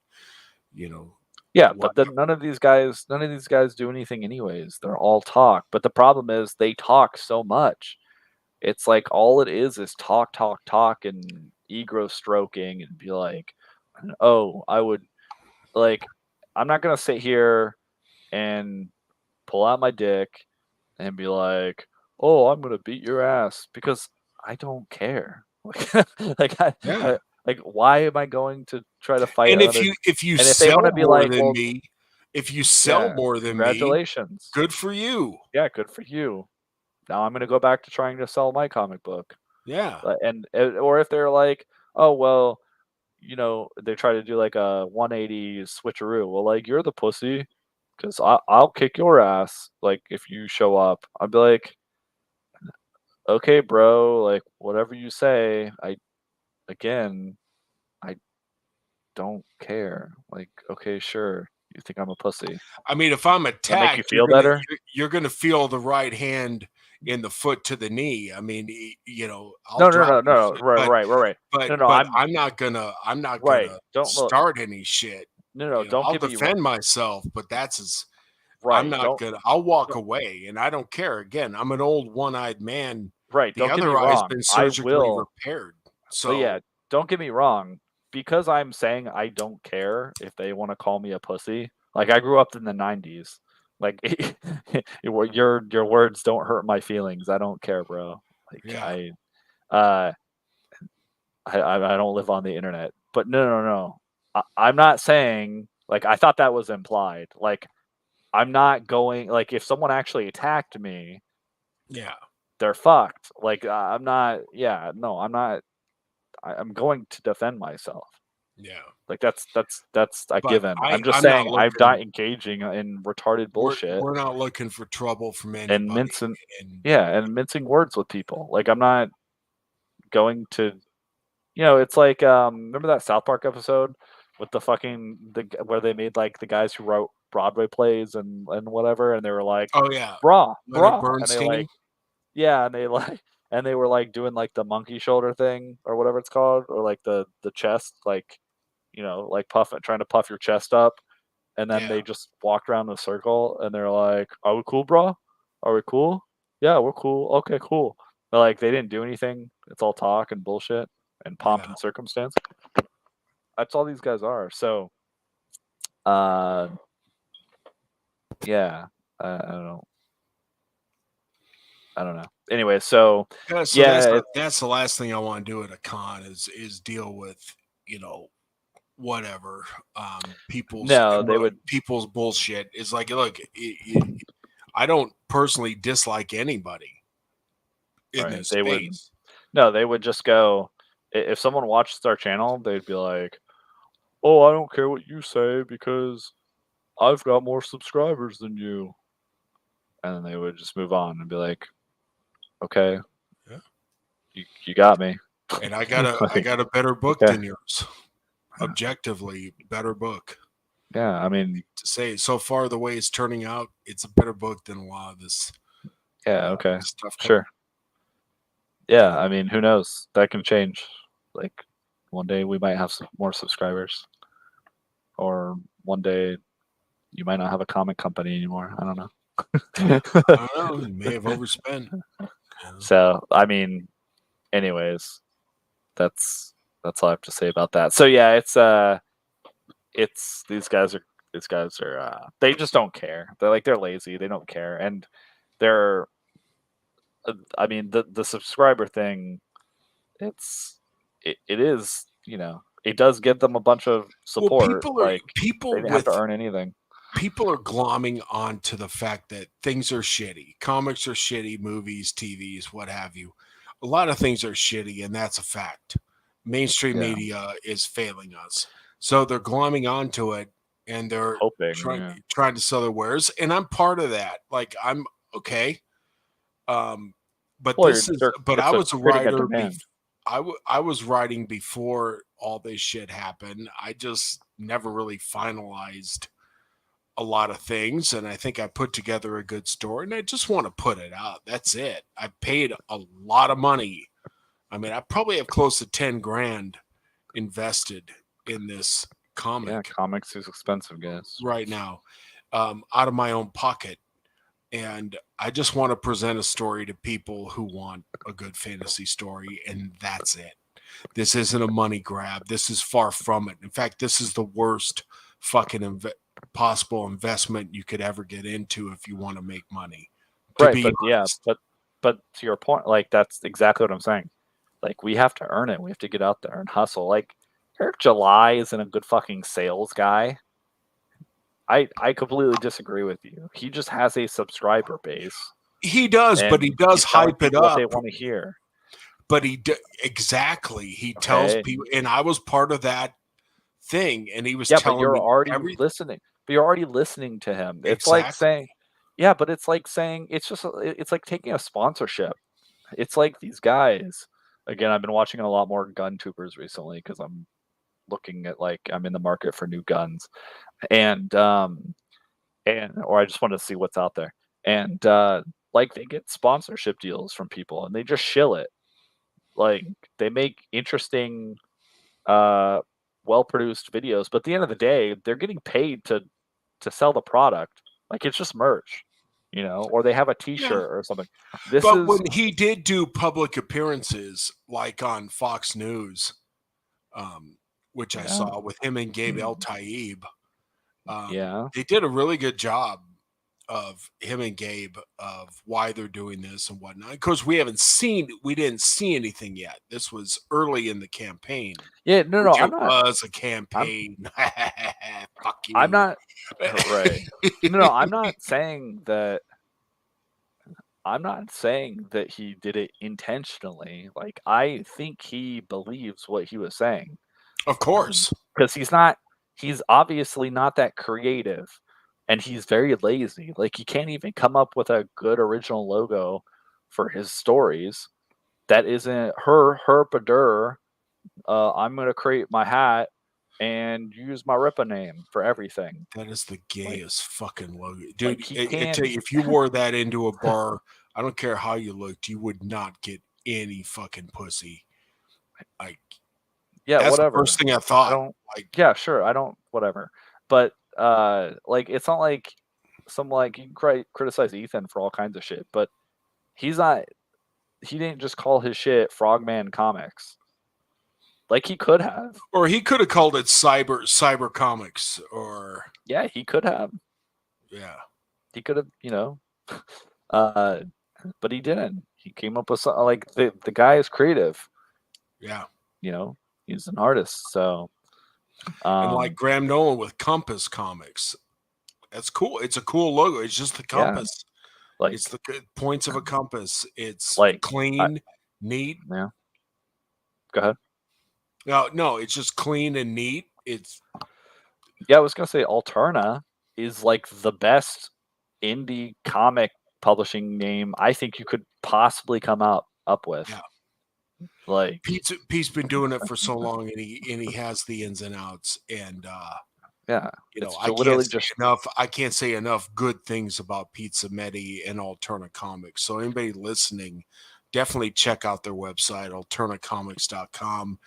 Yeah, but then whatever. none of these guys do anything anyways. They're all talk. But the problem is they talk so much. It's like all it is talk, talk, talk, and ego stroking, and be like, oh, I would like. I'm not gonna sit here and pull out my dick and be like, oh, I'm gonna beat your ass because I don't care. Like, Yeah. like, why am I going to try to fight And if another? you And if they sell want to be more like, than well, me, if you sell yeah, more than me, congratulations. good for you. Yeah, good for you. Now I'm gonna go back to trying to sell my comic book. Yeah. And or if they're like, oh well, they try to do like a 180 switcheroo. Well, like you're the pussy, because I'll kick your ass. Like if you show up, I'd be like, okay, bro, like whatever you say. Again, I don't care. Like, okay, sure, you think I'm a pussy. I mean, if I'm That make you attacked, feel better? you're gonna feel the right hand in the foot to the knee. I mean, I'll No, no, drop no, your no. foot, Right. No, no. but I'm I'm not right. gonna Don't look. start any shit. No. Don't I'll get me wrong. defend myself, but that's as I'm Right. not gonna. I'll walk Don't away, and I don't care. Again, I'm an old one-eyed man. right. The Don't get me other eye's wrong. been I surgically will. repaired. But yeah, So don't get me wrong. Because I'm saying I don't care if they want to call me a pussy. Like I grew up in the '90s. Like your words don't hurt my feelings. I don't care, bro. Like yeah, uh I don't live on the internet. But no. I'm not saying like I thought that was implied. Like I'm not going like if someone actually attacked me, yeah, they're fucked. Like I'm not. Yeah, no, I'm not. I'm going to defend myself. yeah. Like that's a But given. I'm just I'm not saying I'm looking. not engaging in retarded We're bullshit we're not looking for trouble from and anybody. mincing. And Yeah, and mincing words with people. Like I'm not going to. It's like remember that South Park episode with the fucking where they made like the guys who wrote Broadway plays and whatever, and they were like, oh yeah, Leonard brah, and they like Bernstein. yeah, and they like and they were like doing like the monkey shoulder thing or whatever it's called, or like the chest, like like trying to puff your chest up, and then Yeah, they just walked around in a circle, and they're like, "Are we cool, bro? Are we cool? Yeah, we're cool. Okay, cool." But like they didn't do anything. It's all talk and bullshit and pomp yeah. and circumstance. That's all these guys are. So, uh, yeah, I don't know. I don't know. Anyway, so Yeah, so yeah, that's the last thing I want to do at a con is deal with whatever no, they would. people's bullshit. Is like, look, I don't personally dislike anybody in Right, this they would. space. No, they would just go. If someone watched our channel, they'd be like, "Oh, I don't care what you say because I've got more subscribers than you," and then they would just move on and be like, "Okay, Yeah. you got me." And I got a better book Okay. than yours. Objectively better book. Yeah, I mean, To say so far the way it's turning out, it's a better book than a lot of this yeah, okay, stuff. sure. Yeah, I mean, who knows? That can change. Like one day we might have some more subscribers, or one day you might not have a comic company anymore. I don't know. I don't know. You may have overspent. So, I mean, anyways, that's all I have to say about that. So yeah, it's these guys are these guys are they just don't care. They're lazy. They don't care, and they're I mean the subscriber thing. It is it does give them a bunch of Well, support. Like they people didn't have to with earn anything. people are glomming on to the fact that things are shitty. Comics are shitty, movies, TVs, what have you. A lot of things are shitty, and that's a fact. Mainstream Yeah. media is failing us. So they're glomming onto it and they're Hoping, trying yeah. trying to sell their wares. And I'm part of that. Like I'm okay. But Well, this is but I it's was a creating a writer demand. I was writing before all this shit happened. I just never really finalized a lot of things, and I think I put together a good story, and I just want to put it out. That's it. I paid a lot of money. I mean, I probably have close to 10 grand invested in this comic. Yeah, comics is expensive, guys. Right now, out of my own pocket. And I just want to present a story to people who want a good fantasy story, and that's it. This isn't a money grab. This is far from it. In fact, this is the worst fucking possible investment you could ever get into if you want to make money. Right, but honest. but to your point, like that's exactly what I'm saying. Like we have to earn it. We have to get out there and hustle. Like Eric July isn't a good fucking sales guy. I completely disagree with you. He just has a subscriber base. He does, but he does hype it up. What they want to hear. But exactly. He tells people, and I was part of that thing, and he was telling but you're me already listening. But you're already listening to him. It's exactly. like saying, yeah, but it's like saying it's like taking a sponsorship. It's like these guys. Again, I've been watching a lot more gun tubers recently because I'm looking at I'm in the market for new guns, and or I just want to see what's out there. And like they get sponsorship deals from people and they just shill it. Like they make interesting well-produced videos, but at the end of the day, they're getting paid to sell the product. Like it's just merch, or they have a t-shirt or something. When he did do public appearances like on Fox News, which I saw with him and Gabe El Taib, they did a really good job of him and Gabe of why they're doing this and whatnot. Because we didn't see anything yet. This was early in the campaign. Yeah, no, I'm not. Was a campaign. Fuck you. I'm not right. No, I'm not saying that. I'm not saying that he did it intentionally. Like I think he believes what he was saying. Of course, because he's obviously not that creative. And he's very lazy. Like he can't even come up with a good original logo for his stories. That isn't Herpadur. I'm gonna create my hat and use my Ripa name for everything. That is the gayest fucking logo, dude. I tell you, if you wore that into a bar, I don't care how you looked, you would not get any fucking pussy. Like, yeah, that's whatever. The first thing I thought. Yeah, sure. I don't. Whatever. But it's not like you can criticize Ethan for all kinds of shit, but he's not. He didn't just call his shit Frogman Comics. Like he could have, or he could have called it Cyber Comics, or yeah, he could have. Yeah, he could have. But he didn't. He came up with something like the guy is creative. Yeah, he's an artist, so. And like Graham Nolan with Compass Comics, that's cool. It's a cool logo. It's just the compass. Yeah. It's the points of a compass. It's clean, neat. Yeah. Go ahead. No, it's just clean and neat. I was gonna say Alterna is like the best indie comic publishing name I think you could possibly come up with. Yeah. Like Pete's been doing it for so long, and he has the ins and outs, and yeah, I can't say enough good things about Pete Zametti and Alterna Comics. So anybody listening, definitely check out their website, alternacomics.com.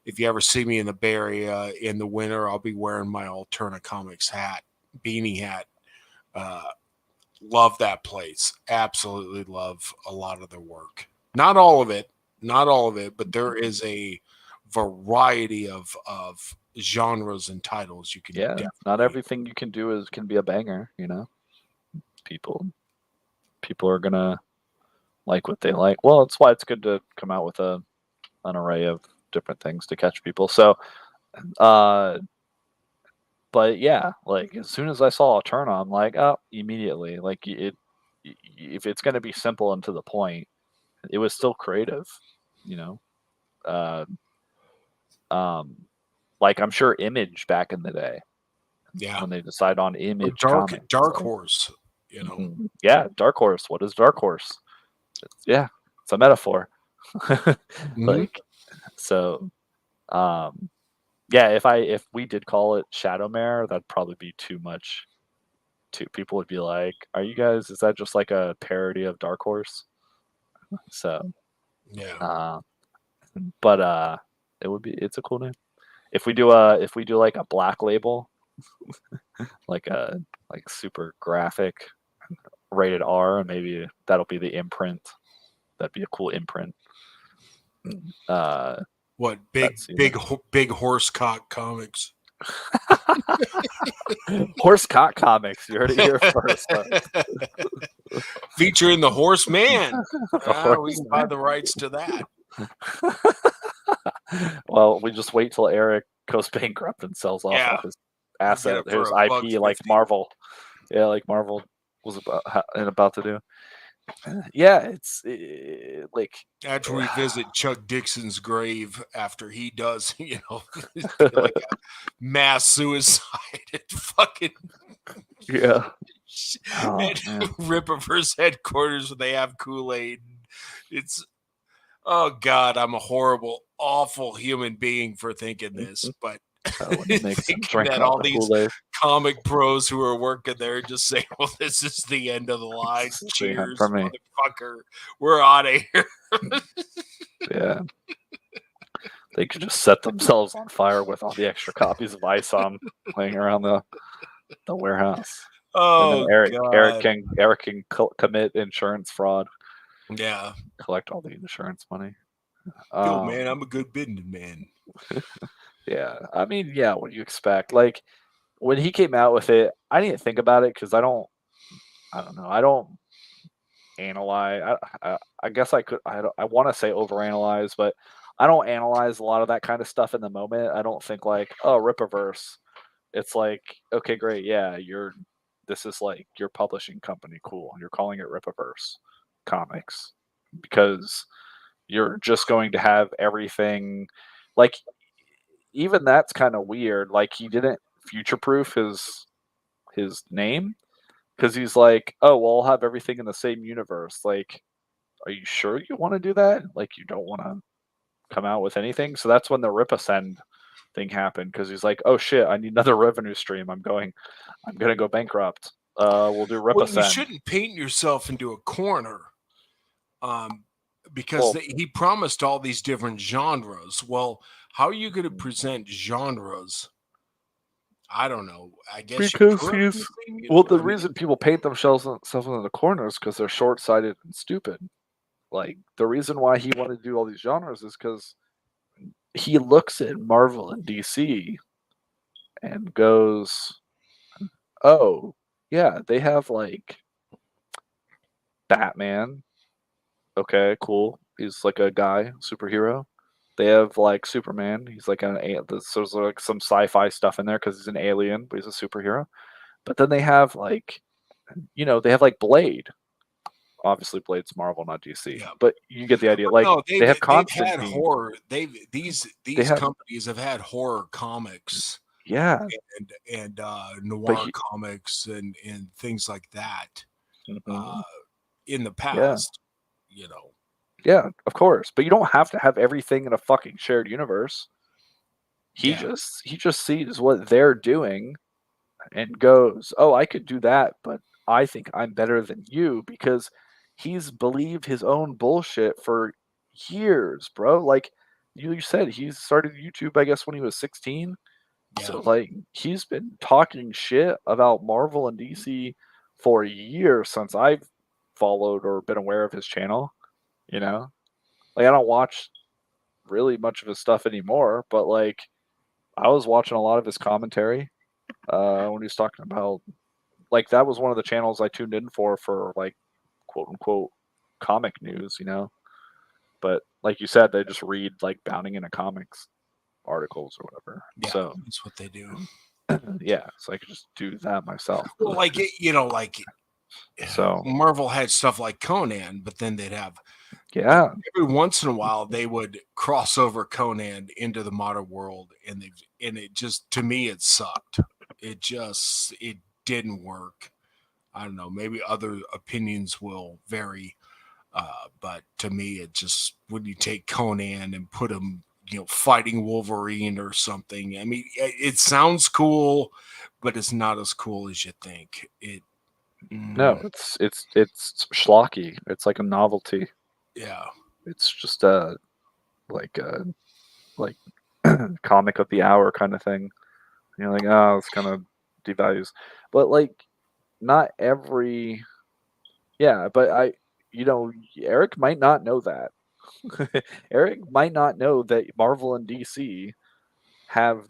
If you ever see me in the Bay Area in the winter, I'll be wearing my Alterna Comics beanie hat. Love that place. Absolutely love a lot of their work. Not all of it, but there is a variety of genres and titles you can Yeah, definitely. not everything you can do can be a banger. People are gonna like what they like. Well, that's why it's good to come out with an array of different things to catch people. So, but yeah, like as soon as I saw a turn on, like, oh, immediately, like if it's gonna be simple and to the point, it was still creative, you know. Uh, um, like I'm sure Image back in the day Yeah. when they decide on Image Dark Comics, Dark like, Horse, yeah, Dark Horse. What is Dark Horse? It's a metaphor. Mhm. Like so, um, yeah. If we did call it Shadowmare, that'd probably be too much. People would be like, "Are you guys? Is that just like a parody of Dark Horse?" So, Yeah. uh, but it's a cool name. If we do like a black label, like a super graphic, rated R, and maybe that'll be the imprint. That'd be a cool imprint. What Let's see. big horsecock comics? Horsecock Comics. You heard it here first. Featuring the Horseman. The We can buy the rights to that. Well, we just wait till Eric goes bankrupt and sells off all his asset, Get it for his IP, like $1.50. Marvel. Yeah, like Marvel was about to do. Yeah, it's like After we visit Chuck Dixon's grave, after he does, like a mass suicide at fucking yeah. Oh, at man. Rippaverse headquarters where they have Kool-Aid. It's oh god, I'm a horrible, awful human being for thinking this, but When it makes him thinking drink that out all the these Kool-Aid. comic pros who are working there just say, "Well, this is the end of the line. This is the end Cheers, for me." motherfucker. We're out of here." Yeah. They could just set themselves on fire with all the extra copies of ISOM laying around the warehouse. And then Oh Eric god. can commit insurance fraud, Yeah. collect all the insurance money. Yo, man, I'm a good businessman. Yeah, I mean, yeah, what do you expect? Like when he came out with it, I didn't think about it because I don't know, I don't analyze. I guess I could. I want to say overanalyze, but I don't analyze a lot of that kind of stuff in the moment. I don't think like, oh, Rippaverse. It's like, okay, great, yeah, this is like your publishing company, cool. You're calling it Rippaverse Comics because you're just going to have everything. Like even that's kind of weird. Like he didn't future proof his name because he's like, oh, well, I'll have everything in the same universe. Like, are you sure you want to do that? Like, you don't want to come out with anything? So that's when the Rip Ascend thing happened because he's like, oh shit, I need another revenue stream. I'm gonna go bankrupt. We'll do Rip Well, you Ascend. shouldn't paint yourself into a corner. Because he promised all these different genres. Well, how are you going to present genres? I don't know. I guess Because you could. he's the reason people paint themselves into the corners because they're short-sighted and stupid. Like the reason why he wanted to do all these genres is because he looks at Marvel and DC and goes, "Oh, yeah, they have like Batman. Okay, cool. He's like a guy, superhero. They have like Superman. He's like there's like some sci-fi stuff in there because he's an alien, but he's a superhero. But then they have like, they have like Blade. Obviously, Blade's Marvel, not DC. Yeah. But you get the idea. Like No, they have they've had Constantine. horror. These companies have had horror comics. Yeah, and noir comics and things like that in the past. Yeah, of course. But you don't have to have everything in a fucking shared universe. He just sees what they're doing and goes, "Oh, I could do that, but I think I'm better than you," because he's believed his own bullshit for years, bro. Like you said, he started YouTube, I guess, when he was 16. Yeah. So like he's been talking shit about Marvel and DC for years since I've followed or been aware of his channel. Like I don't watch really much of his stuff anymore, but like I was watching a lot of his commentary when he was talking about, like, that was one of the channels I tuned in for like, quote unquote, comic news, you know. But like you said, they just read like Bounding into Comics articles or whatever. Yeah, So that's what they do. yeah, so I could just do that myself. Well, like So Marvel had stuff like Conan, but then they'd have yeah, every once in a while they would cross over Conan into the modern world, and it just, to me, it sucked. It didn't work. I don't know. Maybe other opinions will vary, but to me, it just, when you take Conan and put him, fighting Wolverine or something. I mean, it sounds cool, but it's not as cool as you think. no, it's schlocky. It's like a novelty. Yeah. It's just like a like comic of the hour kind of thing. You know, like, oh, it's kind of devalues, but like not every, yeah, but Eric might not know that. Eric might not know that Marvel and DC have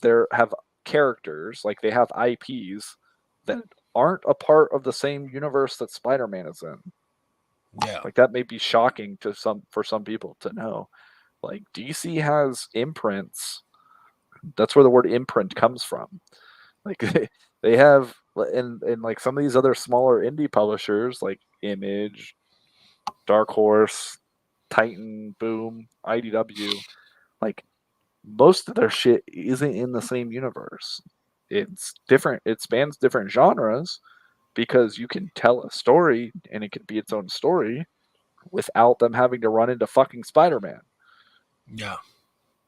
characters, like they have IPs that aren't a part of the same universe that Spider-Man is in. Yeah. Like that may be shocking for some people to know. Like DC has imprints. That's where the word imprint comes from. Like they have, and like some of these other smaller indie publishers like Image, Dark Horse, Titan, Boom, IDW, like most of their shit isn't in the same universe. It's different. It spans different genres because you can tell a story and it can be its own story without them having to run into fucking Spider-Man. Yeah.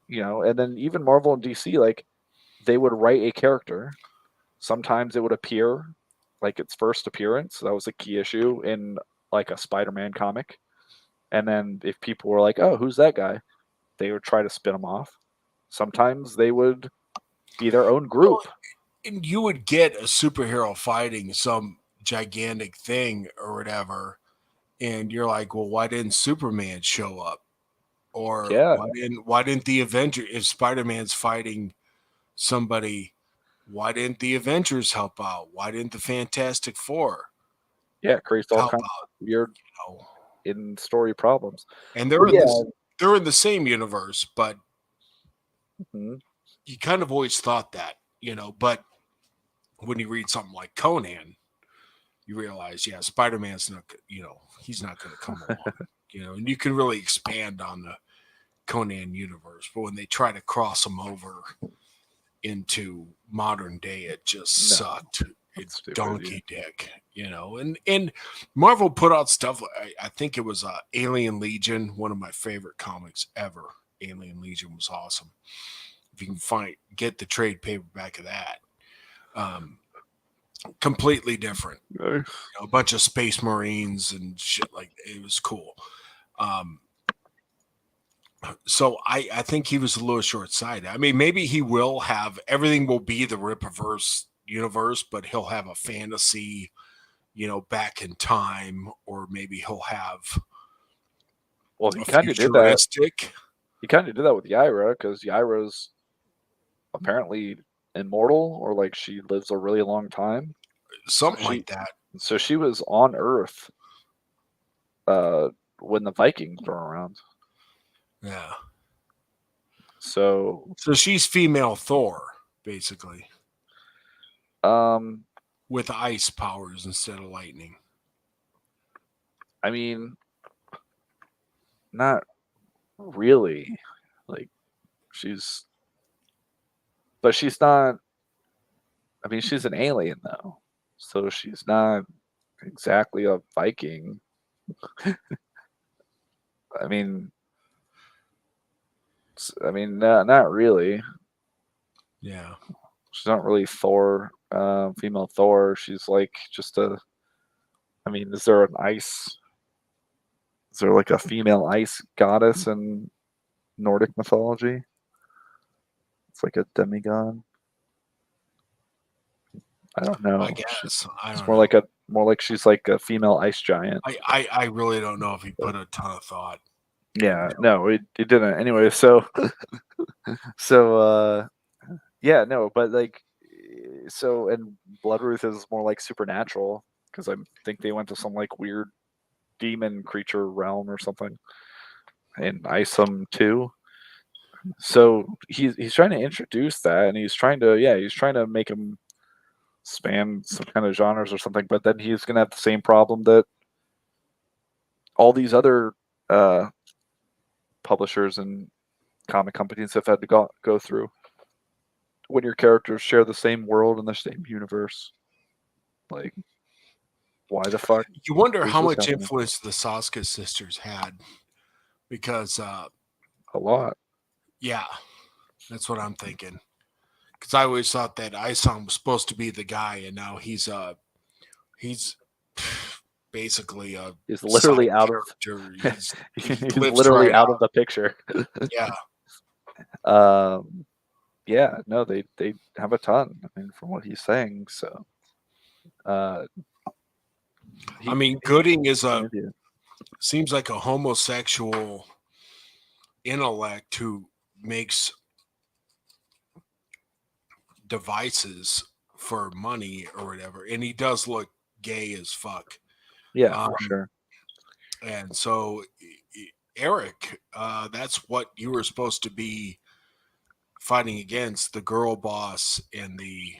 You know, and then even Marvel and DC, like they would write a character. Sometimes it would appear like its first appearance. That was a key issue in like a Spider-Man comic. And then if people were like, "Oh, who's that guy?" they would try to spin them off. Sometimes they would be their own Well, group. and you would get a superhero fighting some gigantic thing or whatever, and you're like, well, why didn't Superman show up? Or Yeah, why didn't the Avenger, if Spider-Man's fighting somebody, why didn't the Avengers help out? Why didn't the Fantastic Four yeah, it creates all help kinds out? of weird You know? in story problems. And But yeah, they're in the same universe, but mhm, you kind of always thought that, but when you read something like Conan, you realize, yeah, Spider-Man's not, he's not going to come along, and you can really expand on the Conan universe. But when they try to cross them over into modern day, it just No, sucked. that's It's stupid. donkey dick, and Marvel put out stuff. I think it was Alien Legion, one of my favorite comics ever. Alien Legion was awesome. If you can get the trade paperback of that. Completely different. Nice. A bunch of space marines and shit, like it was cool. So I think he was a little short-sighted. I mean, maybe he will have, everything will be the Rippaverse universe, but he'll have a fantasy, back in time, or maybe he'll have Well, he a kind of did that. futuristic. He kind of did that with Yaira because Yaira's apparently immortal, or like she lives a really long time. Something So like that. so she was on Earth when the Vikings were around. Yeah. So So she's female Thor, basically, um with ice powers instead of lightning. I mean, not really. Like but she's not. I mean, she's an alien though, so she's not exactly a Viking. I mean, not really. Yeah. She's not really Thor, female Thor. She's like just a. I mean, is there an ice? Is there like a female ice goddess in Nordic mythology? It's like a demigod. I don't know. I guess. I It's don't more know. like she's like a female ice giant. I really don't know if he put a ton of thought. Yeah, no, it didn't. Anyway, so Yeah, no, but like, so and Bloodruth is more like supernatural because I think they went to some like weird demon creature realm or something, and Isom too. So he's trying to introduce that, and he's trying to make him span some kind of genres or something. But then he's gonna have the same problem that all these other uh, publishers and comic companies have had to go through when your characters share the same world and the same universe. Like, why the fuck You wonder is how this much happening? influence the Saska sisters had, because A lot. yeah, that's what I'm thinking. Because I always thought that Isom was supposed to be the guy, and now he's basically a He's side literally out of character. He he's lives literally right out out. of the picture. Yeah, um, yeah, no, they have a ton. I mean, from what he's saying, so uh, I he mean, Gooding is interview. seems like a homosexual intellect who makes devices for money or whatever, and he does look gay as fuck. Yeah, Um, for sure. and so, Eric, that's what you were supposed to be fighting against, the girl boss and the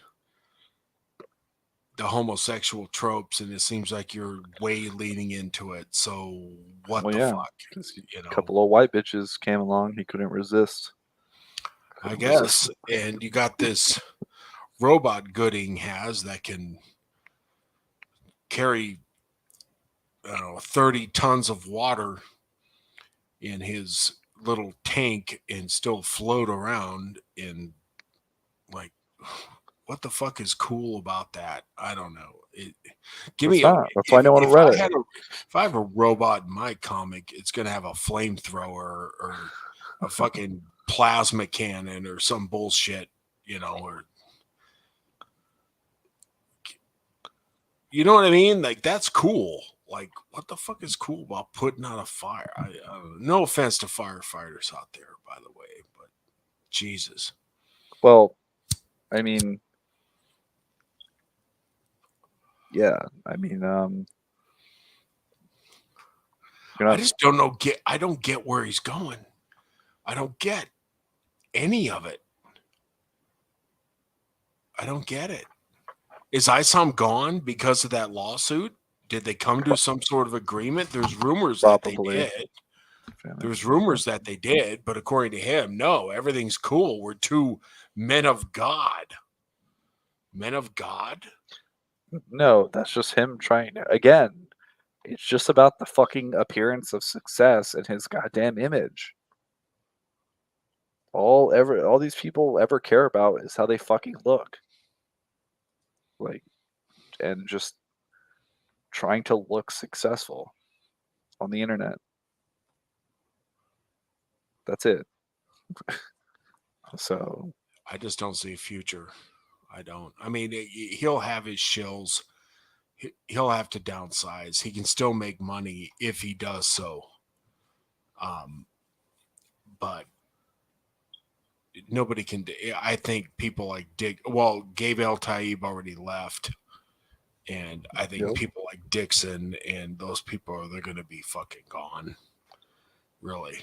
homosexual tropes, and it seems like you're way leaning into it. So what Well, the yeah, fuck, because you a know? couple of white bitches came along, he couldn't resist. I Couldn't resist guess. it. And you got this robot Gooding has that can carry, I don't know, 30 tons of water in his little tank and still float around. And like, what the fuck is cool about that? I don't know. Give It's me a, not. That's why no one if read I it. had a if I have a robot in my comic, it's gonna have a flamethrower or a fucking plasma cannon or some bullshit, or you know what I mean? Like, that's cool. Like, what the fuck is cool about putting out a fire? No offense to firefighters out there, by the way, but Jesus. Well, I mean, yeah, I mean, you're I not. just don't know. I don't get where he's going. I don't get any of it. I don't get it. Is ISOM gone because of that lawsuit? Did they come to some sort of agreement? There's rumors that they Probably. did. There's rumors that they did, but according to him, no, everything's cool. We're two men of God. Men of God? No, that's just him trying to. Again, it's just about the fucking appearance of success and his goddamn image. All these people ever care about is how they fucking look. Like, and just trying to look successful on the internet. That's it. So, I just don't see a future. I don't. I mean, he'll have his shills. He'll have to downsize. He can still make money if he does so. But nobody can. I think people like Dick. Well, Gabe El Taib already left, and I think yep. people like Dixon and those people they're going to be fucking gone. Really.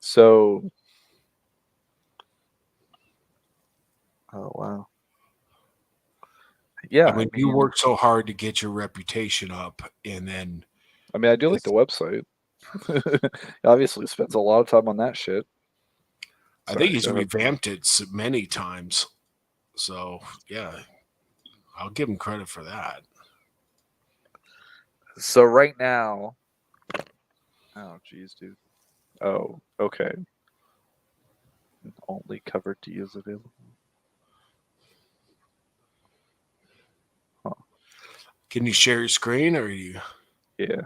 So, oh wow. Yeah, I mean, you work so hard to get your reputation up, and then I mean, I do like the website. Obviously, spends a lot of time on that shit. I think he's revamped it many times. So yeah, I'll give him credit for that. So right now, oh geez, dude. Oh, okay. Only cover D is available. Huh. Can you share your screen, or are you? Yeah.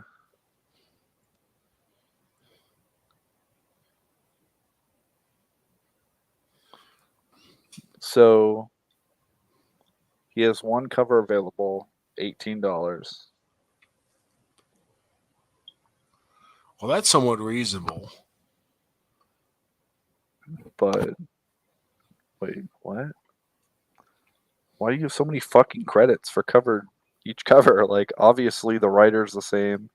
So he has one cover available, $18. Well, that's somewhat reasonable. But Wait, what? Why do you have so many fucking credits for each cover? Like, obviously the writer's the same.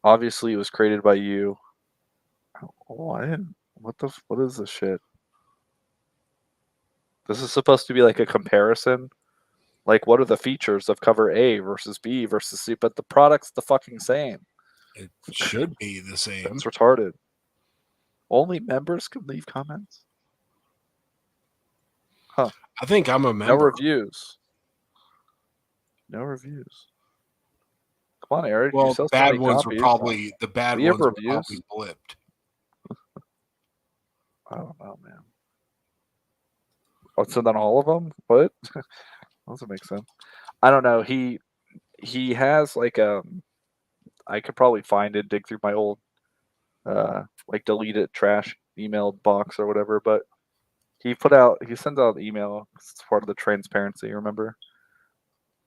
Obviously it was created by you. What? What is this shit? This is supposed to be like a comparison. Like, what are the features of cover A versus B versus C? But the product's the fucking same. It should be the same. That's retarded. Only members can leave comments? Huh. I think I'm a No member. reviews. No reviews. Come on, Eric. Well, you sell so bad many ones copies. were probably the bad We have ones were reviews. probably blipped. I don't know, man. Oh, so then all of them? What? Doesn't make sense. I don't know. He has like I could probably find it, dig through my old like deleted trash email box or whatever, but he sends out an email. It's part of the transparency, remember?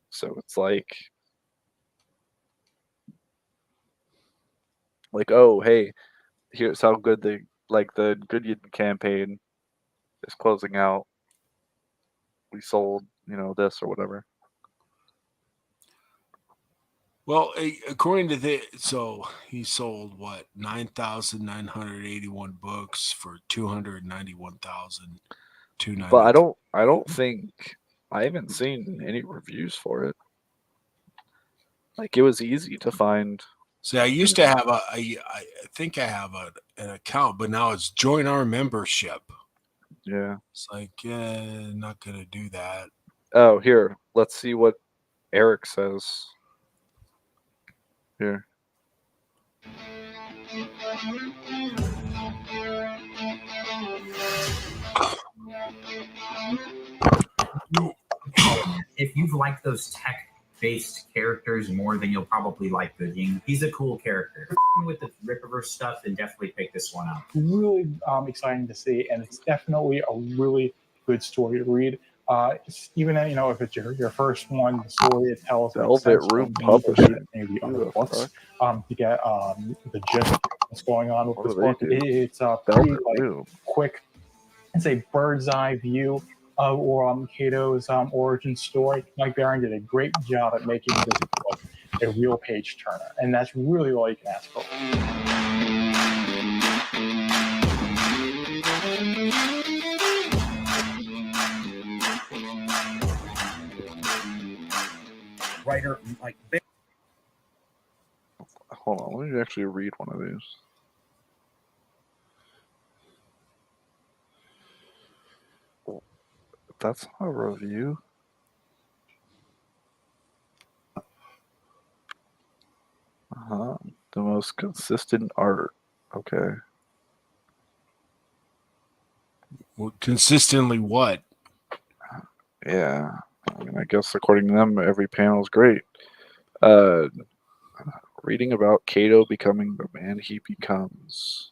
So it's like, oh hey, here's how good the Goodyear campaign is closing out. We sold, this or whatever. Well, according to so he sold what 9,981 books for 291,290. But I don't think I haven't seen any reviews for it. Like, it was easy to find. See, I used to have I think I have an account, but now it's join our membership. Yeah. It's like, not gonna do that. Oh, here. Let's see what Eric says. Here. If you've liked those tech-based characters more than you'll probably like Gooding, he's a cool character. With the Rippaverse stuff, then definitely pick this one up. Really exciting to see, and it's definitely a really good story to read. Even if it's your first one, the story it tells Velvet Room Publishing. Maybe other books to get the gist of what's going on with this book. It's a pretty quick, it's a bird's eye view of Kato's origin story. Mike Barron did a great job at making this book a real page turner, and that's really all you can ask for. Writer Mike Barron. Hold on, let me actually read one of these. That's not a review. The most consistent art. Okay. Well, consistently what? Yeah. I mean, I guess according to them, every panel is great. Reading about Kato becoming the man he becomes.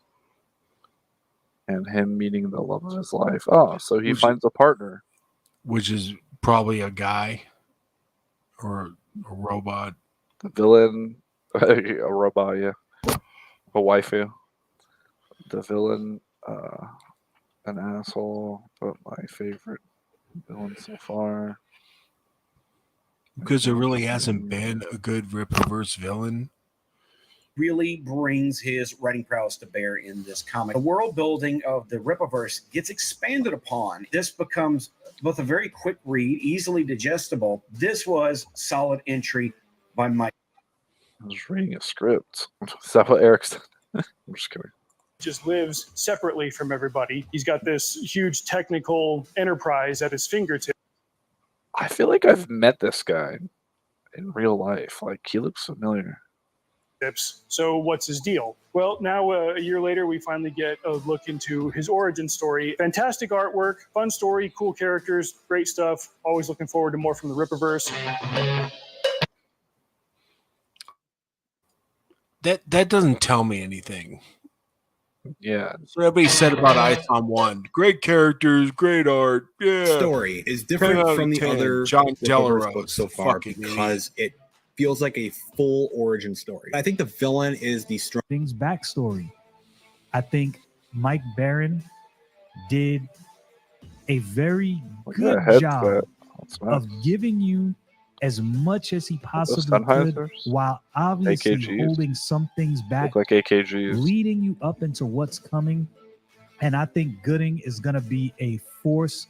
And him meeting the love of his life. Oh, so he finds a partner. Which is probably a guy or a robot. The villain, a robot, yeah. A waifu. The villain, an asshole, but my favorite villain so far. Because there really hasn't been a good Rippaverse villain. Really brings his writing prowess to bear in this comic. The world building of the Rippaverse gets expanded upon. This becomes both a very quick read, easily digestible. This was solid entry by Mike. I was reading a script. Is that what Eric's done? I'm just kidding. Just lives separately from everybody. He's got this huge technical enterprise at his fingertips. I feel like I've met this guy in real life. Like, he looks familiar. So what's his deal? Well, now a year later, we finally get a look into his origin story. Fantastic artwork, fun story, cool characters, great stuff. Always looking forward to more from the Rippaverse. That doesn't tell me anything. Yeah. So everybody said about ISOM 1. Great characters, great art. Yeah. Story is different from the other John Rippaverse books so far because it feels like a full origin story. I think the villain is the strongest backstory. I think Mike Barron did a very Look at good that headset. job That's nice. of giving you as much as he Are those possibly could, Sennheisers? while obviously AKGs? holding some things back, Look like AKGs. leading you up into what's coming. And I think Gooding is going to be a force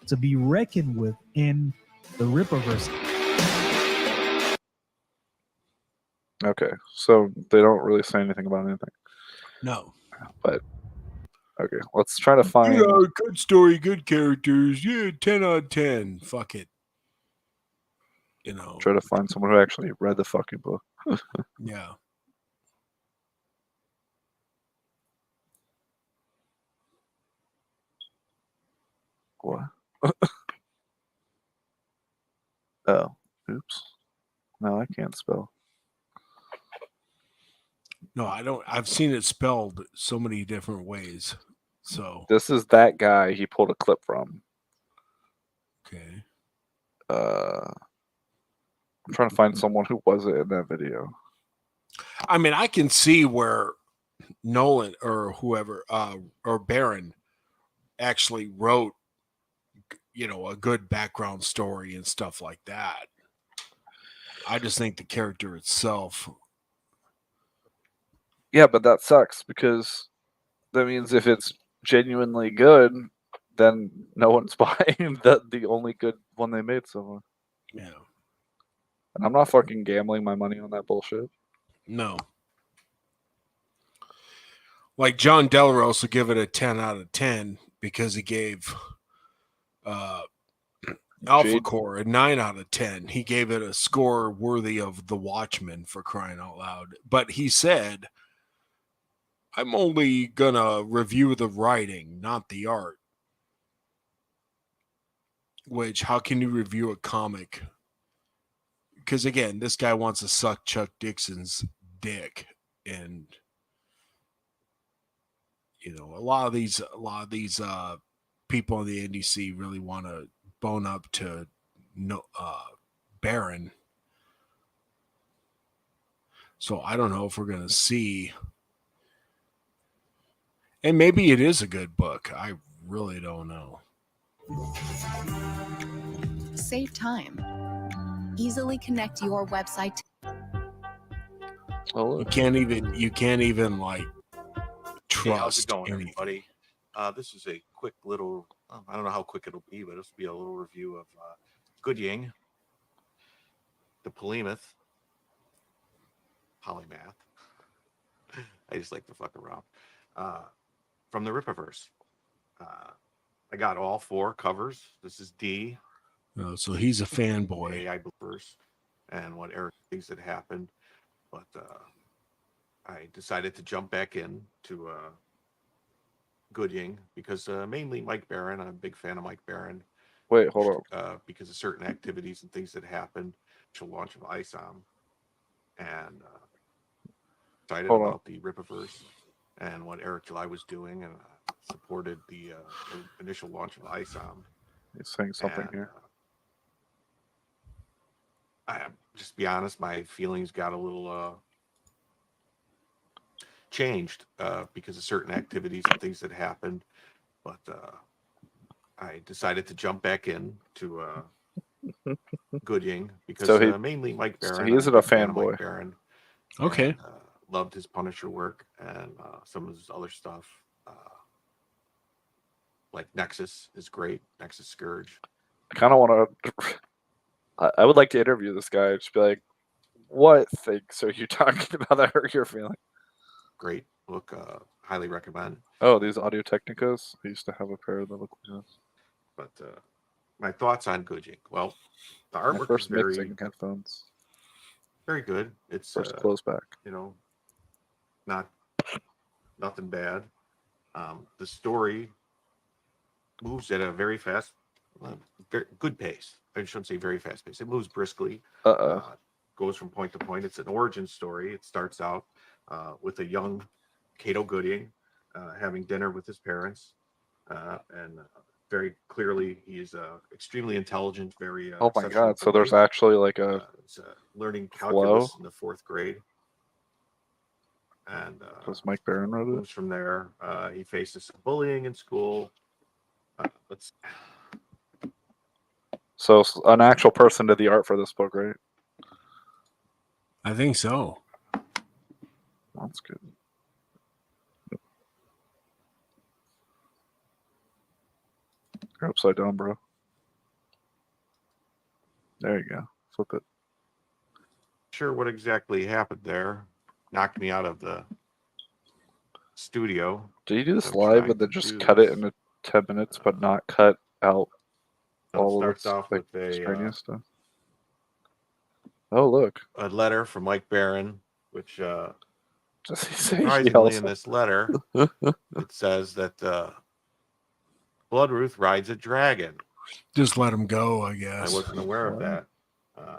to be reckoned with in the Rippaverse. Okay, so they don't really say anything about anything. No. But okay, let's try to find good story, good characters. Yeah, 10 out of 10. Fuck it. You know. Try to find someone who actually read the fucking book. Yeah. What? Oh, oops. No, I can't spell. No, I don't. I've seen it spelled so many different ways. So This is that guy he pulled a clip from. okay. I'm trying to find someone who wasn't in that video. I mean, I can see where Nolan or whoever or Barron actually wrote, you know, a good background story and stuff like that. I just think the character itself. Yeah, but that sucks because that means if it's genuinely good, then no one's buying the only good one they made so far. Yeah. And I'm not fucking gambling my money on that bullshit. No. Like John Delarose will give it a 10 out of 10 because he gave Alpha Core a 9 out of 10. He gave it a score worthy of The Watchmen, for crying out loud. But he said, I'm only gonna review the writing, not the art. Which, how can you review a comic? Because again, this guy wants to suck Chuck Dixon's dick, and you know, a lot of these people in the NDC really want to bone up to Baron. So I don't know if we're gonna see, and maybe it is a good book. I really don't know. Save time. Easily connect your website to You can't even like trust. Hey, how's it going, everybody? This is a quick little, I don't know how quick it'll be, but this will be a little review of Good Ying, the Polymath, Polymath. I just like to fuck around. From the Rippaverse. I got all 4 covers. This is D. Oh, so he's a fanboy. I believe, and what Eric thinks that happened, but I decided to jump back in to Good Ying because mainly Mike Barron. I'm a big fan of Mike Barron. Wait, hold on. Because of certain activities and things that happened, the launch of ISOM, and excited about the Rippaverse and what Eric July was doing, and supported the initial launch of ISOM. He's saying something here. I just be honest, my feelings got a little changed because of certain activities and things that happened, but I decided to jump back in to Good Ying because mainly Mike Barron. So he isn't a fanboy. Barron, okay. And, loved his Punisher work and some of his other stuff. Like Nexus is great. Nexus Scourge. I kind of want to. I would like to interview this guy. Just be like, what things are you talking about that hurt your feeling? Great book. Highly recommend. Oh, these Audio Technicas. I used to have a pair that look like this. But my thoughts on Good Ying. Well, the artwork first is very mixing headphones. Very good. It's first close back. You know, nothing bad. The story moves at a very fast, very good pace. I shouldn't say very fast pace. It moves briskly. Goes from point to point. It's an origin story. It starts out with a young Cato Gooding having dinner with his parents, and very clearly he's extremely intelligent. Very. Oh my god! So there's actually like a learning calculus in the 4th grade. And does Mike Barron wrote it? From there, he faces bullying in school. Let's. So an actual person did the art for this book, right? I think so. That's good. You're upside down, bro. There you go. Flip it. Sure what exactly happened there. Knocked me out of the studio. Do you do this I'm live trying and then to just do cut it this. into 10 minutes, but not cut out It all of starts its off like with extraneous stuff? Oh, look. a letter from Mike Barron, which Does he say surprisingly in this letter, it says that Bloodruth rides a dragon. Just let him go, I I guess. wasn't aware of that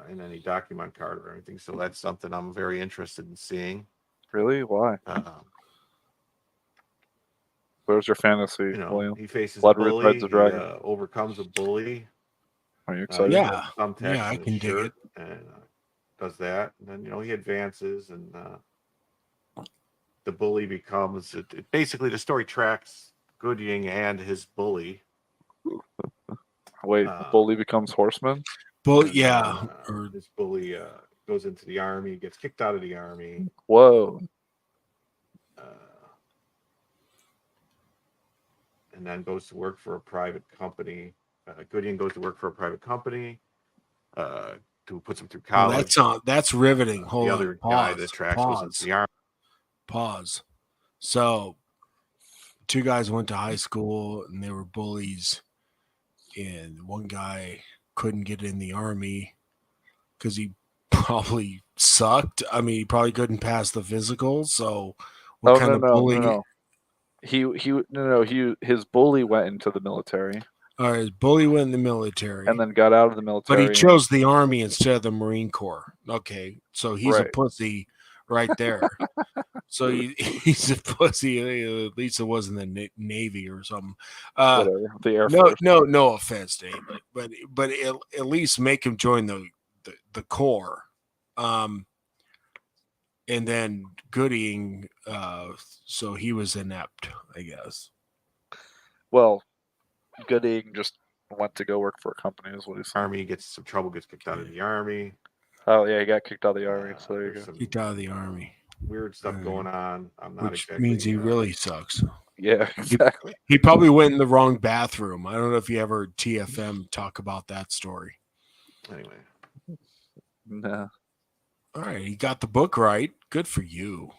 in any document card or anything, so that's something I'm very interested in seeing. Really? Why? Where's your fantasy, William? He faces Bloodruth a bully. rides a dragon. He overcomes a bully. Are you excited? Yeah, I can dig it. And does that, and then he advances, and the bully becomes. Basically, the story tracks Gooding and his bully. Wait, the bully becomes horseman? Or this bully goes into the army, gets kicked out of the army. Whoa. And then goes to work for a private company. Gooding goes to work for a private company to puts him through college. That's riveting. Hold the on. other Pause. guy that tracks goes into the army. Pause. So, two guys went to high school and they were bullies, and one guy couldn't get in the army because he probably sucked. I mean, he probably couldn't pass the physical. So, what kind of bullying? No. His bully went into the military. All right, his bully went in the military. And then got out of the military. But he chose the army instead of the Marine Corps. Okay, so he's a pussy right there. So he's a pussy. At least it wasn't the Navy or something. Whatever. The Air Force. No offense to anybody, but at least make him join the Corps. And then Gooding, so he was inept, I guess. Well, Gooding just went to go work for a company, is what he said. Army gets some trouble, gets kicked out of the army. Oh yeah, he got kicked out of the army. So there you go. Kicked out of the army. Weird stuff going on. I'm not Which exactly, means he really sucks. Yeah, exactly. He probably went in the wrong bathroom. I don't know if you ever heard TFM talk about that story. Anyway. No. All right, he got the book right. Good for you.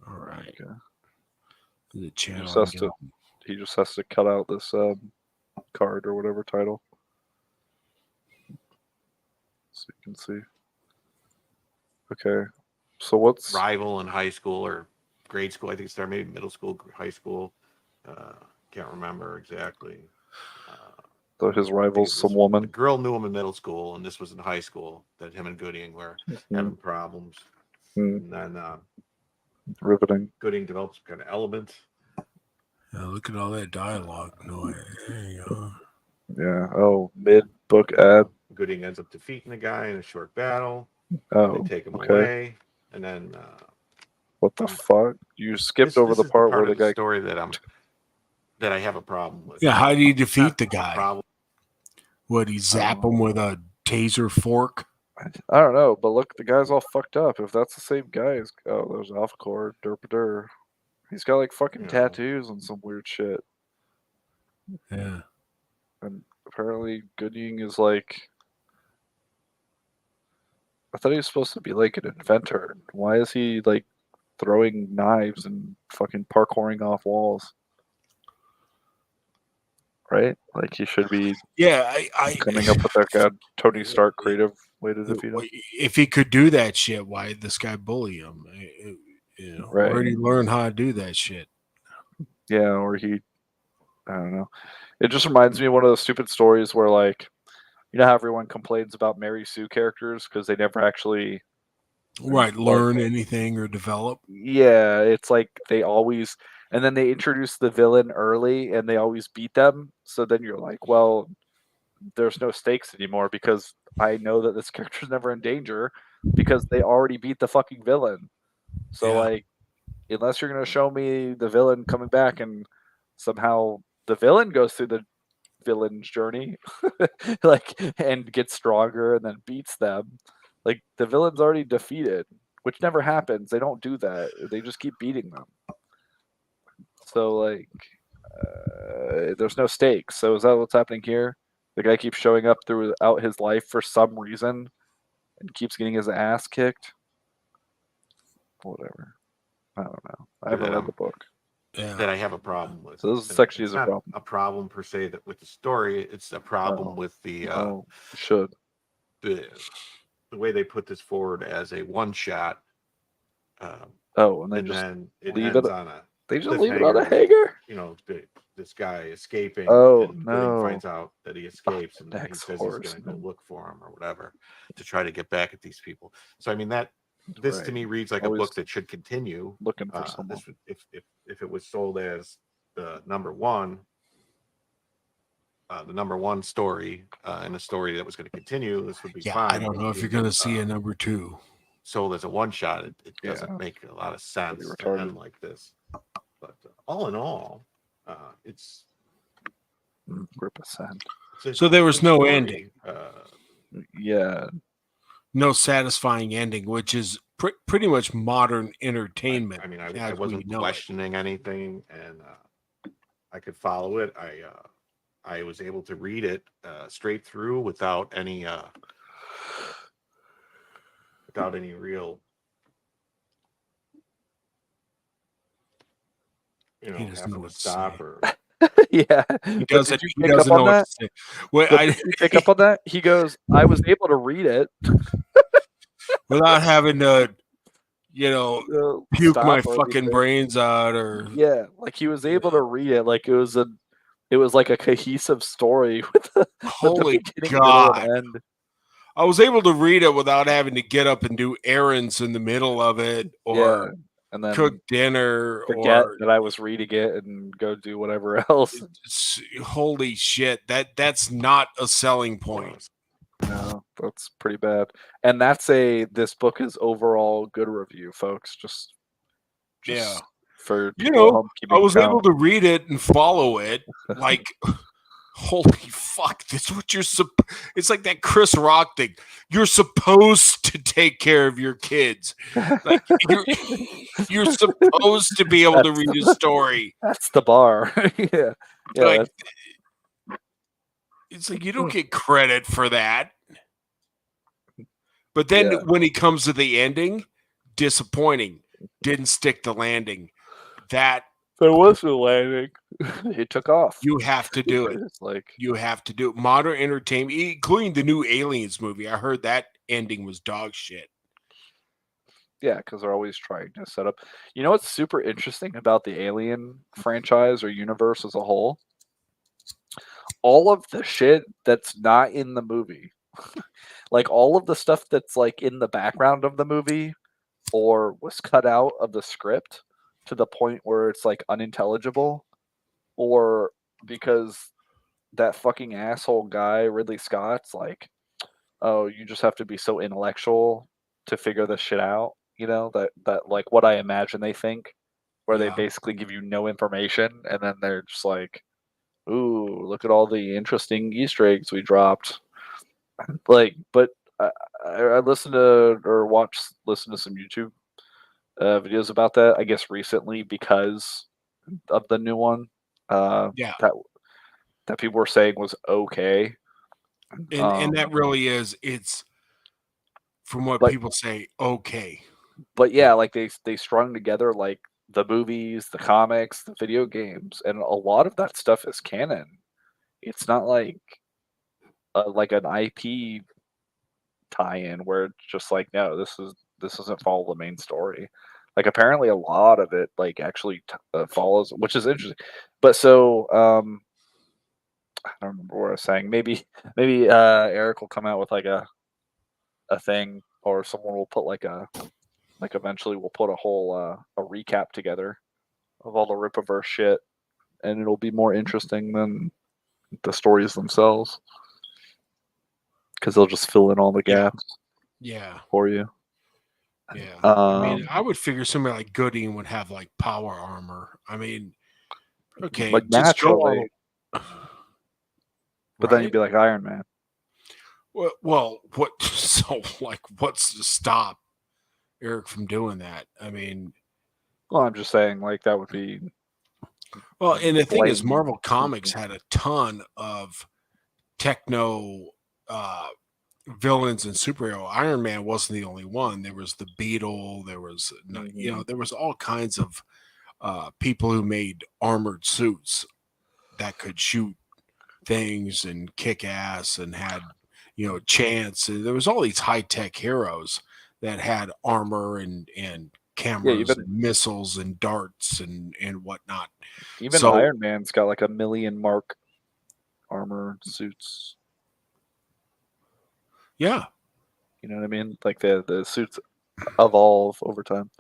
All right. Okay. The channel. He just has to cut out this card or whatever title, so you can see. Okay, so what's rival in high school or grade school? I think it started maybe middle school, high school. Can't remember exactly. So his rival's some woman. The girl knew him in middle school, and this was in high school that him and Gooding were having problems. And then riveting. Gooding develops kind of element. Look at all that dialogue. No, there you go. Yeah. Oh, mid-book ad. Gooding ends up defeating the guy in a short battle. Oh, they take him okay. away, and then what the fuck? You skipped over the part where the guy. Story that I have a problem with. Yeah, how do you defeat the guy? Would he zap him with a taser fork? I don't know, but look, the guy's all fucked up. If that's the same guy, there's Alphacore, Derpadur. He's got like fucking tattoos and some weird shit. Yeah. And apparently Gooding is like, I thought he was supposed to be like an inventor. Why is he like throwing knives and fucking parkouring off walls? Right? Like he should be coming up with that guy Tony Stark creative way to defeat him. If he could do that shit, why did this guy bully him? Right. Where did he learn how to do that shit? Yeah, or I don't know. It just reminds me of one of those stupid stories where, like, you know how everyone complains about Mary Sue characters because they never actually learn anything or develop. Yeah, it's like they always, and then they introduce the villain early and they always beat them. So then you're like, well, there's no stakes anymore because I know that this character's never in danger because they already beat the fucking villain. So like, unless you're gonna show me the villain coming back and somehow the villain goes through the villain's journey, like, and gets stronger and then beats them. Like, the villain's already defeated, which never happens. They don't do that. They just keep beating them. So, like, there's no stakes. So is that what's happening here? The guy keeps showing up throughout his life for some reason and keeps getting his ass kicked. Whatever. I don't know. I haven't read the book. That I have a problem with. So this section It's is a not problem. a problem per se that with the story. It's a problem with the the way they put this forward as a one shot. And then it leave ends it. on a They just leave it on a hanger. with, you know, this guy escaping. And Gooding finds out that he escapes, and he says he's going to go look for him or whatever to try to get back at these people. So I mean this to me reads like a book that should continue. Looking for someone. If it was sold as the number one story and a story that was going to continue, this would be fine. I don't know if you're going to see a number 2 sold as a one shot. It doesn't make a lot of sense to end like this. But all in all, it's Grip of Sand. So there was no ending. No satisfying ending, which is pretty much modern entertainment. I mean, I wasn't questioning anything, and I could follow it. I was able to read it straight through without any real, having to stop or. Yeah, he doesn't know what to say. Well, did you pick up on that? He goes, "I was able to read it without having to, puke my fucking brains out." Or like he was able to read it like it was like a cohesive story with holy God. End. I was able to read it without having to get up and do errands in the middle of it, or and then cook dinner, forget or that I was reading it and go do whatever else. Holy shit! That's not a selling point. No, that's pretty bad. And this book is overall good review, folks. Just for I was able to read it and follow it. Like, holy fuck! That's what it's like that Chris Rock thing. You're supposed to take care of your kids. Like you're supposed to be able to read a story. That's the bar. Like, it's like you don't get credit for that. But then when he comes to the ending, disappointing. Didn't stick the landing. There was no landing. It took off. You have to do it. You have to do it. Modern entertainment, including the new Aliens movie. I heard that ending was dog shit. Yeah, because they're always trying to set up. You know what's super interesting about the Alien franchise or universe as a whole? All of the shit that's not in the movie. Like all of the stuff that's like in the background of the movie or was cut out of the script to the point where it's like unintelligible, or because that fucking asshole guy Ridley Scott's like, oh, you just have to be so intellectual to figure this shit out, that like what I imagine they think, where they basically give you no information and then they're just like, ooh, look at all the interesting Easter eggs we dropped. Like, but I listened to listen to some YouTube videos about that, I guess recently, because of the new one that people were saying was okay, and that really is, it's from what people say, okay. But yeah, like they strung together like the movies, the comics, the video games, and a lot of that stuff is canon. It's not like an IP tie-in where it's just like, no, this doesn't follow the main story. Like apparently a lot of it like actually follows, which is interesting. But so I don't remember what I was saying. Maybe Eric will come out with like a thing, or someone will put eventually we'll put a whole a recap together of all the Rippaverse shit, and it'll be more interesting than the stories themselves, because they'll just fill in all the gaps for you. Yeah. I mean, I would figure somebody like Gooding would have like power armor. I mean, okay, like naturally. But then you'd be like Iron Man. Well, what? So, like, what's to stop Eric from doing that? I mean, well, I'm just saying, like, that would be. Well, and the thing is, Marvel Comics had a ton of techno villains and superhero. Iron Man wasn't the only one. There was the Beetle. There was, there was all kinds of people who made armored suits that could shoot things and kick ass and had, chance. And there was all these high tech heroes that had armor and cameras and missiles and darts and whatnot. Even Iron Man's got like 1 million mark armor suits. Yeah. You know what I mean? Like the suits evolve over time.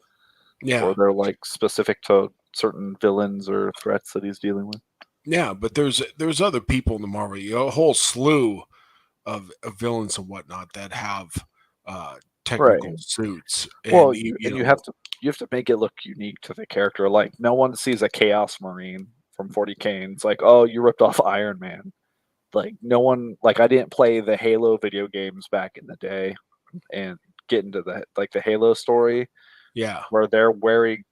Yeah. Or they're like specific to certain villains or threats that he's dealing with. Yeah, but there's other people in the Marvel, a whole slew of villains and whatnot that have technical suits. And, you have to make it look unique to the character. Like no one sees a Chaos Marine from 40K and it's like, oh, you ripped off Iron Man. Like no one, like I didn't play the Halo video games back in the day and get into the Halo story. Yeah, where they're wearing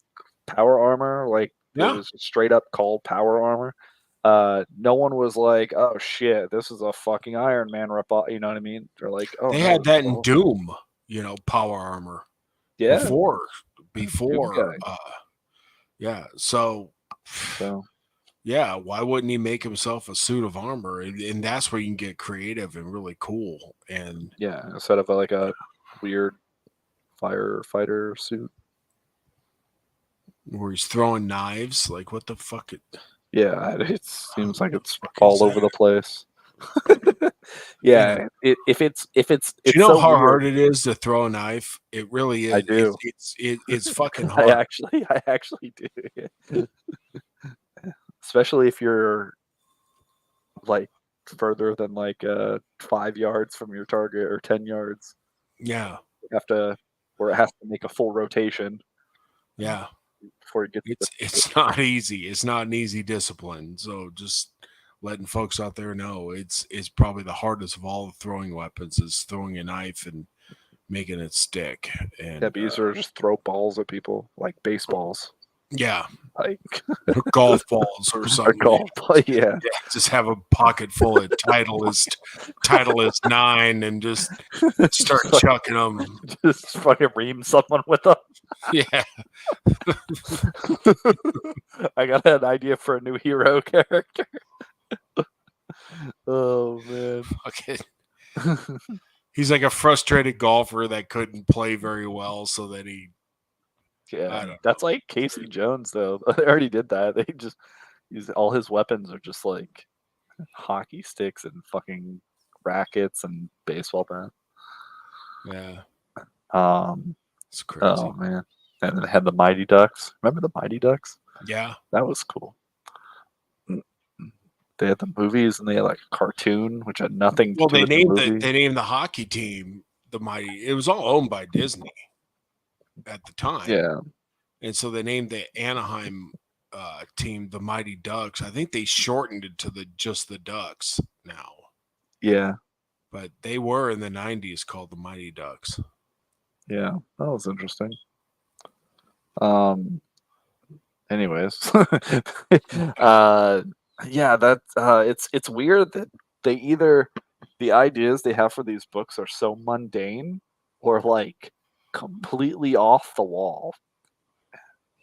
power armor, like it was straight up called power armor. No one was like, "Oh shit, this is a fucking Iron Man ripoff." You know what I mean? They're like, "Oh." They had that in Doom, power armor. Yeah. Before. Yeah. So. Yeah, why wouldn't he make himself a suit of armor? And that's where you can get creative and really cool. And instead of like a weird firefighter suit where he's throwing knives, like what the fuck? It seems like it's all over the place. If it's do you know how hard it is to throw a knife? It really is. I do. It's fucking hard. I actually do. Especially if you're like further than like 5 yards from your target or 10 yards. Yeah. You have to, or it has to make a full rotation. Yeah. Before it gets it's not easy. It's not an easy discipline. So just letting folks out there know it's probably the hardest of all the throwing weapons is throwing a knife and making it stick. And but these are just throw balls at people like baseballs. Yeah, like golf balls or something. Yeah, just have a pocket full of Titleist 9 and just start chucking them. Just fucking ream someone with them. Yeah. I got an idea for a new hero character. Oh man. Okay. He's like a frustrated golfer that couldn't play very well, so that he. Yeah, that's like Casey Jones though. They already did that. They just use all his weapons are just like hockey sticks and fucking rackets and baseball bats. Yeah. It's crazy. Oh man. And they had the Mighty Ducks. Remember the Mighty Ducks? Yeah. That was cool. They had the movies and they had like a cartoon which had nothing to do with the movie. They named the hockey team the Mighty. It was all owned by Disney at the time. Yeah. And so they named the Anaheim team the Mighty Ducks. I think they shortened it to just the Ducks now. Yeah. But they were in the 90s called the Mighty Ducks. Yeah, that was interesting. Anyways. Yeah, that it's weird that they either the ideas they have for these books are so mundane or like completely off the wall,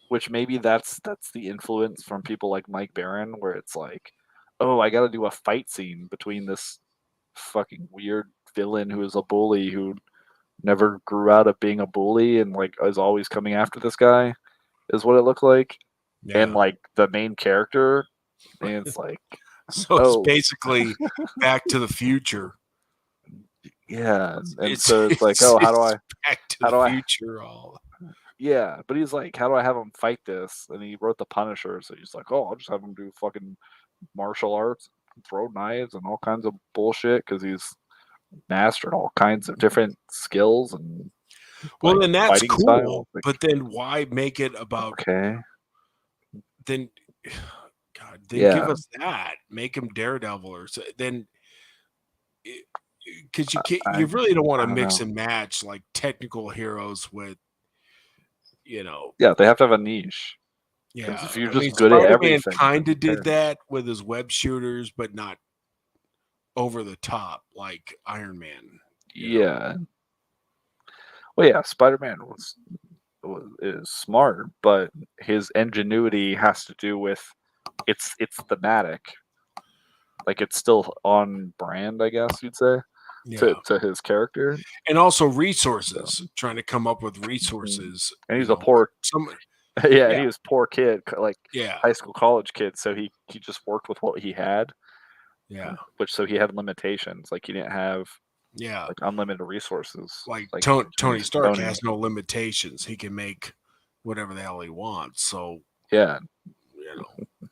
which maybe that's the influence from people like Mike Barron, where it's like, oh, I got to do a fight scene between this fucking weird villain who is a bully who never grew out of being a bully and like is always coming after this guy, is what it looked like. And like the main character, and it's like, so it's basically Back to the Future. Yeah, and so it's like, oh, how do I Back to the Future? Yeah, but he's like, how do I have him fight this? And he wrote the Punisher, so he's like, oh, I'll just have him do fucking martial arts, throw knives, and all kinds of bullshit because he's mastered all kinds of different skills and. Well, then that's cool. Style. But then why make it about? Okay. Then, God, give us that. Make him Daredevil or so. Then because you really don't want to mix know. and match like technical heroes with, Yeah, they have to have a niche. Yeah, if you're I just mean, good at Spider-Man everything, kind who of did cares? that with his web shooters, but not over the top like Iron Man. Yeah. Well, yeah, Spider-Man is smart, but his ingenuity has to do with it's thematic. Like it's still on brand, I guess you'd say, Yeah. to his character. And also resources, trying to come up with resources. And he's a poor and Yeah. he was a poor kid, like Yeah. high school, college kid, so he just worked with what he had. Yeah. Which so he had limitations. Like he didn't have Yeah. like unlimited resources. Like like Tony Stark Tony. has no limitations. He can make whatever the hell he wants. So Yeah.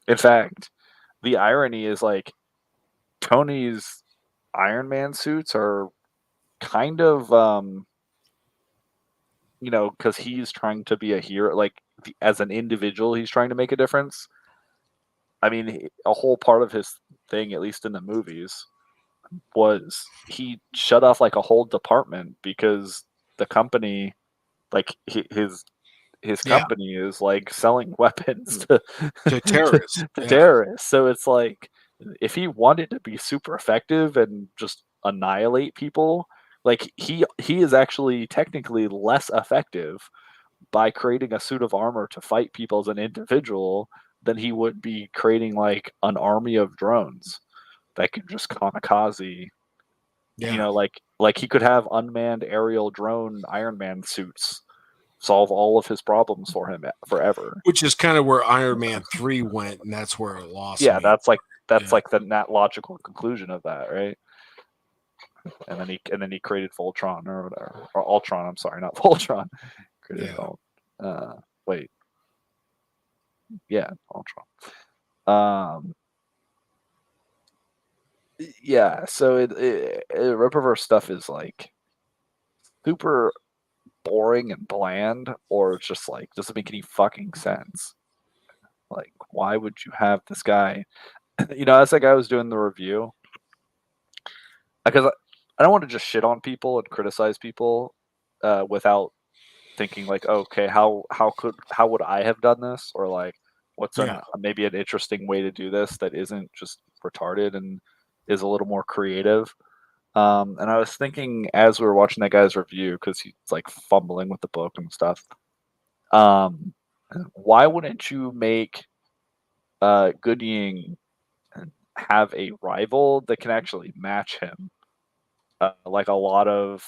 In fact, the irony is like Tony's Iron Man suits are kind of because he's trying to be a hero, like as an individual, he's trying to make a difference. I mean, a whole part of his thing, at least in the movies, was he shut off like a whole department because the company, like his company is like selling weapons to terrorists. to terrorists. So it's like if he wanted to be super effective and just annihilate people, like he is actually technically less effective by creating a suit of armor to fight people as an individual than he would be creating like an army of drones that could just kamikaze. Yeah. Like he could have unmanned aerial drone Iron Man suits solve all of his problems for him forever. Which is kind of where Iron Man 3 went, and that's where it lost Yeah, me. that's like the net logical conclusion of that, right? And then he created Voltron or whatever, or Ultron. I'm sorry, not Voltron. Created wait, yeah, Ultron. Yeah. So Ripperverse stuff is like super boring and bland, or it's just like doesn't make any fucking sense. Like, why would you have this guy? As that guy was doing the review, because I don't want to just shit on people and criticize people without thinking like, okay, how would I have done this, or like what's maybe an interesting way to do this that isn't just retarded and is a little more creative. And I was thinking as we were watching that guy's review, because he's like fumbling with the book and stuff. Why wouldn't you make Gooding have a rival that can actually match him? Like a lot of,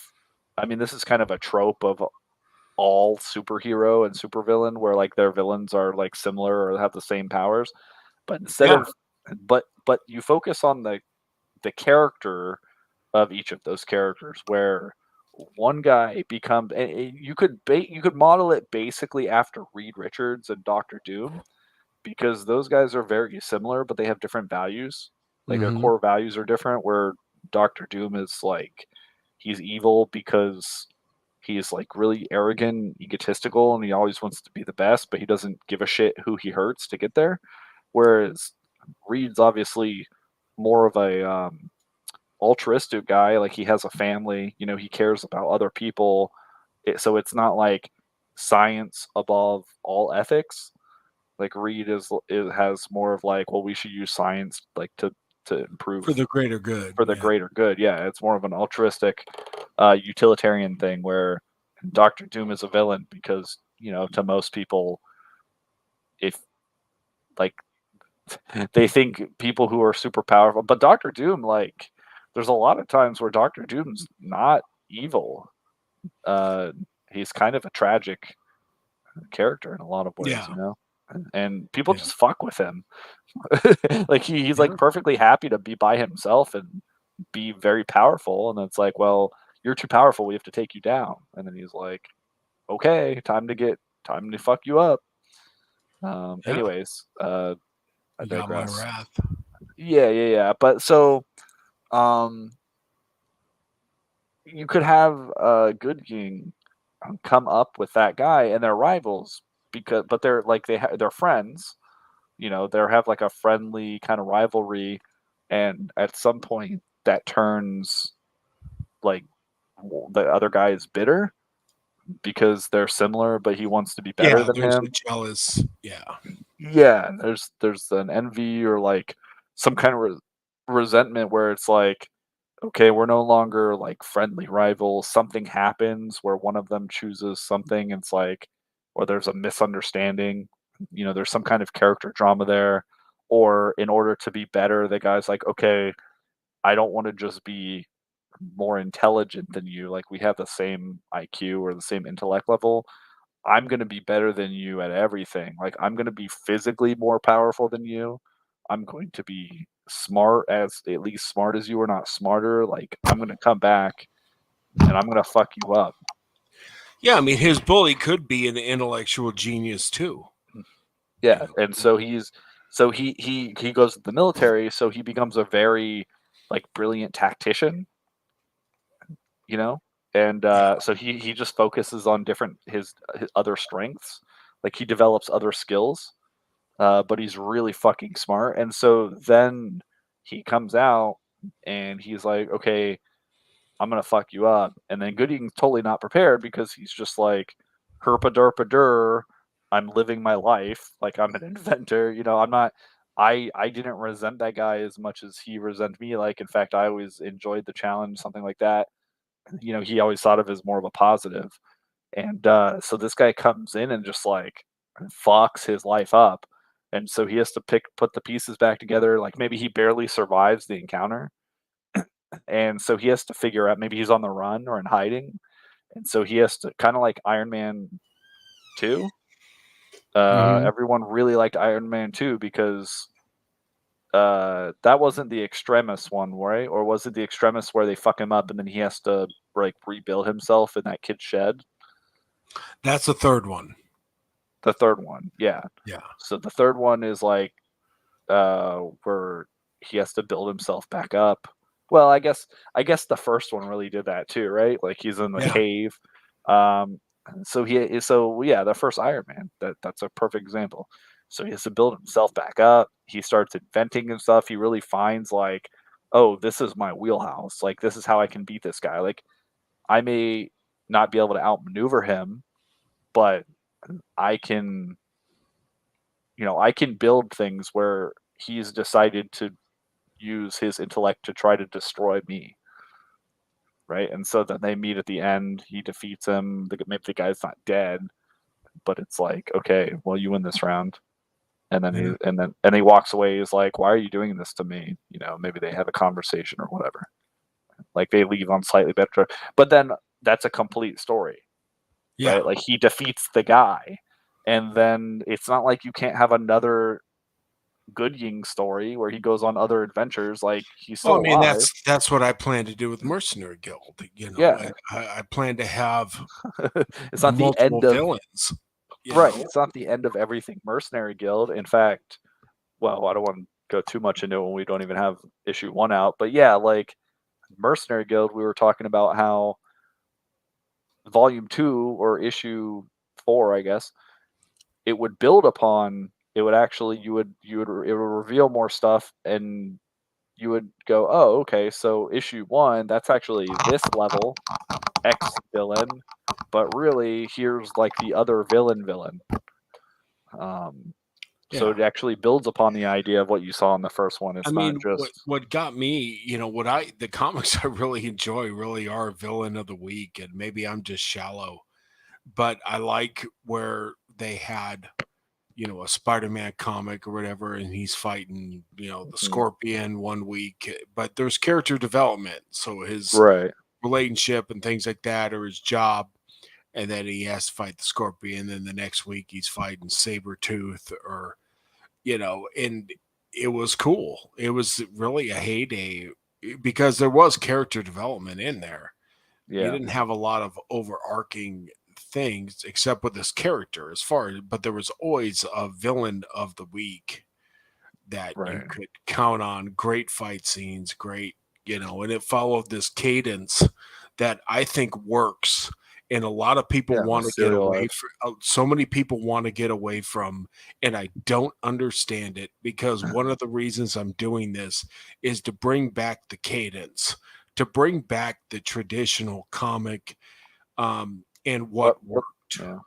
I mean, this is kind of a trope of all superhero and supervillain, where like their villains are like similar or have the same powers, but instead of, but you focus on the character of each of those characters, where one guy becomes, you could model it basically after Reed Richards and Doctor Doom, because those guys are very similar, but they have different values. Like their core values are different. Where Doctor Doom is like he's evil because he's like really arrogant, egotistical, and he always wants to be the best, but he doesn't give a shit who he hurts to get there. Whereas Reed's obviously more of a altruistic guy. Like he has a family, he cares about other people. So it's not like science above all ethics. Like Reed has more of like, well, we should use science like to improve for the greater good. For the greater good, yeah. It's more of an altruistic, utilitarian thing. Where Doctor Doom is a villain because to most people, if like they think people who are super powerful, but Doctor Doom, like, there's a lot of times where Doctor Doom's not evil. He's kind of a tragic character in a lot of ways, and people just fuck with him. Like he's like perfectly happy to be by himself and be very powerful, and it's like, well, you're too powerful, we have to take you down. And then he's like, okay, time to fuck you up. Anyways, I digress. Got my wrath. Yeah. But so you could have Good King come up with that guy, and they're rivals but they're like they're friends. They have like a friendly kind of rivalry, and at some point that turns like the other guy is bitter because they're similar, but he wants to be better than there's him. a jealous. Yeah, there's an envy or like some kind of resentment where it's like, okay, we're no longer like friendly rivals. Something happens where one of them chooses something. It's like, or there's a misunderstanding. There's some kind of character drama there. Or in order to be better, the guy's like, okay, I don't want to just be more intelligent than you. Like we have the same IQ or the same intellect level. I'm going to be better than you at everything. Like I'm going to be physically more powerful than you. I'm going to be smart as at least smart as you or not smarter. Like I'm going to come back and I'm going to fuck you up. Yeah, I mean his bully could be an intellectual genius too. Yeah, and so he goes to the military, so he becomes a very like brilliant tactician, and so he just focuses on different his other strengths, like he develops other skills, but he's really fucking smart, and so then he comes out and he's like, okay, I'm gonna fuck you up, and then Gooding's totally not prepared because he's just like, herpa derpa der, I'm living my life, like I'm an inventor, I'm not. I didn't resent that guy as much as he resent me. Like in fact, I always enjoyed the challenge, something like that. He always thought of it as more of a positive. And so this guy comes in and just like fucks his life up. And so he has to put the pieces back together. Like maybe he barely survives the encounter. And so he has to figure out maybe he's on the run or in hiding. And so he has to kind of like Iron Man 2. Everyone really liked Iron Man 2 because that wasn't the Extremis one, right? Or was it the Extremis where they fuck him up and then he has to like rebuild himself in that kid's shed? That's the third one. The third one, yeah. Yeah. So the third one is like where he has to build himself back up. Well, I guess the first one really did that too, right? Like he's in the cave. So the first Iron Man, that's a perfect example. So he has to build himself back up. He starts inventing and stuff. He really finds like, oh, this is my wheelhouse. Like this is how I can beat this guy. Like I may not be able to outmaneuver him, but I can build things where he's decided to use his intellect to try to destroy me. Right. And so then they meet at the end, he defeats him. Maybe the guy's not dead, but it's like, okay, well, you win this round. And then he walks away. He's like, why are you doing this to me? Maybe they have a conversation or whatever. Like they leave on slightly better, but then that's a complete story. Yeah. Right. Like he defeats the guy. And then it's not like you can't have another Gooding story where he goes on other adventures. Like he's still alive. That's what I plan to do with Mercenary Guild. Yeah. I plan to have it's not the end of villains. Right. It's not the end of everything Mercenary Guild. In fact, well, I don't want to go too much into it when we don't even have issue 1 out. But yeah, like Mercenary Guild, we were talking about how volume 2 or issue 4, I guess, it would build upon. It would actually it would reveal more stuff, and you would go, oh, okay, so issue 1, that's actually this level X villain, but really here's like the other villain. So it actually builds upon the idea of what you saw in the first one. It's not just what got me, the comics I really enjoy really are villain of the week, and maybe I'm just shallow, but I like where they had a Spider-Man comic or whatever, and he's fighting, the Scorpion one week, but there's character development. So his relationship and things like that, or his job, and then he has to fight the Scorpion. Then the next week he's fighting Sabretooth, or, and it was cool. It was really a heyday because there was character development in there. Yeah. You didn't have a lot of overarching things except with this character but there was always a villain of the week that you could count on. Great fight scenes, great, and it followed this cadence that I think works and a lot of people Yeah, want to get away serialized. from. So many people want to get away from, and I don't understand it, because one of the reasons I'm doing this is to bring back the cadence, to bring back the traditional comic, and what worked. Yeah.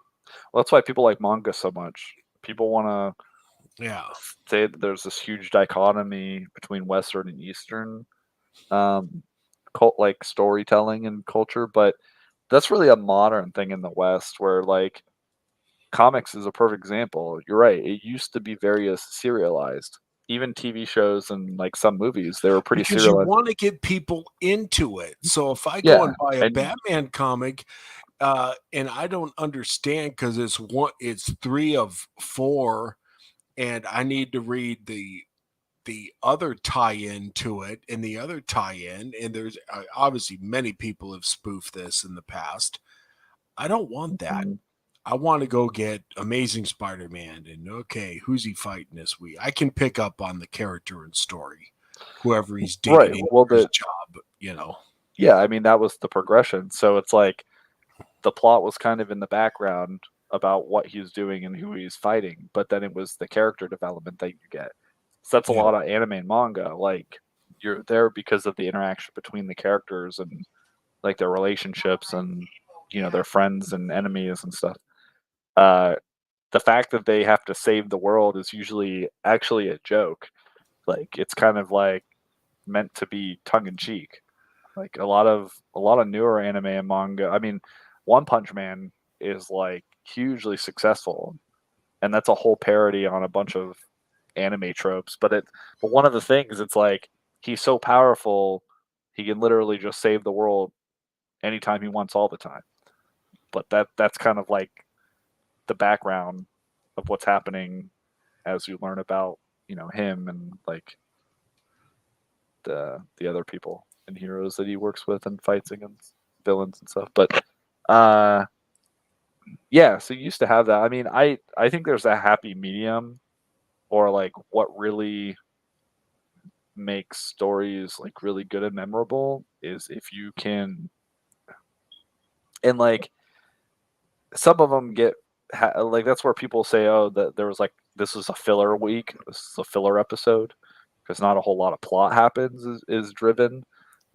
Well, that's why people like manga so much. People want to Yeah. say that there's this huge dichotomy between Western and Eastern cult like storytelling and culture, but that's really a modern thing in the West where like comics is a perfect example. You're right. It used to be very serialized. Even TV shows and like some movies, they were pretty Because you serialized. want to get people into it. So if I go Yeah, and buy a and Batman comic, and I don't understand because it's 3 of 4, and I need to read the other tie-in to it and the other tie-in, and there's obviously many people have spoofed this in the past. I don't want that. I want to go get Amazing Spider-Man, and okay, who's he fighting this week? I can pick up on the character and story, whoever he's right. dating, Well, his the job, you know. yeah, I mean that was the progression. So it's like the plot was kind of in the background about what he's doing and who he's fighting, but then it was the character development that you get. So that's a Yeah. lot of anime and manga. Like you're there because of the interaction between the characters and like their relationships and their friends and enemies and stuff. The fact that they have to save the world is usually actually a joke. Like it's kind of like meant to be tongue in cheek. Like a lot of newer anime and manga. I mean, One Punch Man is like hugely successful, and that's a whole parody on a bunch of anime tropes. But one of the things, it's like he's so powerful, he can literally just save the world anytime he wants, all the time. But that's kind of like the background of what's happening as you learn about him and like the other people and heroes that he works with and fights against villains and stuff. But yeah, so you used to have that. I mean, I think there's a happy medium, or like what really makes stories like really good and memorable is if you can, and like some of them get like that's where people say, oh, that there was like this was a filler week, this is a filler episode, because not a whole lot of plot happens is driven.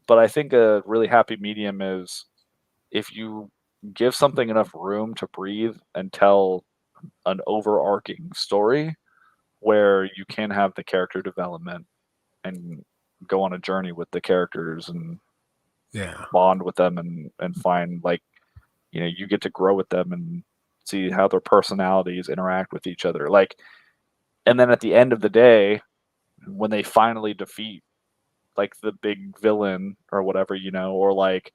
But I think a really happy medium is if you give something enough room to breathe and tell an overarching story where you can have the character development and go on a journey with the characters and Yeah. bond with them and find like you get to grow with them and see how their personalities interact with each other, like, and then at the end of the day when they finally defeat like the big villain or whatever, or like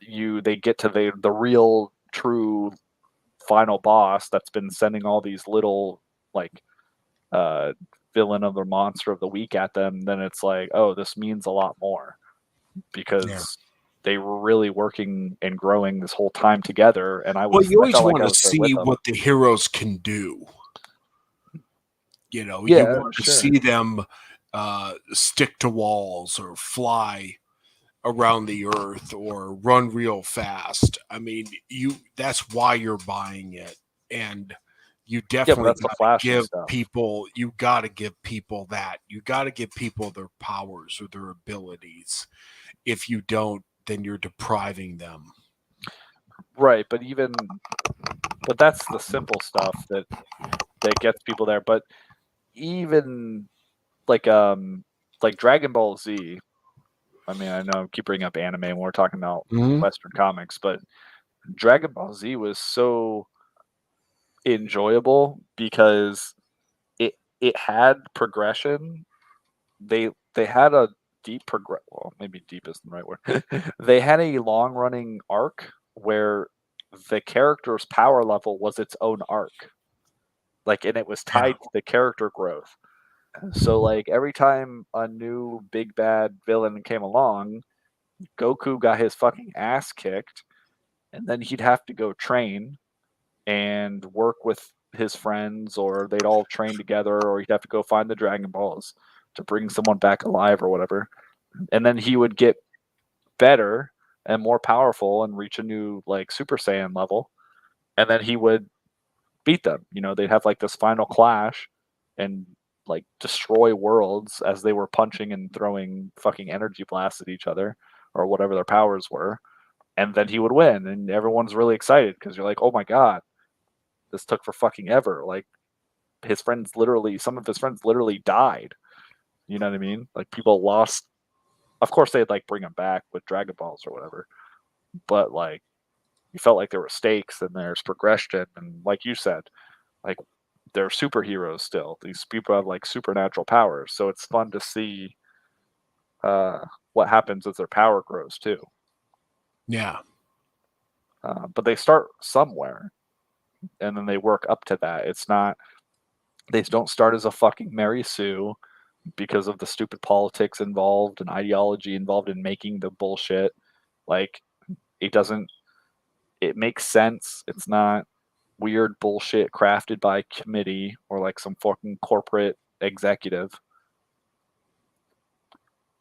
they get to the real true final boss that's been sending all these little like villain of the monster of the week at them, then it's like, oh, this means a lot more because they were really working and growing this whole time together. And Well, you I always felt like want I to was there with see them. what the heroes can do. You Yeah, want to sure. see them stick to walls or fly around the earth or run real fast. I mean, that's why you're buying it. And you definitely that's the flashy give stuff. people, you got to give people that. You got to give people their powers or their abilities. If you don't, then you're depriving them. Right, but that's the simple stuff that gets people there. But even like Dragon Ball Z, I mean, I know I keep bringing up anime when we're talking about Western comics, but Dragon Ball Z was so enjoyable because it had progression. They had a deep progress. Well, maybe deep isn't the right word. They had a long running arc where the character's power level was its own arc, like, and it was tied to the character growth. So like every time a new big bad villain came along, Goku got his fucking ass kicked, and then he'd have to go train and work with his friends, or they'd all train together, or he'd have to go find the Dragon Balls to bring someone back alive or whatever. And then he would get better, and more powerful and reach a new like Super Saiyan level, and then he would beat them. You know, they'd have like this final clash and like destroy worlds as they were punching and throwing fucking energy blasts at each other or whatever their powers were. And then he would win, and everyone's really excited because you're like, oh my god, this took for fucking ever. Like some of his friends literally died. You know what I mean? Like people lost. Of course, they'd like bring him back with Dragon Balls or whatever, but like you felt like there were stakes and there's progression, and like you said, like they're superheroes still. These people have like supernatural powers, so it's fun to see what happens as their power grows too. Yeah. But they start somewhere, and then they work up to that. It's not they don't start as a fucking Mary Sue because of the stupid politics involved and ideology involved in making the bullshit. Like it makes sense. It's not weird bullshit crafted by committee or like some fucking corporate executive.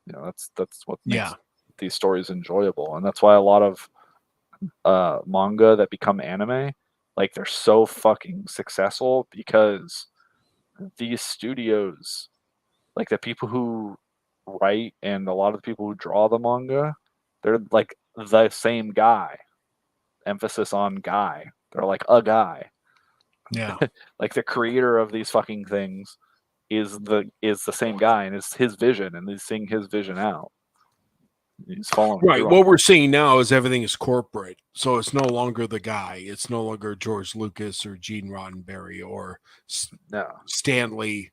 You know, that's what makes these stories enjoyable, and that's why a lot of manga that become anime, like they're so fucking successful because these studios, like the people who write and a lot of the people who draw the manga, they're like the same guy. Emphasis on guy. They're like a guy. Yeah. Like the creator of these fucking things is the same guy, and it's his vision, and he's seeing his vision out. He's following right. through What on we're seeing now is everything is corporate, so it's no longer the guy. It's no longer George Lucas or Gene Roddenberry or Stanley,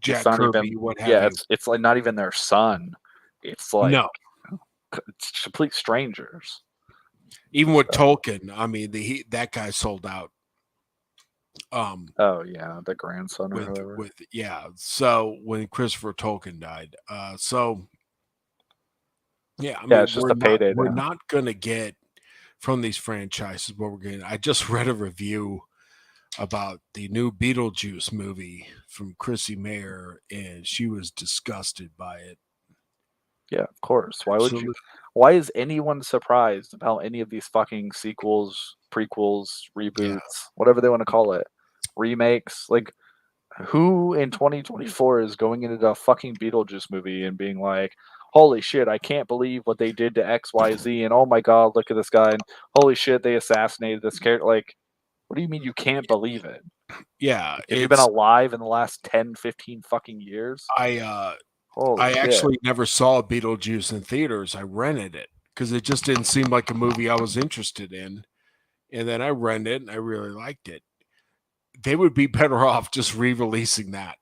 Jack Kirby, even, what have you. it's like not even their son. It's like No. It's complete strangers. Even with Tolkien, I mean, that guy sold out. Oh yeah, the grandson or whatever. So when Christopher Tolkien died, yeah, I mean, it's just a payday. We're not gonna get from these franchises what we're getting. I just read a review about the new Beetlejuice movie from Chrissy Mayer, and she was disgusted by it. Yeah, of course. Why would you? Why is anyone surprised about any of these fucking sequels, prequels, reboots, whatever they want to call it, remakes? Like, who in 2024 is going into a fucking Beetlejuice movie and being like, holy shit, I can't believe what they did to XYZ, and oh my god, look at this guy, and holy shit, they assassinated this character. Like, what do you mean you can't believe it? Yeah. Have you been alive in the last 10, 15 fucking years? I actually never saw Beetlejuice in theaters. I rented it because it just didn't seem like a movie I was interested in. And then I rented it and I really liked it. They would be better off just re-releasing that.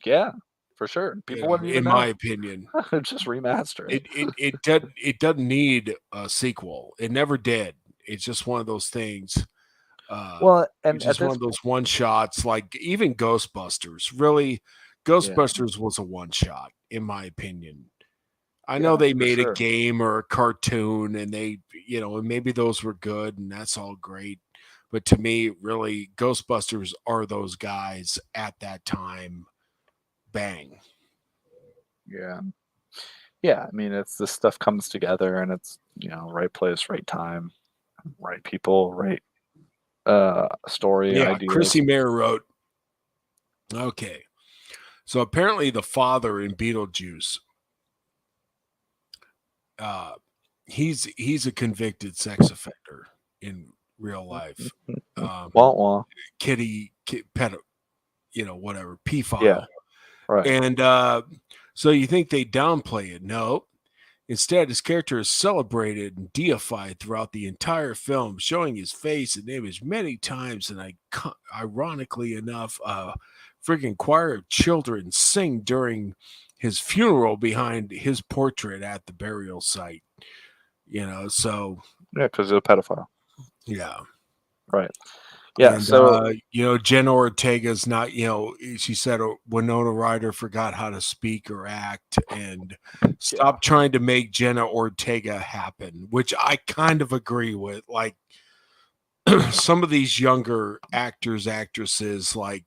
Yeah, for sure. People wouldn't even in know. My opinion. Just remaster it. It doesn't need a sequel. It never did. It's just one of those things. And it's just one of those one shots, like even Ghostbusters. Really, Ghostbusters was a one shot, in my opinion. I know they made a game or a cartoon, and they, and maybe those were good, and that's all great. But to me, really, Ghostbusters are those guys at that time. Bang. Yeah. Yeah, I mean, it's this stuff comes together, and it's right place, right time, right people, right story. Ideas. Chrissy Mayer wrote. Okay, so apparently the father in Beetlejuice, he's a convicted sex offender in real life. Kitty, pedo, whatever, pedophile. Yeah, right. And so you think they downplay it? No. Instead, his character is celebrated and deified throughout the entire film, showing his face and image many times. And ironically enough, a freaking choir of children sing during his funeral behind his portrait at the burial site. So because he's a pedophile. Yeah, right. Yeah, and, so Jenna Ortega's not. She said Winona Ryder forgot how to speak or act, and stop trying to make Jenna Ortega happen, which I kind of agree with. Like some of these younger actresses, like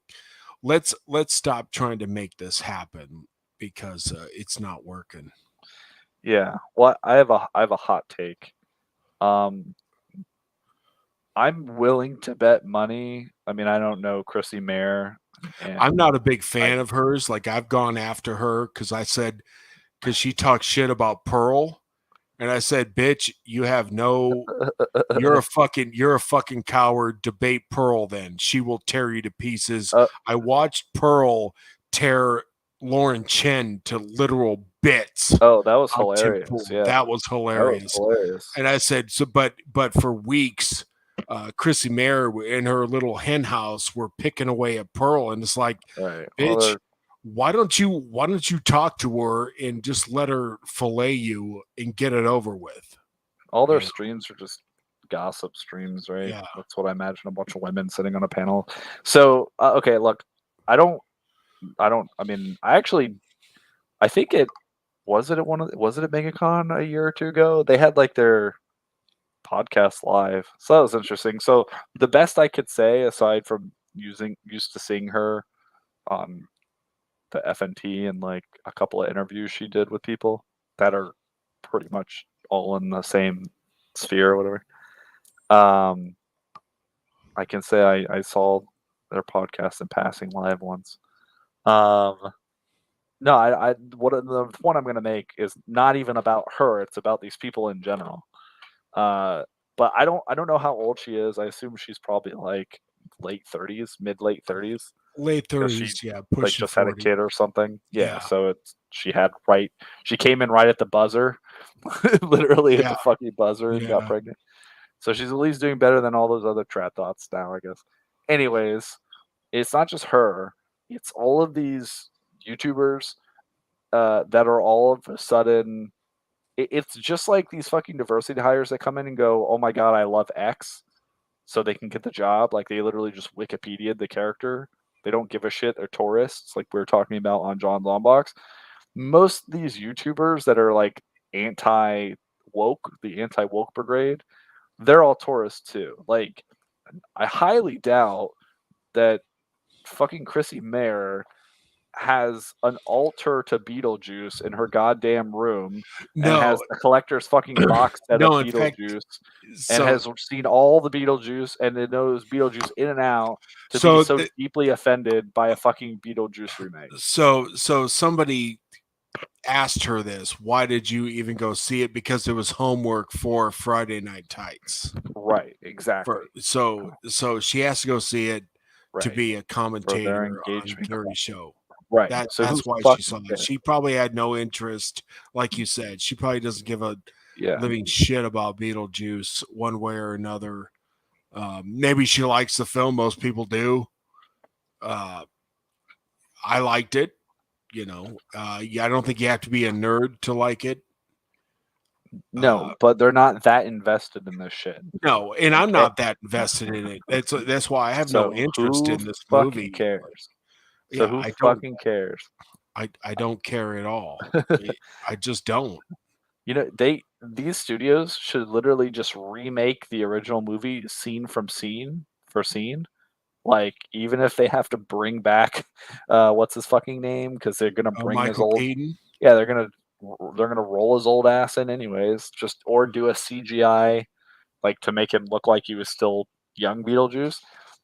let's stop trying to make this happen because it's not working. Yeah. Well, I have a hot take. Um, I'm willing to bet money. I mean, I don't know Chrissy Mayer, and I'm not a big fan of hers. Like I've gone after her because she talks shit about Pearl, and I said, "Bitch, you're a fucking coward. Debate Pearl, then she will tear you to pieces." I watched Pearl tear Lauren Chen to literal bits. Oh, that was on Tim hilarious. Pool. Yeah, That was hilarious. And I said, so, but for weeks, Chrissy Mayer in her little hen house were picking away at Pearl, and it's like, right. bitch, why don't you talk to her and just let her fillet you and get it over with? All their streams are just gossip streams, right? Yeah. That's what I imagine, a bunch of women sitting on a panel. So, okay, look, I mean, I think was it at MegaCon a year or two ago? They had like their podcast live. So that was interesting. So the best I could say, aside from used to seeing her on the FNT and like a couple of interviews she did with people that are pretty much all in the same sphere or whatever. I can say I saw their podcast in passing live once. No, the point I'm going to make is not even about her. It's about these people in general. But I don't know how old she is. I assume she's probably like late 30s, mid late 30s. Late 'Cause 30s, yeah, like pushing just had a 40. kid or something. Yeah, Yeah. so she came in right at the buzzer, literally at the fucking buzzer and got Yeah. pregnant. So she's at least doing better than all those other trad thoughts now, I guess. Anyways, it's not just her; it's all of these YouTubers that are all of a sudden. It's just like these fucking diversity hires that come in and go, "Oh my god, I love X," so they can get the job. Like they literally just Wikipedia the character. They don't give a shit. They're tourists, like we were talking about on John Lombox. Most of these YouTubers that are like anti woke, the anti woke brigade, they're all tourists too. Like I highly doubt that fucking Chrissy Mayer has an altar to Beetlejuice in her goddamn room and has No. the collector's fucking box set No, of in fact, Beetlejuice and so has seen all the Beetlejuice and it knows Beetlejuice in and out to be So so the- deeply offended by a fucking Beetlejuice remake. so somebody asked her this, why did you even go see it? Because it was homework for Friday Night Tights. Right, exactly. So she has to go see it to Right. be a commentator on engagement. Gary's show. Right. So That's who why she fucking saw it. cares? She probably had no interest, like you said. She probably doesn't give a Yeah. living shit about Beetlejuice one way or another. Maybe she likes the film. Most people do. I liked it. I don't think you have to be a nerd to like it. No, but they're not that invested in this shit. No, and I'm not that invested in it. That's why I have no interest in this movie. Who cares? Yeah, So who I fucking cares? I don't care at all. I just don't. You know, these studios should literally just remake the original movie scene from scene for scene. Like, even if they have to bring back what's his fucking name, because they're gonna bring his Michael old Keaton? Yeah, they're gonna roll his old ass in anyways, or do a CGI like to make him look like he was still young Beetlejuice.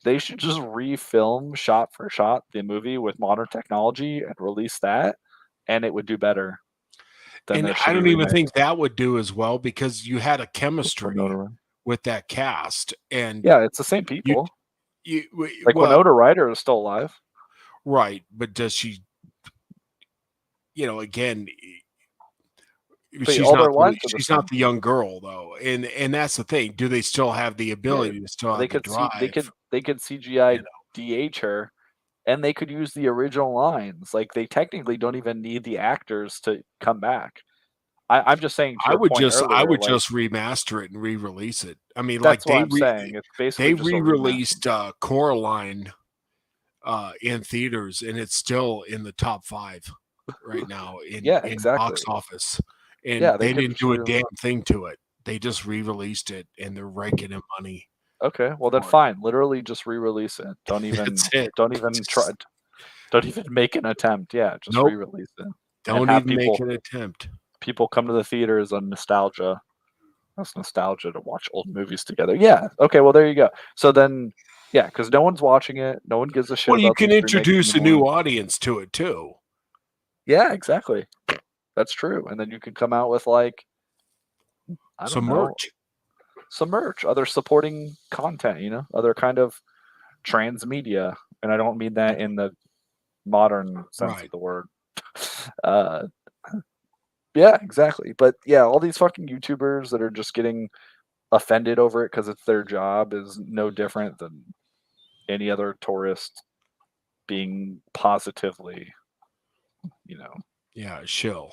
They should just refilm shot for shot the movie with modern technology and release that, and it would do better than And their I shitty don't even remake. think that would do as well because you had a chemistry with that cast, and Yeah, it's the same people. Like well, Winona Ryder is still alive. right? But does she? Again, But she's all not their lines are the she's same. not the young girl though, and that's the thing. Do they still have the ability to still have They the could drive? they could CGI DH her, and they could use the original lines. Like they technically don't even need the actors to come back. I'm just saying. To I your would point just earlier, just remaster it and re-release it. I mean, that's like what I'm saying. It's basically they just a re-released Coraline in theaters, and it's still in the top 5 right now in box office. And they didn't do a damn thing to it. They just re-released it, and they're raking in money. Okay, well then fine. Literally just re-release it. Don't even try. Don't even make an attempt. Yeah, just re-release it. Don't even make an attempt. people come to the theaters on nostalgia. That's nostalgia to watch old movies together. Yeah. Okay. Well, there you go. So then, yeah, because no one's watching it. No one gives a shit Well, you about can these remakes introduce a anymore. new audience to it too. Yeah, exactly. That's true. And then you can come out with like, I don't Some know, merch. some merch, other supporting content, you know, other kind of transmedia. And I don't mean that in the modern sense of the word. Uh, yeah, exactly. But yeah, all these fucking YouTubers that are just getting offended over it because it's their job is no different than any other tourist being positively, you know, shill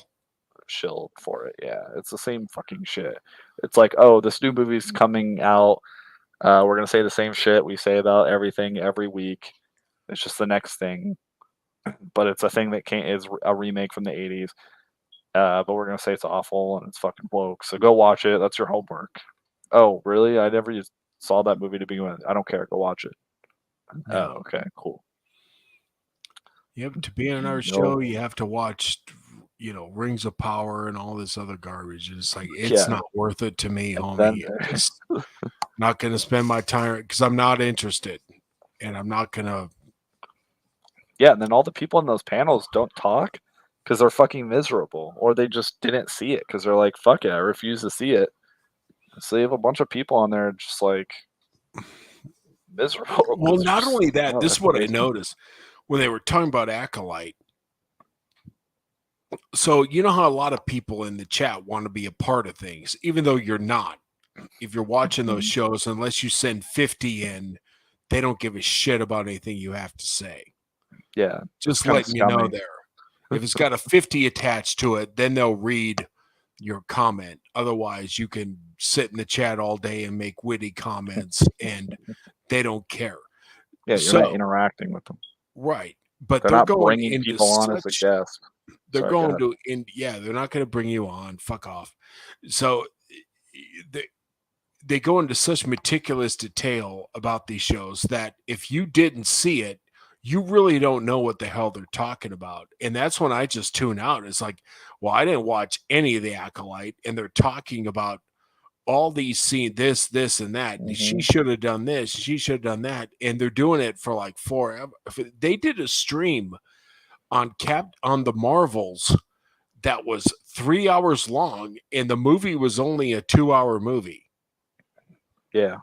for it. Yeah, it's the same fucking shit. It's like, oh, this new movie's coming out. We're gonna say the same shit we say about everything every week. It's just the next thing, but it's a thing that is a remake from the '80s. But we're gonna say it's awful and it's fucking woke. So go watch it. That's your homework. Oh, really? I never saw that movie to begin with. I don't care. Go watch it. Yeah. Oh, okay, cool. Yep. To be on our show, you have to watch, Rings of Power and all this other garbage. It's like it's not worth it to me, homie. It's not going to spend my time because I'm not interested, and I'm not going to. Yeah, and then all the people in those panels don't talk because they're fucking miserable, or they just didn't see it because they're like, "Fuck it, I refuse to see it." So you have a bunch of people on there just like miserable. Well, not only that, this is what I noticed when they were talking about Acolyte. So you know how a lot of people in the chat want to be a part of things, even though you're not. If you're watching those shows, unless you send 50 in, they don't give a shit about anything you have to say. Yeah, just letting you know there. If it's got a 50 attached to it, then they'll read your comment. Otherwise, you can sit in the chat all day and make witty comments, and they don't care. Yeah, you're not interacting with them, right? But they're not going bringing into people on as a guest. They're going to, they're not going to bring you on. Fuck off. So they go into such meticulous detail about these shows that if you didn't see it, you really don't know what the hell they're talking about. And that's when I just tune out. It's like, well, I didn't watch any of the Acolyte, and they're talking about all these scenes, this, and that. She should have done this. She should have done that. And they're doing it for like forever. They did a stream on the Marvels that was 3 hours long, and the movie was only a 2-hour movie. Yeah.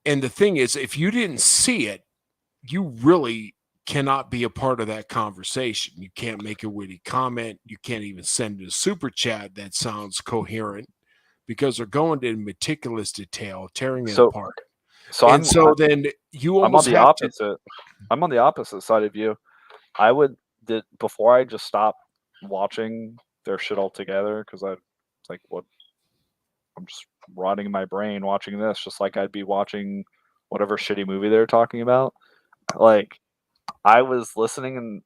And the thing is, if you didn't see it, you really cannot be a part of that conversation. You can't make a witty comment. You can't even send a super chat that sounds coherent because they're going into meticulous detail, tearing it apart. I'm on the opposite. I'm on the opposite side of you. I would before I just stop watching their shit altogether because it's like what I'm just rotting in my brain watching this, just like I'd be watching whatever shitty movie they're talking about. Like I was listening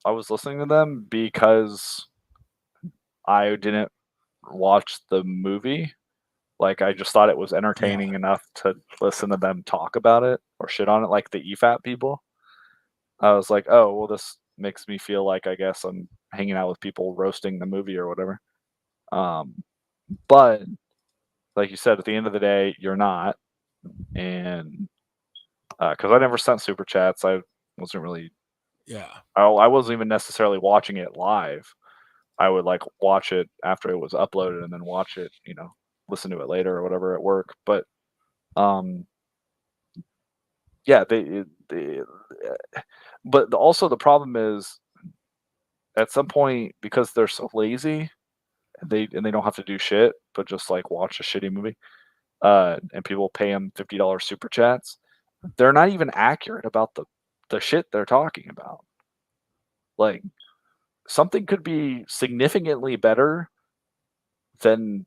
to them because I didn't watch the movie. Like I just thought it was entertaining enough to listen to them talk about it or shit on it, like the EFAT people. I was like, oh, well, this makes me feel like I guess I'm hanging out with people roasting the movie or whatever. But like you said, at the end of the day, you're not. And because I never sent super chats, I wasn't really. Yeah. I wasn't even necessarily watching it live. I would like watch it after it was uploaded and then watch it, listen to it later or whatever at work. But yeah, but also the problem is at some point because they're so lazy and they don't have to do shit but just like watch a shitty movie and people pay them $50 super chats, they're not even accurate about the shit they're talking about. Like something could be significantly better than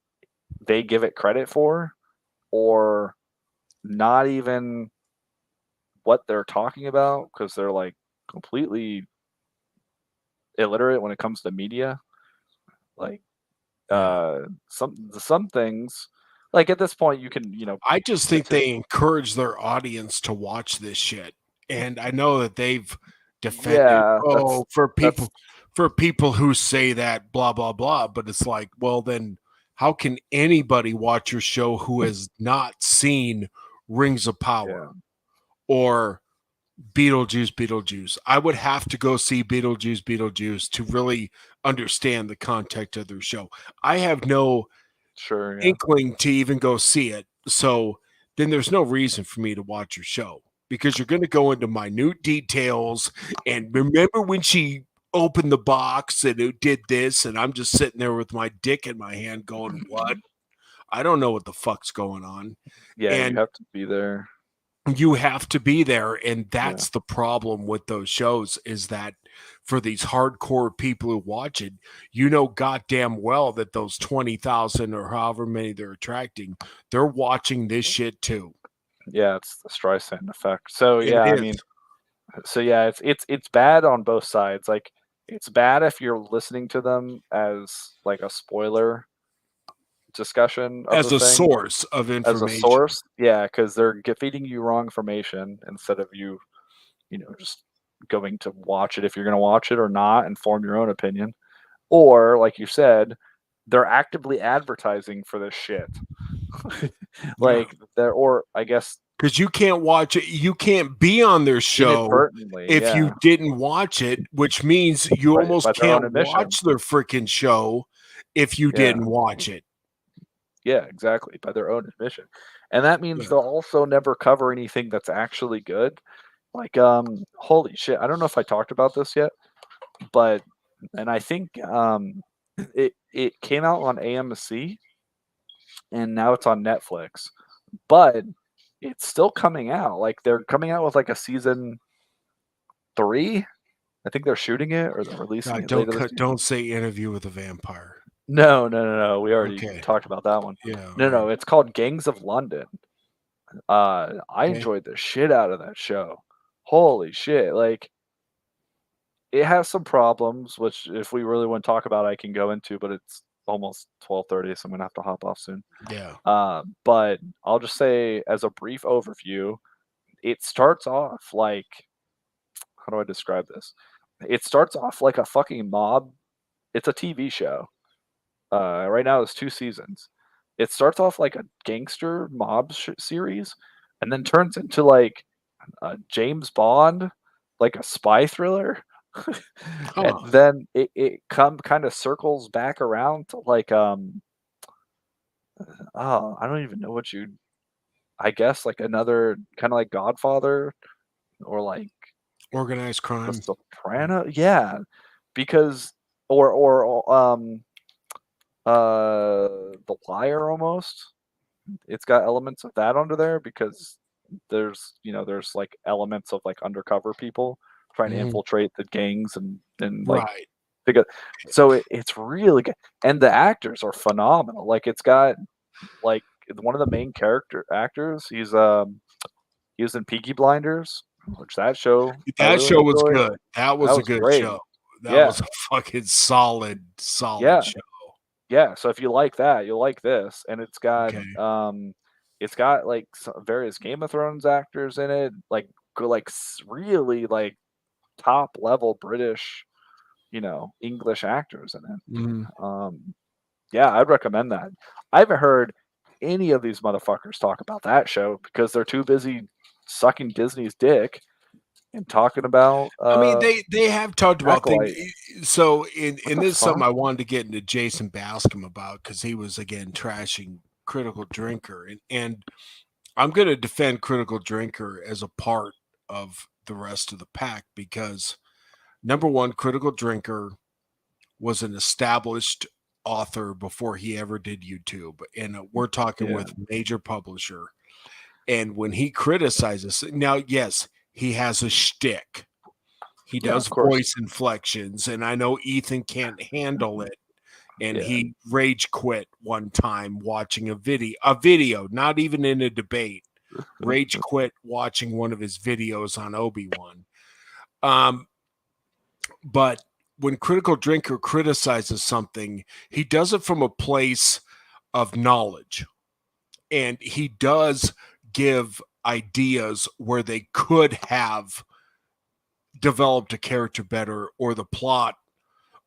they give it credit for, or not even what they're talking about because they're like completely illiterate when it comes to media. Like some things, like at this point you can I just think they encourage their audience to watch this shit, and I know that they've defended for for people who say that blah blah blah, but it's like, well, then how can anybody watch your show who has not seen Rings of Power or Beetlejuice? I would have to go see Beetlejuice to really understand the context of their show. I have no inkling to even go see it, so then there's no reason for me to watch your show, because you're going to go into minute details and remember when she opened the box and it did this, and I'm just sitting there with my dick in my hand going, what? I don't know what the fuck's going on. Yeah, and you have to be there. You have to be there, and that's the problem with those shows, is that for these hardcore people who watch it, you know goddamn well that those 20,000 or however many they're attracting, they're watching this shit too. Yeah, it's the Streisand effect. So It yeah, I is. mean, so yeah, it's bad on both sides. Like, it's bad if you're listening to them as like a spoiler discussion of As the a thing, source of as a information. source, yeah, because they're feeding you wrong information instead of you know, just going to watch it if you're going to watch it or not and form your own opinion. Or like you said, they're actively advertising for this shit. Like they're, or I guess because you can't watch it, you can't be on their show inadvertently, if you didn't watch it, which means you almost by their own can't admission. watch their freaking show if you didn't watch it. Yeah, exactly, by their own admission. And that means they'll also never cover anything that's actually good. Like, holy shit, I don't know if I talked about this yet, but and I think it came out on AMC and now it's on Netflix. But it's still coming out. Like, they're coming out with like a season 3. I think they're shooting it or they're releasing it later this year. Don't say Interview with a Vampire. No. We already talked about that one. Yeah. No. It's called Gangs of London. I enjoyed the shit out of that show. Holy shit! Like, it has some problems, which if we really want to talk about, I can go into. But it's almost 12:30, so I'm gonna have to hop off soon. Yeah. But I'll just say, as a brief overview, it starts off like, how do I describe this? It starts off like a fucking mob. It's a TV show. Right now, it's 2 seasons. It starts off like a gangster mob series, and then turns into like a James Bond, like a spy thriller. And then it kind of circles back around to like I don't even know what you'd, I guess, like another kind of like Godfather or like Organized crime. The Soprano, yeah, because The Wire almost. It's got elements of that under there because there's like elements of like undercover people trying to infiltrate the gangs and like so it's really good, and the actors are phenomenal. Like, it's got like one of the main character actors. He was in Peaky Blinders, which that show Was good. That was a good great. show. That was a fucking solid show. Yeah, so if you like that, you'll like this, and it's got like various Game of Thrones actors in it, like really like top level British, English actors in it. Yeah, I'd recommend that. I haven't heard any of these motherfuckers talk about that show because they're too busy sucking Disney's dick and talking about. I mean, they have talked about things. So, and this is something fuck? I wanted to get into Jason Bascom about, because he was again trashing Critical Drinker, and I'm going to defend Critical Drinker as a part of the rest of the pack, because number one, Critical Drinker was an established author before he ever did YouTube, and we're talking with major publisher. And when he criticizes, now, yes, he has a shtick. He does voice inflections, and I know Ethan can't handle it. And he rage quit one time watching a video, not even in a debate. Rage quit watching one of his videos on Obi-Wan. But when Critical Drinker criticizes something, he does it from a place of knowledge. And he does give ideas where they could have developed a character better, or the plot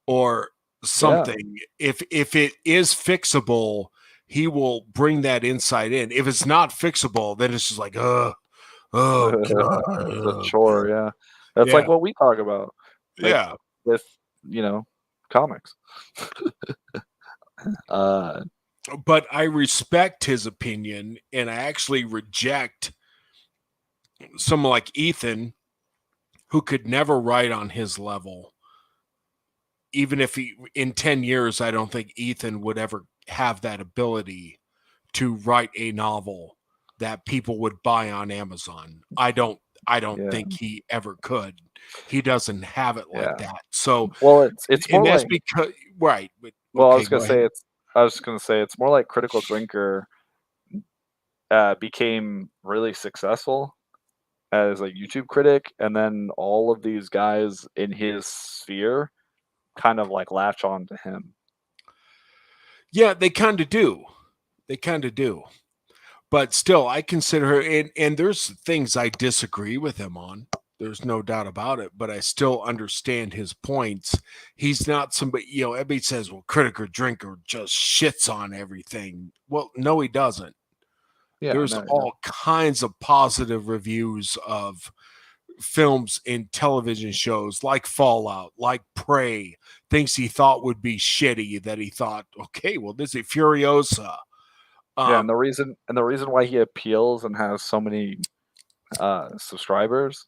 or something. If it is fixable, he will bring that insight in. If it's not fixable, then it's just like, oh God. It's a chore, yeah. That's like what we talk about. Like with, comics. But I respect his opinion, and I actually reject someone like Ethan, who could never write on his level. Even if in 10 years, I don't think Ethan would ever have that ability to write a novel that people would buy on Amazon. I don't think he ever could. He doesn't have it like that. So, well, it's more that's like, because right. But, well, okay, I was gonna say it's more like Critical Drinker became really successful as a YouTube critic, and then all of these guys in his sphere kind of like latch on to him. Yeah, they kind of do. But still, I consider her, and there's things I disagree with him on. There's no doubt about it, but I still understand his points. He's not somebody, everybody says, well, Critical Drinker just shits on everything. Well, no, he doesn't. Yeah, there's all kinds of positive reviews of films and television shows like Fallout, like Prey, things he thought would be shitty that he thought, okay, well, this is Furiosa. And the reason why he appeals and has so many subscribers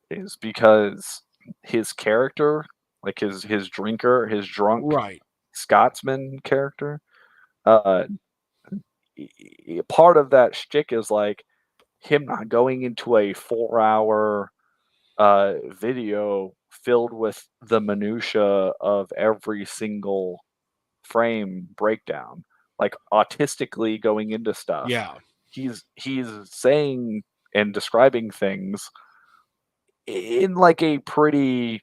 is because his character, like his drinker, his drunk Scotsman character, part of that shtick is like him not going into a 4-hour video filled with the minutia of every single frame breakdown, like autistically going into stuff. He's saying and describing things in like a pretty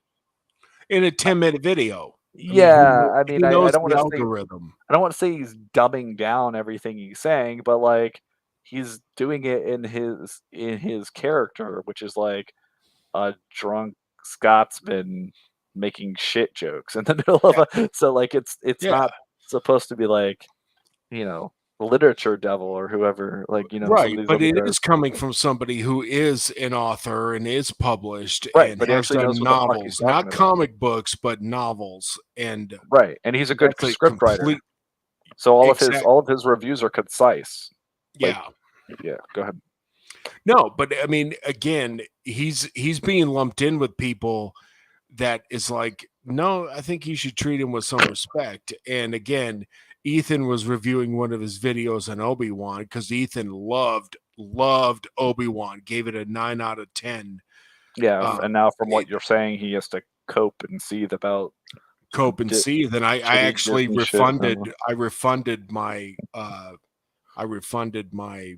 in a 10-minute video. I mean, he I knows don't want the to say algorithm. I don't want to say he's dumbing down everything he's saying, but like he's doing it in his character, which is like a drunk Scotsman making shit jokes in the middle of a. So like it's not supposed to be like, literature devil or whoever, like, some of these but other it guys. is coming from somebody who is an author and is published and but he has actually done knows what the fuck he's novels, talking not about. comic books, but novels. And and he's a good script writer. So all of his reviews are concise. Go ahead. No, but I mean, again, he's being lumped in with people that is like, no, I think you should treat him with some respect. And again, Ethan was reviewing one of his videos on Obi-Wan because Ethan loved Obi-Wan, gave it a 9 out of 10. And now from what you're saying, he has to cope and seethe about then I actually refunded my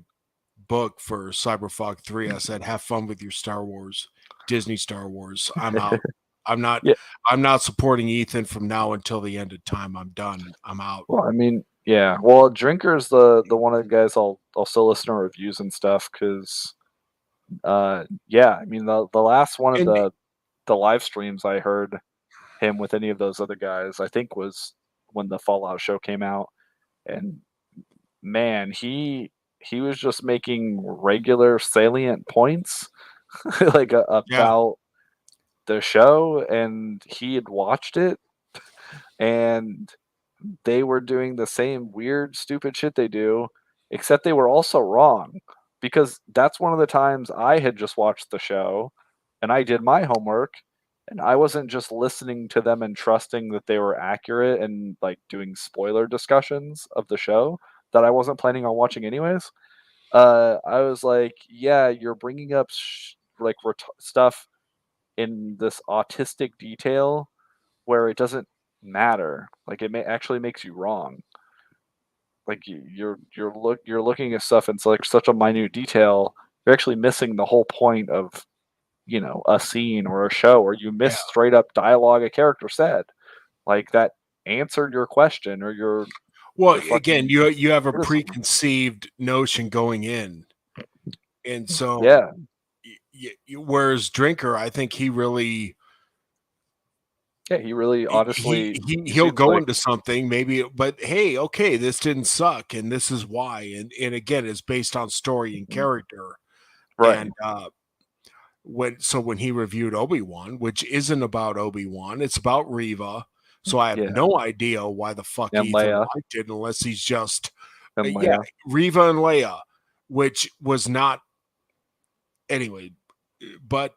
book for Cyberfog 3. I said, have fun with your Star Wars, Disney Star Wars. I'm out. I'm not supporting Ethan from now until the end of time. I'm done. I'm out. Well, I mean, well, Drinker's the one of the guys I'll still listen to reviews and stuff because I mean the last one of the live streams I heard him with any of those other guys, I think was when the Fallout show came out, and man, he was just making regular salient points like about the show, and he had watched it, and they were doing the same weird, stupid shit they do, except they were also wrong. Because that's one of the times I had just watched the show and I did my homework and I wasn't just listening to them and trusting that they were accurate and like doing spoiler discussions of the show that I wasn't planning on watching anyways. I was like, yeah, you're bringing up stuff in this autistic detail where it doesn't matter. Like it actually makes you wrong. Like you're looking at stuff and it's like such a minute detail. You're actually missing the whole point of a scene or a show, or you miss straight up dialogue a character said. Like that answered your question or your. Well, again, you have a preconceived notion going in, and so whereas Drinker, I think he really Yeah, he really honestly He'll seems go like into something maybe, but hey, okay, this didn't suck, and this is why, and again, it's based on story and character, right. and when he reviewed Obi-Wan, which isn't about Obi-Wan, it's about Reva. So I have Yeah. no idea why the fuck And Ethan Leia. liked it, unless he's just And yeah, Leia. Reva and Leia, which was not anyway. But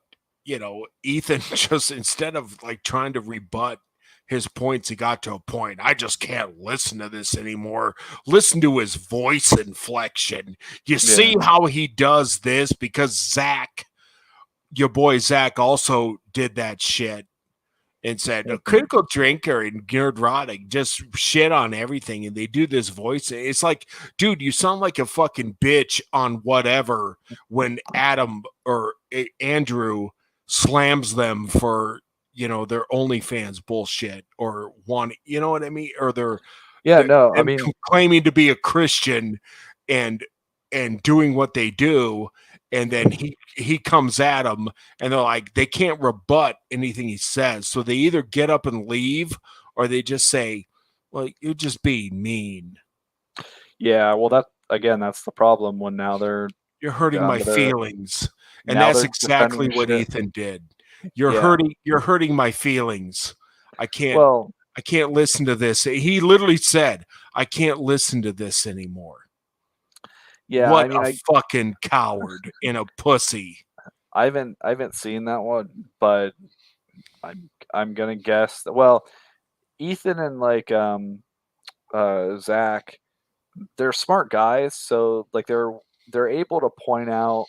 Ethan just instead of like trying to rebut his points, he got to a point. I just can't listen to this anymore. Listen to his voice inflection. You see how he does this because Zach, your boy Zach, also did that shit and said a critical drinker and neurotic just shit on everything, and they do this voice. It's like, dude, you sound like a fucking bitch on whatever when Adam or Andrew slams them for their OnlyFans bullshit or one, you know what I mean, or they're no, I them mean, claiming to be a Christian and doing what they do, and then he comes at them, and they're like, they can't rebut anything he says, so they either get up and leave or they just say, well, you're just being mean. Yeah, well, that's the problem when now they're You're hurting down my to their feelings, and now that's they're exactly defending what shit. Ethan did. You're Yeah. hurting my feelings. I can't Well, listen to this. He literally said, I can't listen to this anymore. yeah, What I mean, a fucking coward and a pussy. I haven't seen that one, but I'm gonna guess well, Ethan and like Zach, they're smart guys, so like they're able to point out,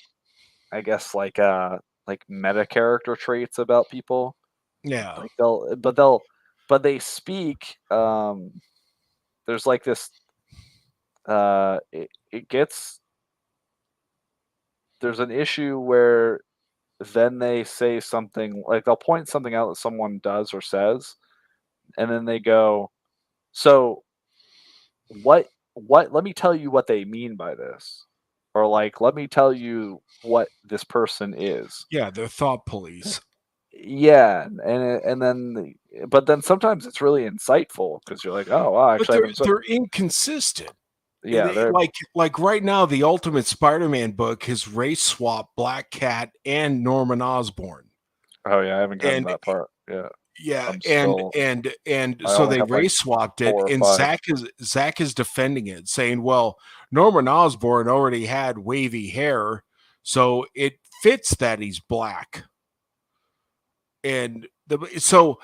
I guess, like meta character traits about people. Yeah. Like but they speak there's like this it gets there's an issue where then they say something like they'll point something out that someone does or says, and then they go, so what let me tell you what they mean by this, or like let me tell you what this person is. Yeah, they're thought police. Yeah, and then but then sometimes it's really insightful because you're like, oh wow, But actually I haven't they're inconsistent. yeah, they're like right now, the Ultimate Spider-Man book has race swap Black Cat and Norman Osborn. oh yeah, I haven't gotten And that part. Yeah. yeah, I'm still and I so only they have like race swapped it, 4 or and 5. Zach is defending it, saying, "Well, Norman Osborn already had wavy hair, so it fits that he's black." And so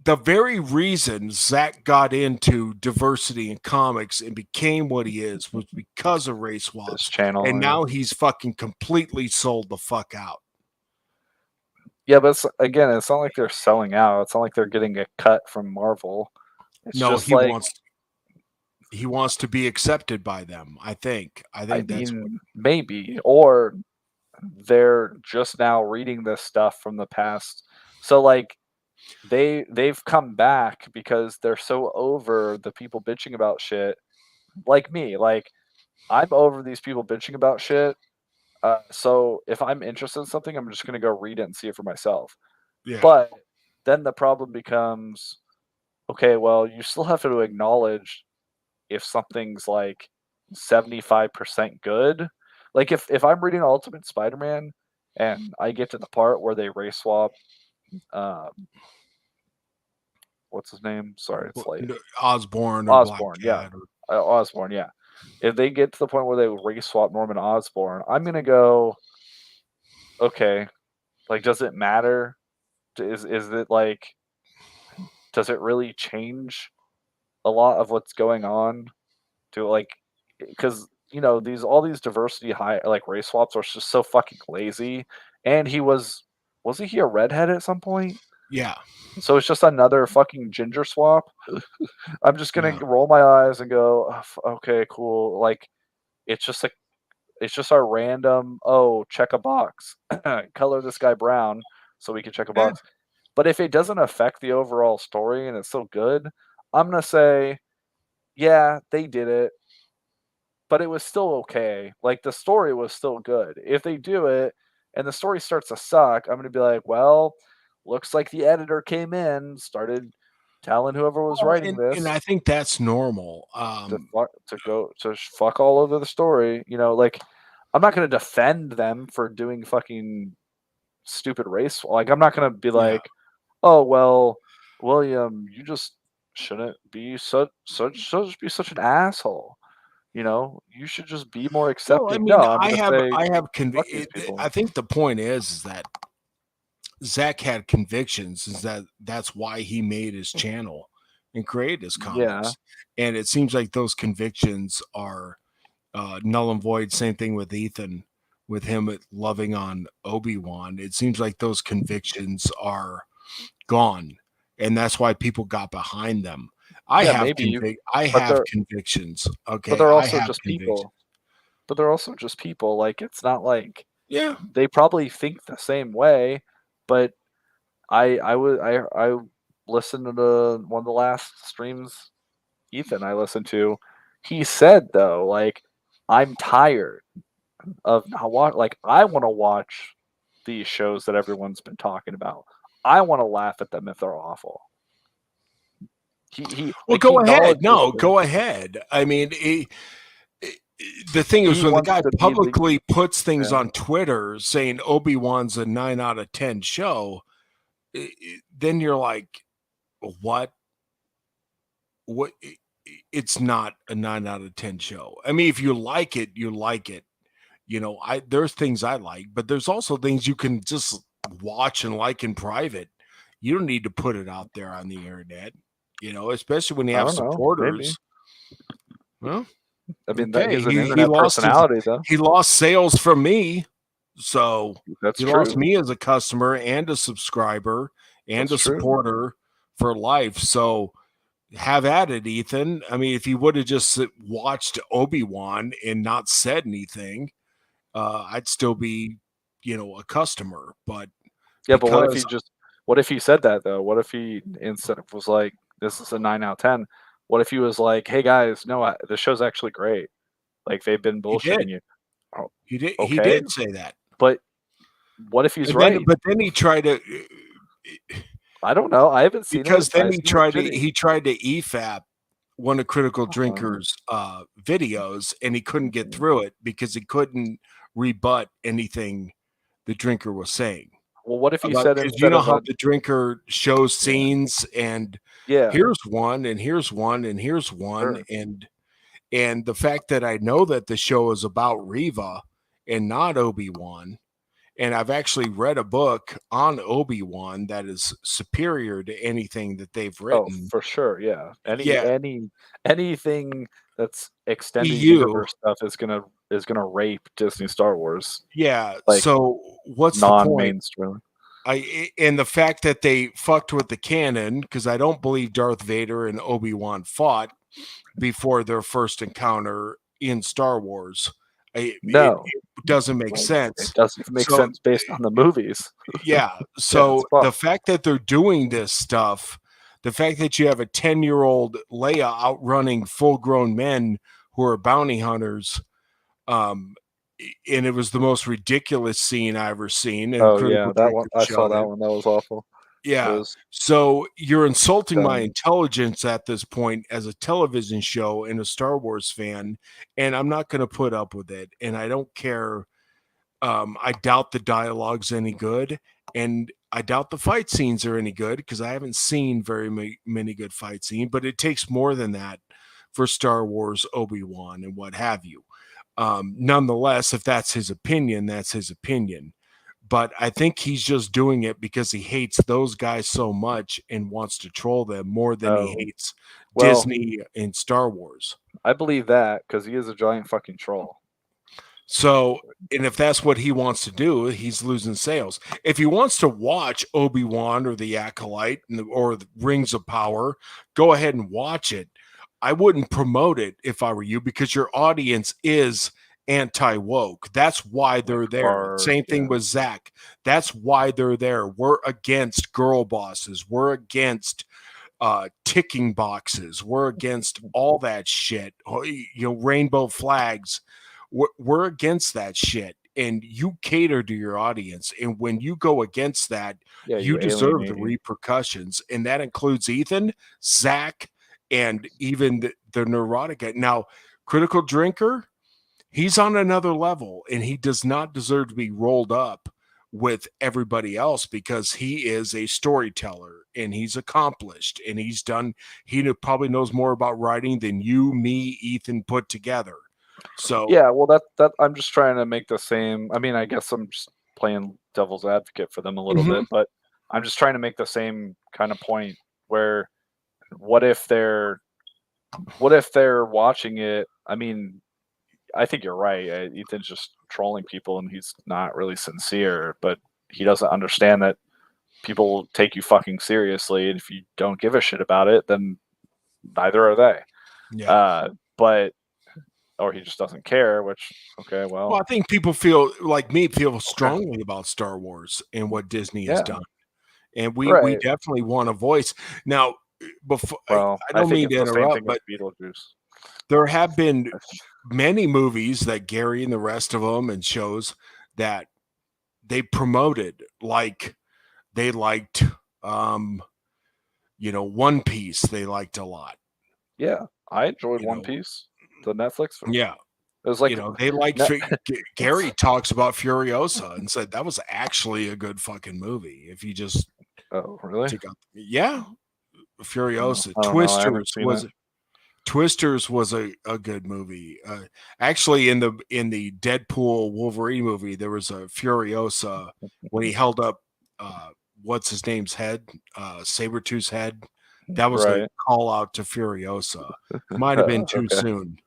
the very reason Zach got into diversity in comics and became what he is was because of race This swaps, channel, and yeah. now he's fucking completely sold the fuck out. Yeah, but again, it's not like they're selling out. It's not like they're getting a cut from Marvel. It's No, just like he wants to be accepted by them. I think I that's mean, maybe, or they're just now reading this stuff from the past. So like they've come back because they're so over the people bitching about shit. Like me, like I'm over these people bitching about shit. So if I'm interested in something, I'm just gonna go read it and see it for myself. yeah. But then the problem becomes, okay, well, you still have to acknowledge if something's like 75% good. Like if I'm reading Ultimate Spider-Man and I get to the part where they race swap um what's his name? Sorry, it's late. Osborn or Black Osborn, yeah. Cat. Osborn, yeah. If they get to the point where they race swap Norman Osborn, I'm gonna go, okay, like does it matter? Is it like does it really change a lot of what's going on? To like because these all these diversity high like race swaps are just so fucking lazy. And wasn't he a redhead at some point? Yeah. So it's just another fucking ginger swap. I'm just gonna Yeah. roll my eyes and go, okay, cool. Like it's just like it's just our random, oh, check a box, color this guy brown so we can check a Yeah. box. But if it doesn't affect the overall story and it's still good, I'm gonna say, yeah, they did it, but it was still okay. Like the story was still good. If they do it and the story starts to suck, I'm gonna be like, well, looks like the editor came in, started telling whoever was writing this, and I think that's normal. to fuck all over the story. You know, like I'm not going to defend them for doing fucking stupid race. Like I'm not going to be like, oh well, William, you just shouldn't be such be such an asshole. You know, you should just be more accepting. Well, I mean, no, I'm going to say, I have fuck these people. I think the point is that Zach had convictions, is that's why he made his channel and created his comics. And it seems like those convictions are null and void. Same thing with Ethan, with him loving on Obi-Wan. It seems like those convictions are gone, and that's why people got behind them. I have convictions. Okay, but they're also just people. But they're also just people. Like it's not like they probably think the same way. But I listened to one of the last streams Ethan I listened to. He said though, like I'm tired of not like I want to watch these shows that everyone's been talking about. I want to laugh at them if they're awful. Well, like, go ahead. No, go ahead. I mean, the thing is, when the guy publicly puts things on Twitter saying Obi-Wan's a 9 out of 10 show, then you're like, what? What? It's not a 9 out of 10 show. I mean, if you like it, you like it. You know, there's things I like, but there's also things you can just watch and like in private. You don't need to put it out there on the internet. You know, especially when you have supporters. Well, I mean, he's an internet personality, though. He lost sales from me, so that's he true. lost me as a customer and a subscriber and a supporter for life. So have at it, Ethan. I mean, if he would have just watched Obi-Wan and not said anything, I'd still be, you know, a customer. But yeah, but what if he said that though? What if he instead of was like, this is a 9 out of 10. What if he was like, hey guys, no, the show's actually great. Like they've been bullshitting you. Oh, he did. Okay. He did say that. But what if he's right? But then he tried to. I don't know. I haven't seen because then he tried to EFAP one of Critical Drinker's videos, and he couldn't get through it because he couldn't rebut anything the drinker was saying. Well, what if he said it? You know how the drinker shows scenes and here's one and here's one and here's one and the fact that I know that the show is about Reva and not Obi-Wan, and I've actually read a book on Obi-Wan that is superior to anything that they've written. Oh, for sure, yeah. Anything that's extended universe stuff is gonna rape Disney Star Wars. Yeah. Like, so what's non-mainstream? And the fact that they fucked with the canon, because I don't believe Darth Vader and Obi-Wan fought before their first encounter in Star Wars. It doesn't make sense. It doesn't make sense based on the movies. Yeah. So the fact that they're doing this stuff, the fact that you have a 10-year-old Leia outrunning full-grown men who are bounty hunters, and it was the most ridiculous scene I ever seen. And that one I saw that one. That was awful. Yeah. So you're insulting my intelligence at this point as a television show and a Star Wars fan, and I'm not going to put up with it. And I don't care. I doubt the dialogue's any good, and I doubt the fight scenes are any good because I haven't seen very many good fight scenes. But it takes more than that for Star Wars, Obi-Wan, and what have you. Nonetheless, if that's his opinion, that's his opinion. But I think he's just doing it because he hates those guys so much and wants to troll them more than he hates Disney and Star Wars. I believe that because he is a giant fucking troll. So, and if that's what he wants to do, he's losing sales. If he wants to watch Obi-Wan or The Acolyte or the Rings of Power, go ahead and watch it. I wouldn't promote it if I were you because your audience is anti-woke. That's why they're there. Same thing with Zach. That's why they're there. We're against girl bosses. We're against ticking boxes. We're against all that shit. You know, rainbow flags. We're against that shit. and you cater to your audience. And when you go against that, Yeah, you you deserve the alienate. repercussions. And that includes Ethan, Zach, and even the neurotic guy. Now, Critical Drinker, he's on another level, and he does not deserve to be rolled up with everybody else because he is a storyteller and he's accomplished and he probably knows more about writing than you, me, Ethan put together. So yeah, well, that I'm just trying to make the same. I mean, I guess I'm just playing devil's advocate for them a little bit, but I'm just trying to make the same kind of point where what if they're watching it? I mean, I think you're right. Ethan's just trolling people, and he's not really sincere. But he doesn't understand that people take you fucking seriously, and if you don't give a shit about it, then neither are they. Yeah. But or he just doesn't care. Which well, I think people feel strongly about Star Wars and what Disney has done, and we definitely want a voice. Now, before well, I don't think mean it's to the same interrupt, thing but with Beetlejuice. there have been many movies that Gary and the rest of them and shows that they promoted, like they liked, One Piece. They liked a lot. Yeah, I enjoyed One Piece, the Netflix film. Yeah, it was like they liked. Gary talks about Furiosa and said that was actually a good fucking movie. If you just really, Furiosa. I don't know, I haven't seen it. Twisters was a good movie. Actually, in the Deadpool Wolverine movie, there was a Furiosa when he held up what's his name's head, Sabretooth's head. That was a call out to Furiosa. Might have been too soon.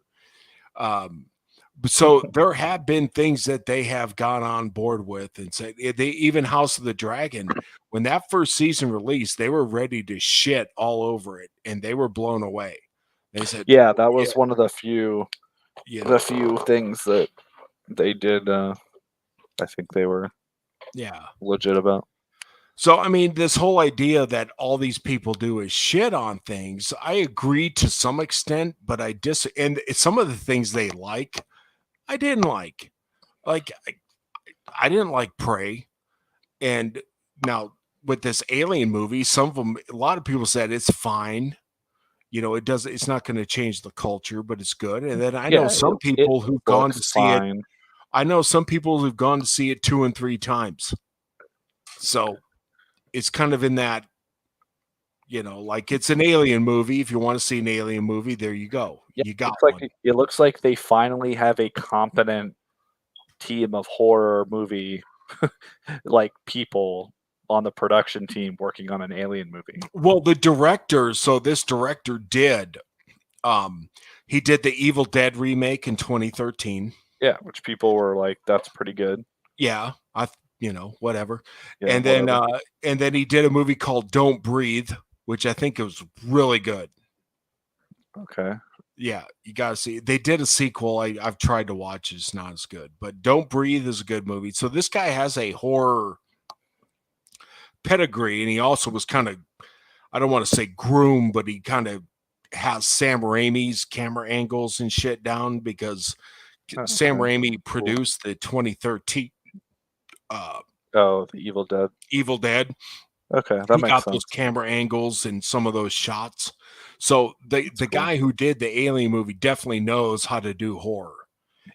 So there have been things that they have gone on board with and said even House of the Dragon, when that first season released, they were ready to shit all over it and they were blown away. They said, yeah, that was one of the few things that they did. I think they were legit about. So, I mean, this whole idea that all these people do is shit on things, I agree to some extent, but and some of the things they like, I didn't like. Like, I didn't like Prey. And now with this Alien movie, some of them, a lot of people said it's fine. It's not going to change the culture, but it's good. And then I know some people who've gone to see it. I know some people who've gone to see it 2 and 3 times. So it's kind of in that, like it's an alien movie. If you want to see an alien movie, there you go. Yeah, you got one. Like, it looks like they finally have a competent team of horror movie like people on the production team working on an alien movie. Well, this director did he did the Evil Dead remake in 2013. Yeah, which people were like, that's pretty good. Yeah, whatever. Yeah, and then he did a movie called Don't Breathe, which I think was really good. Okay. Yeah, you gotta see. They did a sequel. I've tried to watch. It's not as good, but Don't Breathe is a good movie. So this guy has a horror pedigree, and he also was kind of, I don't want to say groomed, but he kind of has Sam Raimi's camera angles and shit down because Sam Raimi produced the 2013 the Evil Dead. Okay, that makes sense. Those camera angles and some of those shots. So the guy who did the Alien movie definitely knows how to do horror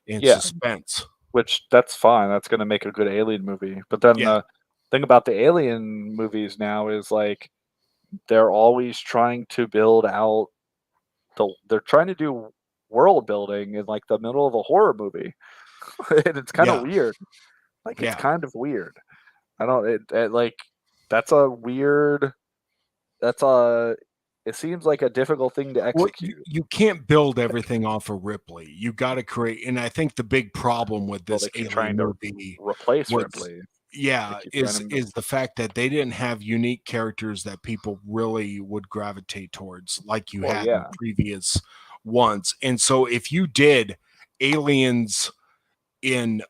and suspense. Which that's fine. That's going to make a good Alien movie. But then the thing about the Alien movies now is like they're always trying to build out they're trying to do world building in like the middle of a horror movie. And it's kind of weird. Like it's kind of weird. I don't like that's a weird it seems like a difficult thing to execute. Well, you can't build everything off of Ripley. You got to create, and I think the big problem with this Alien movie replace Ripley. Yeah, is the fact that they didn't have unique characters that people really would gravitate towards, like you had in previous ones. And so, if you did Aliens in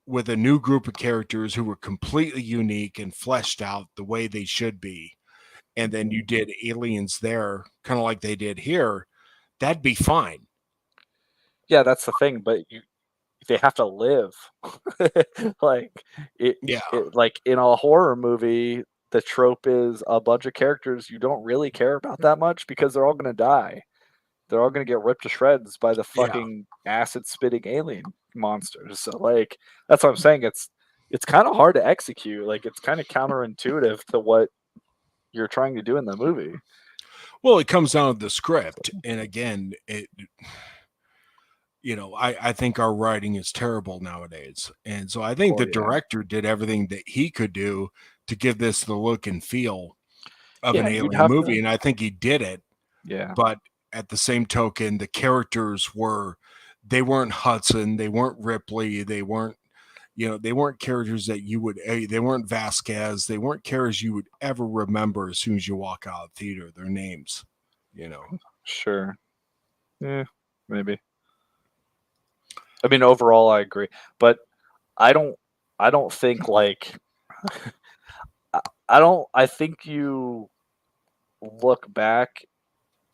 with a new group of characters who were completely unique and fleshed out the way they should be, and then you did Aliens there, kind of like they did here, that'd be fine. Yeah, that's the thing. But they have to live. Like Yeah. like in a horror movie, the trope is a bunch of characters you don't really care about that much because they're all gonna die. They're all gonna get ripped to shreds by the Yeah. fucking acid spitting alien monsters. So like that's what I'm saying. It's kind of hard to execute. Like it's kind of counterintuitive to what you're trying to do in the movie. Well, it comes down to the script, and again, I think our writing is terrible nowadays, and so I think the director did everything that he could do to give this the look and feel of an alien movie, and I think he did it. Yeah. But at the same token, the characters they weren't Hudson, they weren't Ripley, they weren't characters that you would, they weren't Vasquez, they weren't characters you would ever remember as soon as you walk out of the theater, their names, Sure. Yeah, maybe. I mean, overall, I agree, but I don't think like, I think you look back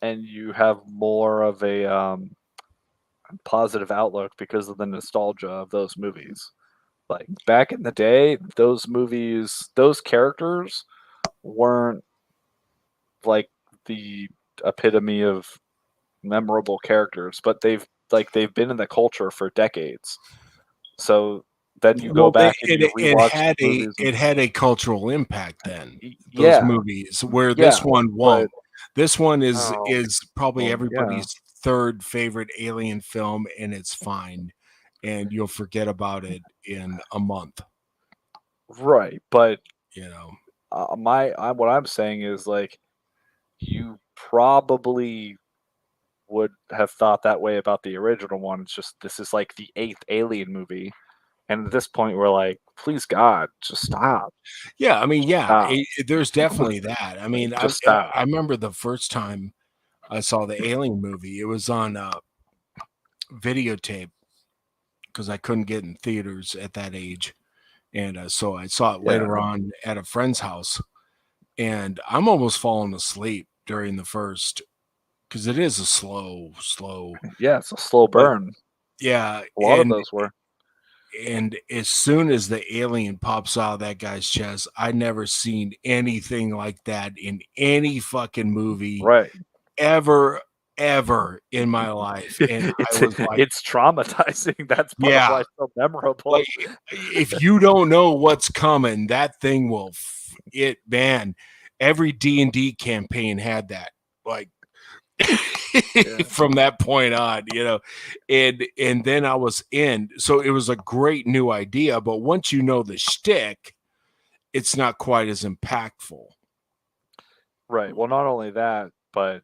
and you have more of a positive outlook because of the nostalgia of those movies. Like back in the day, those movies, those characters weren't like the epitome of memorable characters, but they've been in the culture for decades. So then you go back and you rewatch the movies. It had a cultural impact then. Those Yeah. movies, where this one won't. This one is probably Well, everybody's third favorite alien film, and it's fine, and you'll forget about it in a month. Right, but what I'm saying is like you probably would have thought that way about the original one. It's just this is like the 8th Alien movie, and at this point we're like, please God, just stop. Yeah, I mean, Stop. there's definitely that. I mean, just stop. I remember the first time I saw the Alien movie. It was on videotape because I couldn't get in theaters at that age, and so I saw it later on at a friend's house, and I'm almost falling asleep during the first, because it is a slow. Yeah, it's a slow burn. Yeah, a lot of those were. And as soon as the alien pops out of that guy's chest, I never seen anything like that in any fucking movie, ever in my life. And I was like, it's traumatizing. That's part of why it's so memorable. Like, if you don't know what's coming, that thing will man. Every D&D campaign had that. Like, from that point on, and then I was in. So it was a great new idea, but once you know the shtick, it's not quite as impactful. Right. Well, not only that, but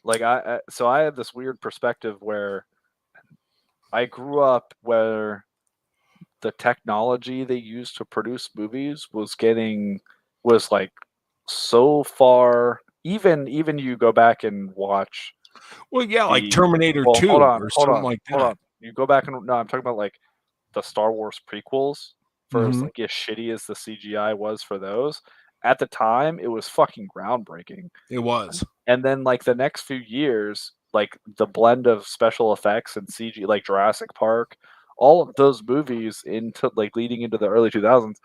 like I have this weird perspective where I grew up where the technology they used to produce movies was like so far. Even you go back and watch. Well, yeah, like Terminator 2 or something like that. Hold on. You go back and I'm talking about like the Star Wars prequels. First, like as shitty as the CGI was for those, at the time it was fucking groundbreaking. It was. And then like the next few years, like the blend of special effects and CG, like Jurassic Park, all of those movies into like leading into the early 2000s,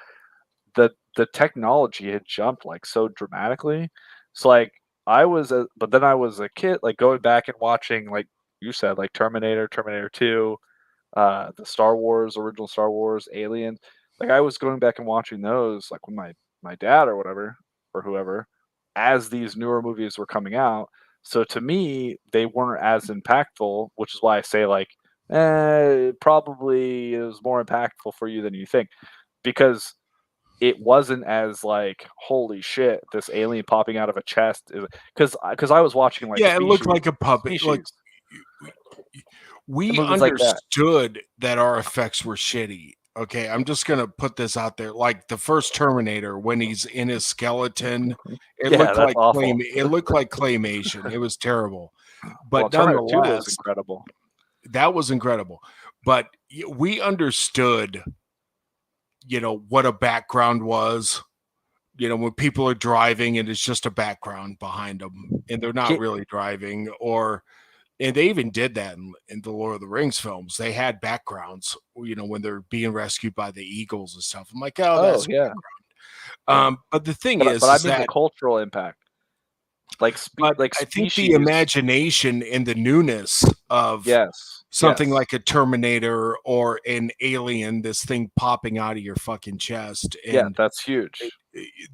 the technology had jumped like so dramatically. So like but then I was a kid, like going back and watching, like you said, like Terminator 2, the original Star Wars, Alien. Like I was going back and watching those like with my dad or whatever, or whoever, as these newer movies were coming out. So to me, they weren't as impactful, which is why I say like, probably it was more impactful for you than you think, because it wasn't as like, holy shit, this alien popping out of a chest. Because I was watching like it looked like a puppet. Like, we understood that our effects were shitty. Okay, I'm just gonna put this out there. Like the first Terminator, when he's in his skeleton, it looked like it looked like claymation. It was terrible, but nonetheless, 2 was incredible. That was incredible. But we understood, what a background was. When people are driving and it's just a background behind them, and they're not really driving, or And they even did that in the Lord of the Rings films. They had backgrounds, when they're being rescued by the eagles and stuff. I'm like, oh, that's yeah. background. But the thing is I mean that the cultural impact. Like I think the imagination and the newness of something like a Terminator or an Alien, this thing popping out of your fucking chest, and that's huge.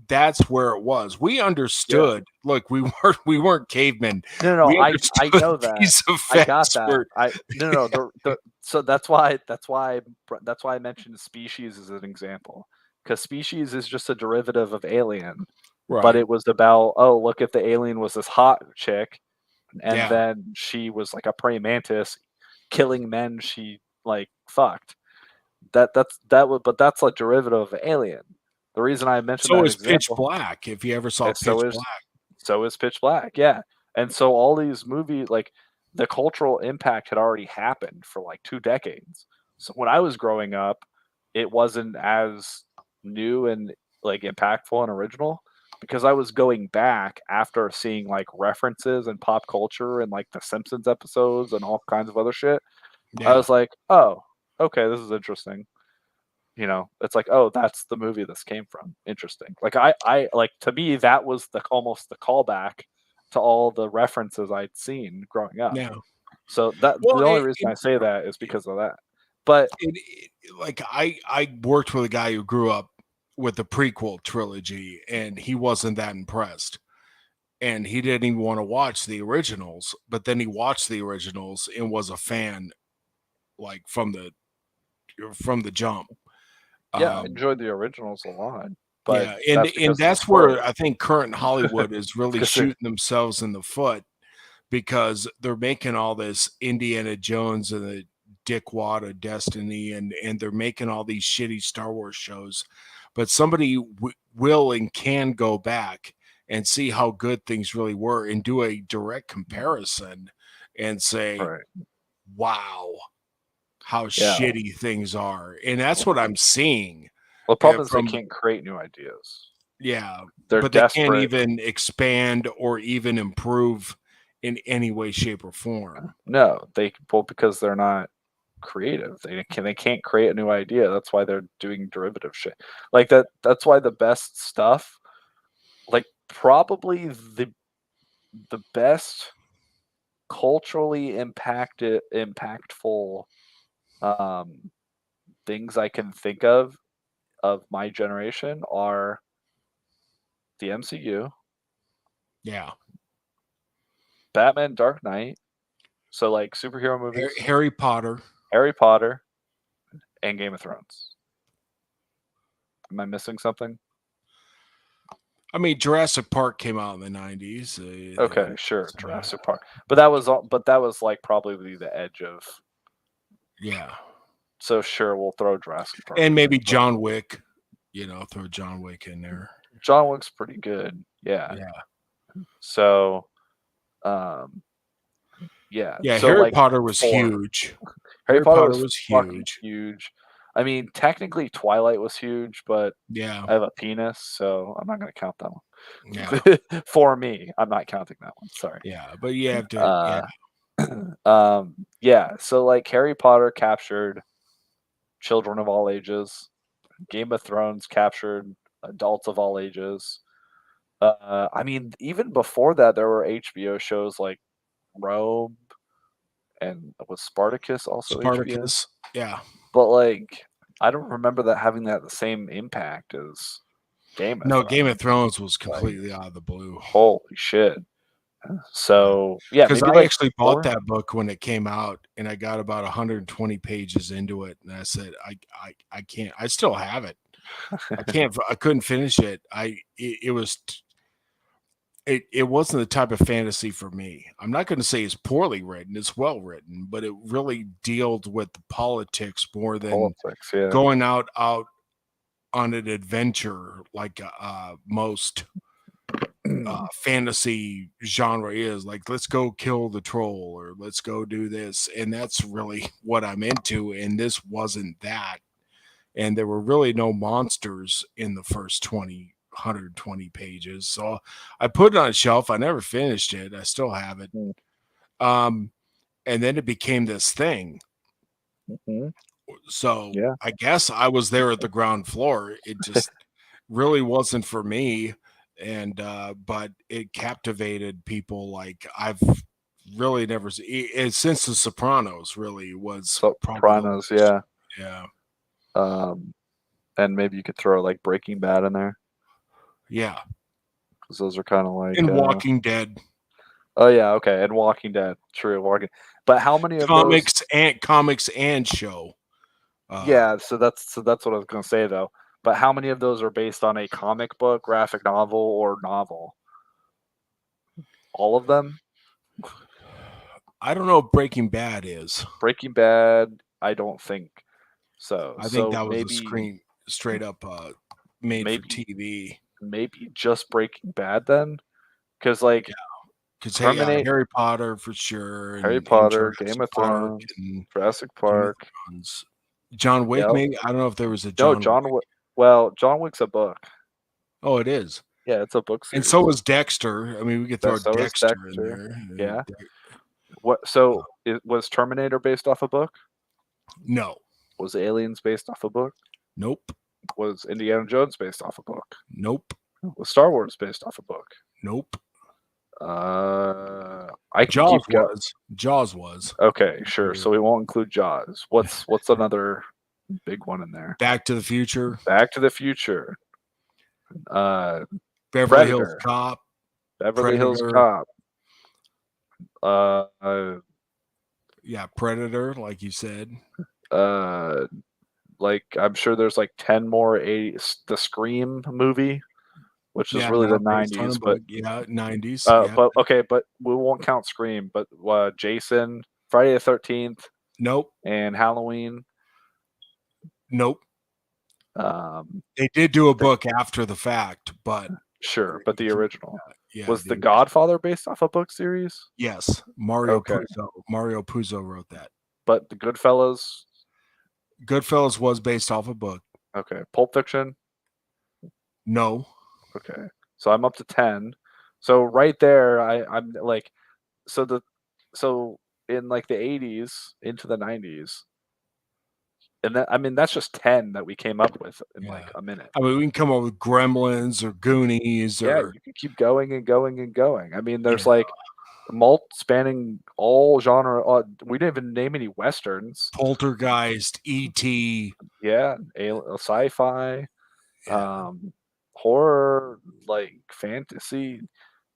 That's where it was. We understood. Look, we weren't cavemen. No, we I know that. These I got effects that. were- So that's why I mentioned Species as an example, because Species is just a derivative of Alien. Right. But it was about, look, if the alien was this hot chick, and Yeah. then she was like a praying mantis, killing men she like fucked. But that's a derivative of Alien. The reason I mentioned So that is Pitch example, Black. If you ever saw Pitch Black, so is Pitch Black. Yeah, and so all these movies, like the cultural impact had already happened for like 2 decades. So when I was growing up, it wasn't as new and like impactful and original, because I was going back after seeing like references and pop culture and like the Simpsons episodes and all kinds of other shit. I was like, oh, okay, this is interesting. It's like, oh, that's the movie this came from. Interesting. Like I like, to me, that was almost the callback to all the references I'd seen growing up. Yeah. So the only reason I say that is because of that. But like I worked with a guy who grew up with the prequel trilogy, and he wasn't that impressed, and he didn't even want to watch the originals. But then he watched the originals and was a fan, like from the jump. Yeah, I enjoyed the originals a lot. But yeah, and that's where I think current Hollywood is really shooting themselves in the foot, because they're making all this Indiana Jones and the dickwad of Destiny, and they're making all these shitty Star Wars shows. But somebody will and can go back and see how good things really were and do a direct comparison and say, wow, how shitty things are. And that's what I'm seeing. Well, the problem is they can't create new ideas. Yeah, but they can't even expand or even improve in any way, shape, or form. No, because they're not creative. They can't create a new idea. That's why they're doing derivative shit like that. That's why the best stuff, like probably the best culturally impactful things I can think of my generation are the MCU. Yeah. Batman, Dark Knight. So like superhero movies. Harry Potter, and Game of Thrones. Am I missing something? I mean, Jurassic Park came out in the 90s. Okay, sure, Jurassic Park. But that was like probably the edge of. Yeah. So sure, we'll throw Jurassic Park. And maybe John Wick. Throw John Wick in there. John Wick's pretty good. Yeah. Yeah. So, yeah. So Harry Potter was huge. Harry Potter was huge. I mean, technically Twilight was huge, but yeah, I have a penis, so I'm not going to count that one. Yeah. For me, I'm not counting that one. Sorry. Yeah, but you have to. Yeah. So like Harry Potter captured children of all ages. Game of Thrones captured adults of all ages. I mean, even before that, there were HBO shows like Rome, and was Spartacus also Spartacus? HBO? Yeah. But like, I don't remember that having the same impact as Game of Thrones. Game of Thrones was completely out of the blue. Holy shit. So yeah, because I actually bought that book when it came out, and I got about 120 pages into it, and I said, I can't. I still have it. I can't. I couldn't finish it. It wasn't the type of fantasy for me. I'm not going to say it's poorly written. It's well written, but it really dealt with the politics more than going out on an adventure like most fantasy genre is. Like, let's go kill the troll, or let's go do this. And that's really what I'm into. And this wasn't that. And there were really no monsters in the first 120 pages. So I put it on a shelf. I never finished it. I still have it. and then it became this thing. Mm-hmm. So I guess I was there at the ground floor. It just really wasn't for me, and but it captivated people like I've really never seen since The Sopranos. Really was Sopranos, yeah. Yeah. And maybe you could throw like Breaking Bad in there. Yeah. Because those are kind of like in Walking Dead. Oh yeah, okay, and Walking Dead, true. But how many of comics those and show? Yeah, so that's what I was going to say though. But how many of those are based on a comic book, graphic novel, or novel? All of them? I don't know if Breaking Bad is. Breaking Bad, I don't think so. I think So that was maybe straight up made for maybe TV. maybe just Breaking Bad then, because like Because Terminate, Harry Potter for sure, and, Harry Potter, Jurassic Game of Park, Thrones, and Jurassic Game of Park, Thrones. John Wick, Yep. maybe. I don't know if there was a No, John. John Wick. Wick. Well, John Wick's a book. Oh, it is. Yeah, it's a book series. And so was Dexter. I mean, we could throw So is Dexter in Dexter. there. Yeah. What? So was Terminator based off a book? No. Was Aliens based off a book? Nope. Was Indiana Jones based off a book? Nope. Was Star Wars based off a book? Nope. I can Jaws keep going. was. Jaws was. Okay, sure. So we won't include Jaws. What's another big one in there? Back to the Future. Back to the Future. Beverly Predator. Hills Cop. Beverly Hills Predator. Cop. Yeah, Predator, like you said. Like I'm sure there's like 10 more. The Scream movie, which is really the based on a 90s, but book. Yeah, 90s. but okay, but we won't count Scream. But Jason, Friday the 13th, Nope. and Halloween. Nope. They did do a book after the fact, but sure. But the original was the The Godfather based off a book series? Yes, Mario Okay. Puzo. Mario Puzo wrote that. But the Goodfellas. Goodfellas was based off a book. Okay. Pulp Fiction. No. Okay. So I'm up to 10. So right there, I'm like, so in like the 80s into the 90s, and that, I mean that's just 10 that we came up with in like a minute. I mean, we can come up with Gremlins or Goonies Yeah, or you can keep going and going and going. I mean, there's like spanning all genre. We didn't even name any westerns. Poltergeist, E.T. Yeah, sci-fi, horror, like fantasy.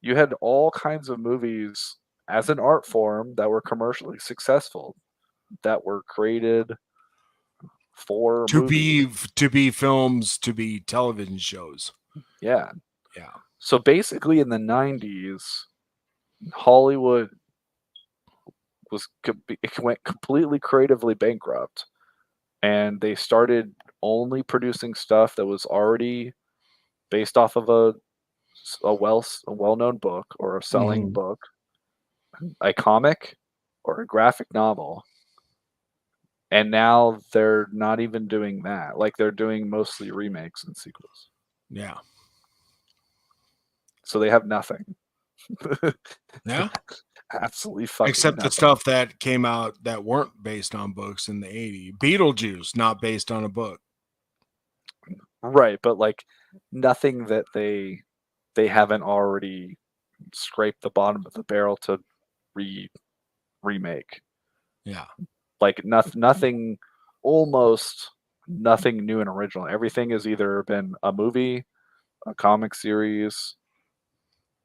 You had all kinds of movies as an art form that were commercially successful, that were created for movies. to be films, to be television shows. Yeah. Yeah. So basically in the 90s, Hollywood it went completely creatively bankrupt, and they started only producing stuff that was already based off of a well-known book or a selling book, a comic or a graphic novel. And now they're not even doing that. Like they're doing mostly remakes and sequels. Yeah. So they have nothing. Yeah. Absolutely fucking Except nothing. the stuff that came out that weren't based on books in the 80s. Beetlejuice, not based on a book. Right, but like nothing that they haven't already scraped the bottom of the barrel to remake. Yeah. Like nothing, almost nothing new and original. Everything has either been a movie, a comic series,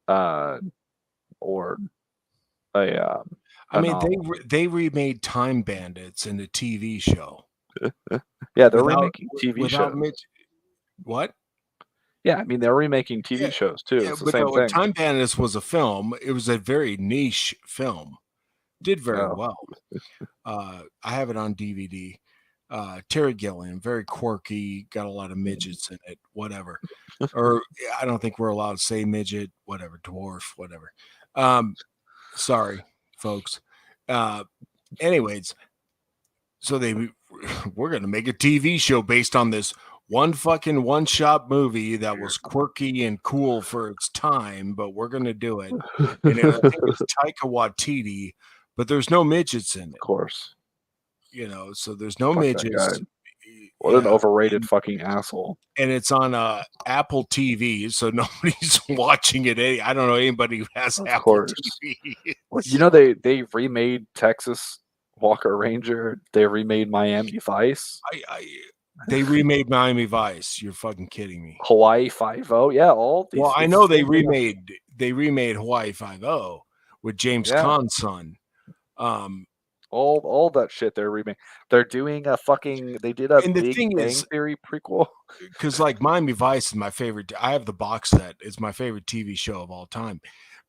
or a I mean, novel. they remade Time Bandits in a TV show. Yeah, they're remaking TV shows. What? Yeah, I mean they're remaking TV shows too. It's the same thing. Time Bandits was a film. It was a very niche film. Did very well. I have it on DVD. Terry Gilliam, very quirky, got a lot of midgets in it, whatever. Or I don't think we're allowed to say midget, whatever, dwarf, whatever. Sorry, folks. Anyways, so we're gonna make a TV show based on this one-shot movie that was quirky and cool for its time, but we're gonna do it. And I think it's Taika Waititi but there's no midgets in it. Of course. So there's no Fuck that midgets. guy. What an overrated fucking asshole. And it's on Apple TV, so nobody's watching it. I don't know anybody who has Apple TV. Well, they remade Texas Walker Ranger. They remade Miami Vice. They remade Miami Vice. You're fucking kidding me. Hawaii Five-0. Yeah, all these. Well, I know they remade Hawaii Five-0 with James Caan's son. All that shit they're remaking. They're doing a fucking. They did a And the Big thing Bang is, Theory prequel. Because like Miami Vice is my favorite. I have the box set. It's my favorite TV show of all time.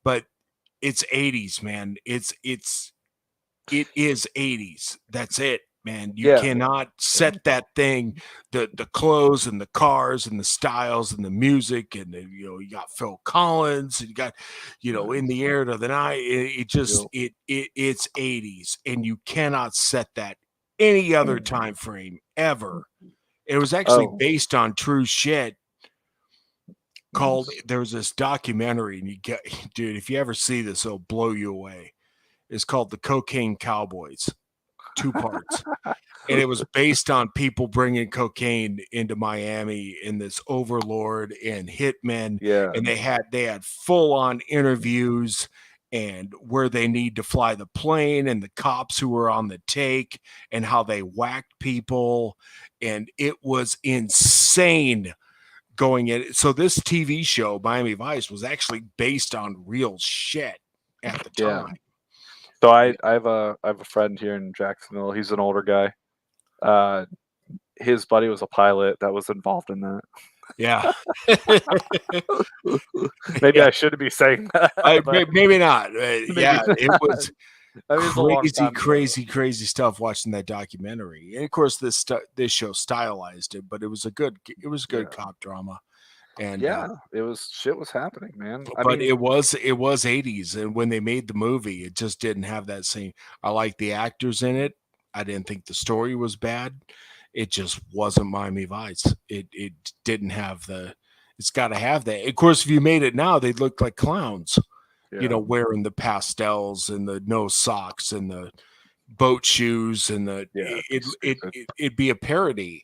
But it's 80s, man. It is 80s. That's it, man. You cannot set that thing. The clothes and the cars and the styles and the music and you got Phil Collins and you got In the Air to the Night. It's 80s, and you cannot set that any other time frame ever. It was actually based on true shit. There was this documentary, and dude, if you ever see this, it'll blow you away. It's called The Cocaine Cowboys, 2 parts. And it was based on people bringing cocaine into Miami in this overlord and hitmen. Yeah. And they had full on interviews and where they need to fly the plane and the cops who were on the take and how they whacked people. And it was insane going in. So this TV show, Miami Vice, was actually based on real shit at the time. So I have a friend here in Jacksonville. He's an older guy. His buddy was a pilot that was involved in that. Yeah. Maybe I shouldn't be saying that. Maybe not. Yeah, it was crazy stuff watching that documentary. And of course, this show stylized it, but it was a good cop drama. And shit was happening, man. It was 80s, and when they made the movie, it just didn't have that same. I like the actors in it. I didn't think the story was bad. It just wasn't Miami Vice. It didn't have the. It's got to have that. Of course, if you made it now, they'd look like clowns. Wearing the pastels and the no socks and the boat shoes and it'd be a parody.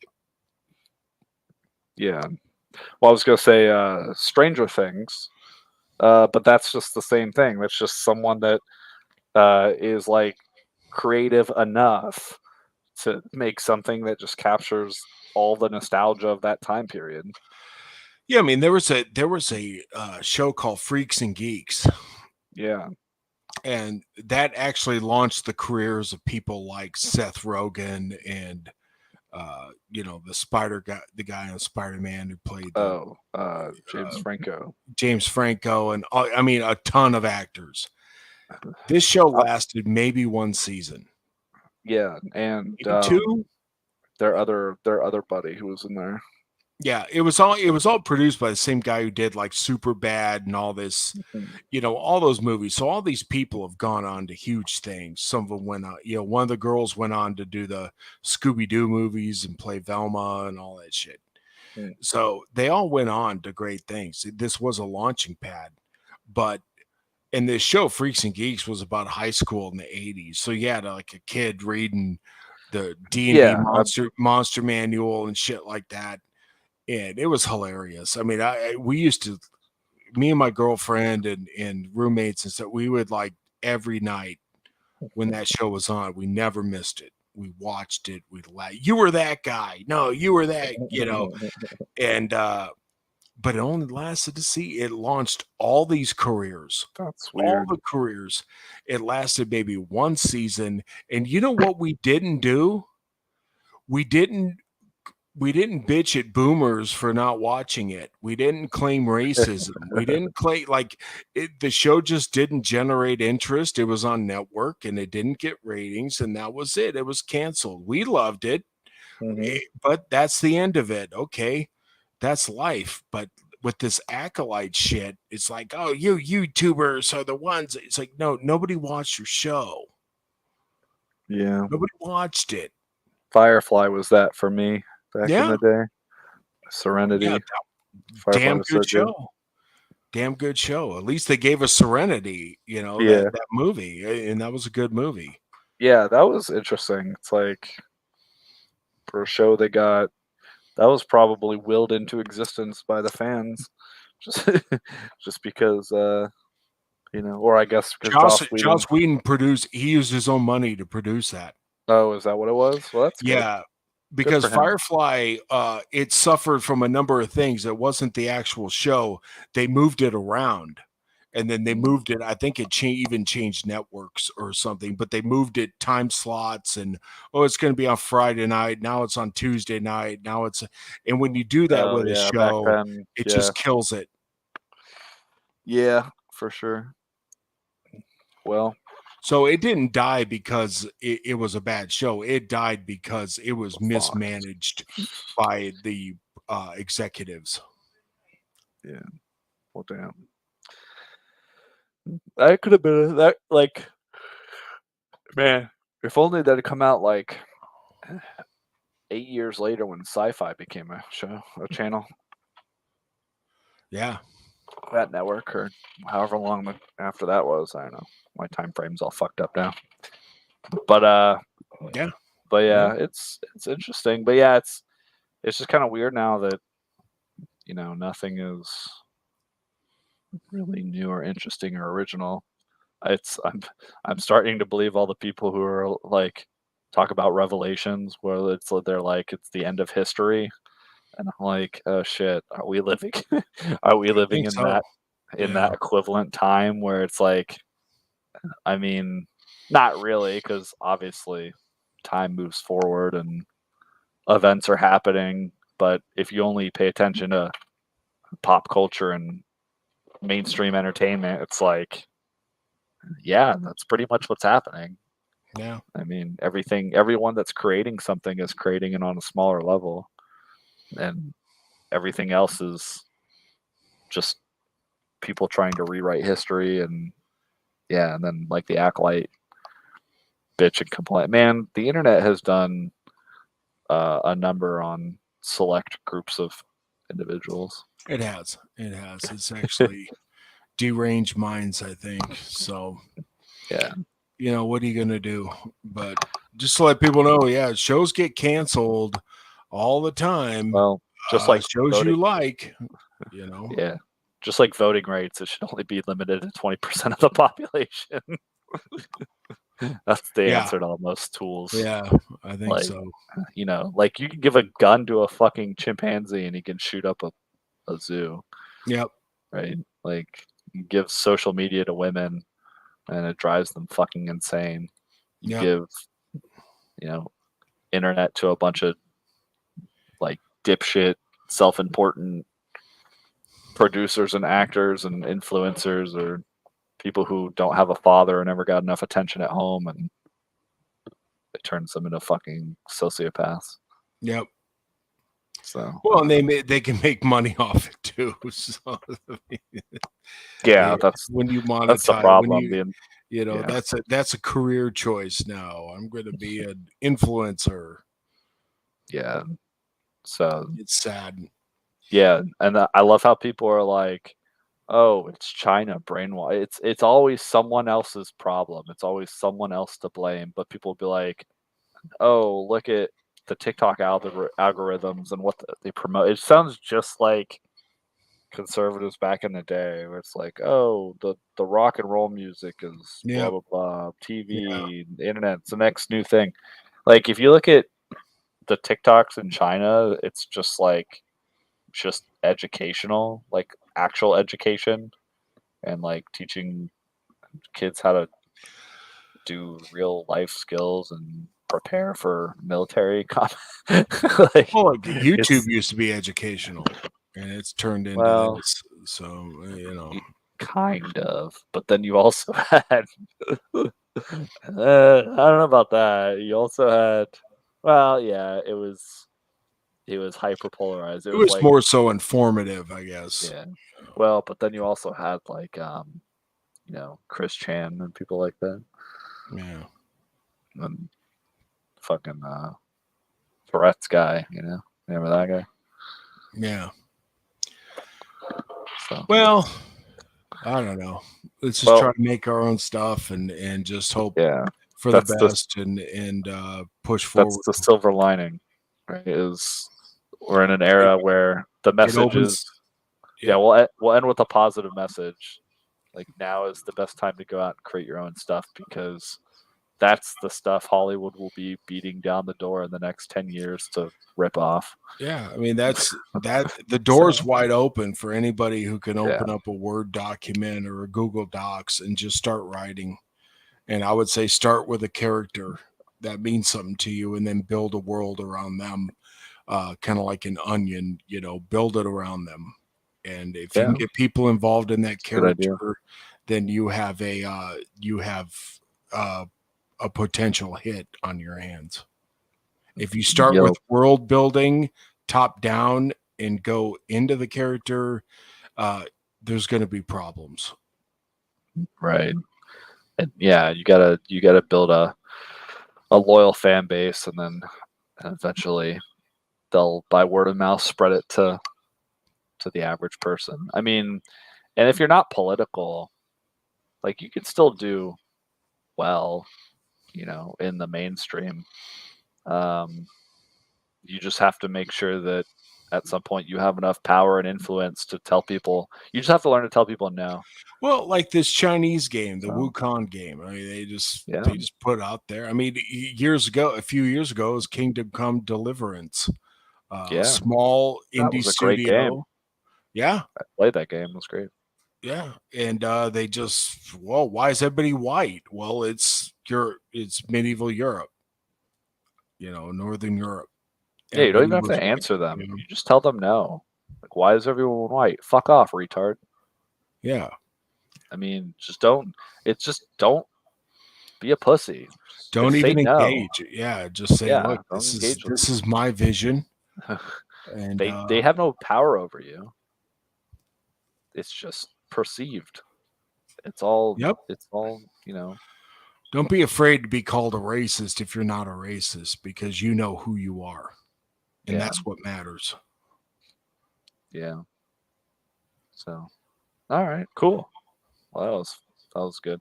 Yeah. Well, I was gonna say Stranger Things, but that's just the same thing. That's just someone that is like creative enough to make something that just captures all the nostalgia of that time period. Yeah, I mean, there was a show called Freaks and Geeks. Yeah. And that actually launched the careers of people like Seth Rogen and the guy on Spider-Man who played James Franco, and a ton of actors. This show lasted maybe 1 season. Yeah, and 2. Their other buddy who was in there. Yeah, it was all produced by the same guy who did like Superbad and all this, all those movies. So all these people have gone on to huge things. Some of them went on, one of the girls went on to do the Scooby-Doo movies and play Velma and all that shit. So they all went on to great things. This was a launching pad, and this show Freaks and Geeks was about high school in the 80s. So you had like a kid reading the D&D monster manual and shit like that. And it was hilarious. I mean, me and my girlfriend and roommates and stuff, we would like every night when that show was on, we never missed it. We watched it. We'd laugh. You were that guy. No, you were that, and, but it only lasted it launched all these careers. That's weird. All the careers. It lasted maybe 1 season. And you know what we didn't do? We didn't bitch at boomers for not watching it. We didn't claim racism. We didn't claim the show just didn't generate interest. It was on network and it didn't get ratings, and that was it. It was canceled. We loved it, but that's the end of it. Okay, that's life. But with this acolyte shit, it's like, oh, you YouTubers are the ones. It's like, no, nobody watched your show. Yeah, nobody watched it. Firefly was that for me. Back in the day, Serenity, damn good show. damn good show. At least they gave us Serenity, you know, Yeah. that movie, and that was a good movie. Yeah, that was interesting. It's like for a show they got that was probably willed into existence by the fans, just just because you know, or I guess because Joss Whedon produced. He used his own money to produce that. Oh, is that what it was? Well, that's good. Yeah, Good because for him. Firefly, it suffered from a number of things. It wasn't the actual show. They moved it around, and then they moved it. I think it even changed networks or something. But they moved it time slots, and it's going to be on Friday night. Now it's on Tuesday night. Now it's, and when you do that with a Yeah, back show, then, it yeah. just kills it. Yeah, for sure. Well, so it didn't die because it was a bad show. It died because it was mismanaged by the executives. Yeah. Well, damn. That could have been that. Like, man, if only that had come out like 8 years later when Sci-Fi became a show, a channel. Yeah. That network, or however long after that was. I don't know. My time frame's all fucked up now. But yeah. But yeah, it's interesting. But yeah, it's just kind of weird now that you know nothing is really new or interesting or original. I'm starting to believe all the people who are like talk about Revelations where they're like it's the end of history, and I'm like, oh shit, are we living in so. that equivalent time where it's like, I mean, not really, because obviously time moves forward and events are happening, but if you only pay attention to pop culture and mainstream entertainment, it's like, yeah, that's pretty much what's happening. Yeah. I mean, everyone that's creating something is creating it on a smaller level, and everything else is just people trying to rewrite history. And yeah, and then like the acolyte bitch and complain. Man, the internet has done a number on select groups of individuals. It has. It's actually deranged minds, I think. So yeah, you know, what are you going to do? But just to let people know, yeah, shows get canceled all the time. Well, just like shows voting, you like, you know. Yeah, just like voting rights, it should only be limited to 20% of the population. That's the answer to all most tools. Yeah, I think like, so. You know, like you can give a gun to a fucking chimpanzee and he can shoot up a zoo. Yep. Right? Like you give social media to women and it drives them fucking insane. You give, you know, internet to a bunch of like dipshit, self-important producers and actors and influencers or people who don't have a father or never got enough attention at home, and it turns them into fucking sociopaths. Yep. So well, and they can make money off it too. So, yeah, that's when you monetize. That's the problem. You know, that's a career choice now. I'm going to be an influencer. Yeah. So it's sad. Yeah, and I love how people are like, "Oh, it's China brainwash." It's always someone else's problem. It's always someone else to blame. But people will be like, "Oh, look at the TikTok algorithms and what they promote." It sounds just like conservatives back in the day, where it's like, "Oh, the rock and roll music is blah blah blah. TV, the internet's the next new thing." Like if you look at the TikToks in China, it's just educational, like actual education, and like teaching kids how to do real life skills and prepare for military like YouTube used to be educational and it's turned into this, so you know, kind of, but then you also had I don't know about that. You also had, well, yeah, it was hyper polarized. It was like, more so informative, I guess. Yeah. Well, but then you also had like you know, Chris Chan and people like that. Yeah. And fucking Tourette's guy, you know. Remember that guy? Yeah. So. Well, I don't know. Let's just try to make our own stuff and just hope for the best and push forward. That's the silver lining, right? Is we're in an era where the message is, we'll end with a positive message. Like now is the best time to go out and create your own stuff because that's the stuff Hollywood will be beating down the door in the next 10 years to rip off. Yeah, I mean the door's wide open for anybody who can open up a Word document or a Google Docs and just start writing. And I would say start with a character that means something to you and then build a world around them. Kind of like an onion, build it around them. And if you can get people involved in that character, then you have a potential hit on your hands. If you start with world building top down and go into the character, there's going to be problems. Right. And you gotta build a loyal fan base, and then eventually they'll by word of mouth spread it to the average person. I mean, and if you're not political, like you could still do well, in the mainstream. You just have to make sure that at some point you have enough power and influence to tell people. You just have to learn to tell people no. Well, like this Chinese game, the Wukong game. I mean, they just put out there. I mean, a few years ago, it was Kingdom Come Deliverance. Small indie great studio. Game. Yeah, I played that game. It was great. Yeah, and they just why is everybody white? Well, it's medieval Europe, Northern Europe. Yeah, you don't even have to answer them. You just tell them no. Like, why is everyone white? Fuck off, retard. Yeah. I mean, don't be a pussy. Don't even engage. No. Yeah, just say, look, this is my vision. And they have no power over you. It's just perceived. It's all Don't be afraid to be called a racist if you're not a racist, because you know who you are. And that's what matters. Yeah. So, all right, cool. Well, that was good.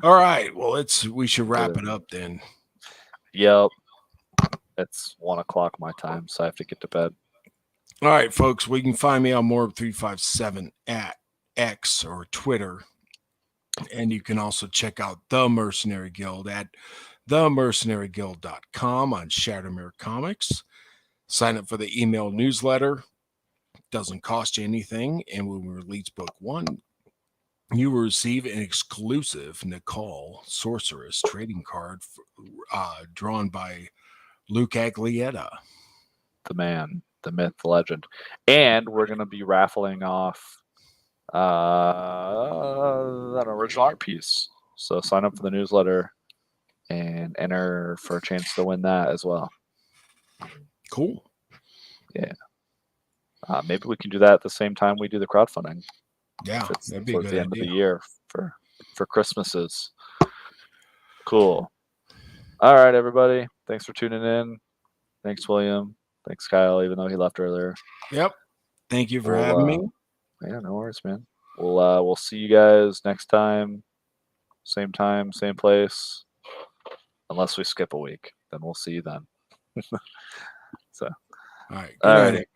All right. Well, we should wrap it up then. Yep. It's 1:00 my time, so I have to get to bed. All right, folks. We can find me on Morb357 at X or Twitter. And you can also check out The Mercenary Guild at themercenaryguild.com on Shattermare Comics. Sign up for the email newsletter. Doesn't cost you anything. And when we release book 1, you will receive an exclusive Nicole Sorceress trading card drawn by Luke Aglietta. The man, the myth, the legend. And we're going to be raffling off an original art piece. So sign up for the newsletter and enter for a chance to win that as well. Cool. Yeah. Maybe we can do that at the same time we do the crowdfunding. Yeah, that'd be towards good the end of the year for Christmases. Cool. All right, everybody. Thanks for tuning in. Thanks, William. Thanks, Kyle, even though he left earlier. Yep. Thank you for having me. Yeah, no worries, man. We'll see you guys next time. Same place. Unless we skip a week, then we'll see you then. So, all right. Good night, everybody.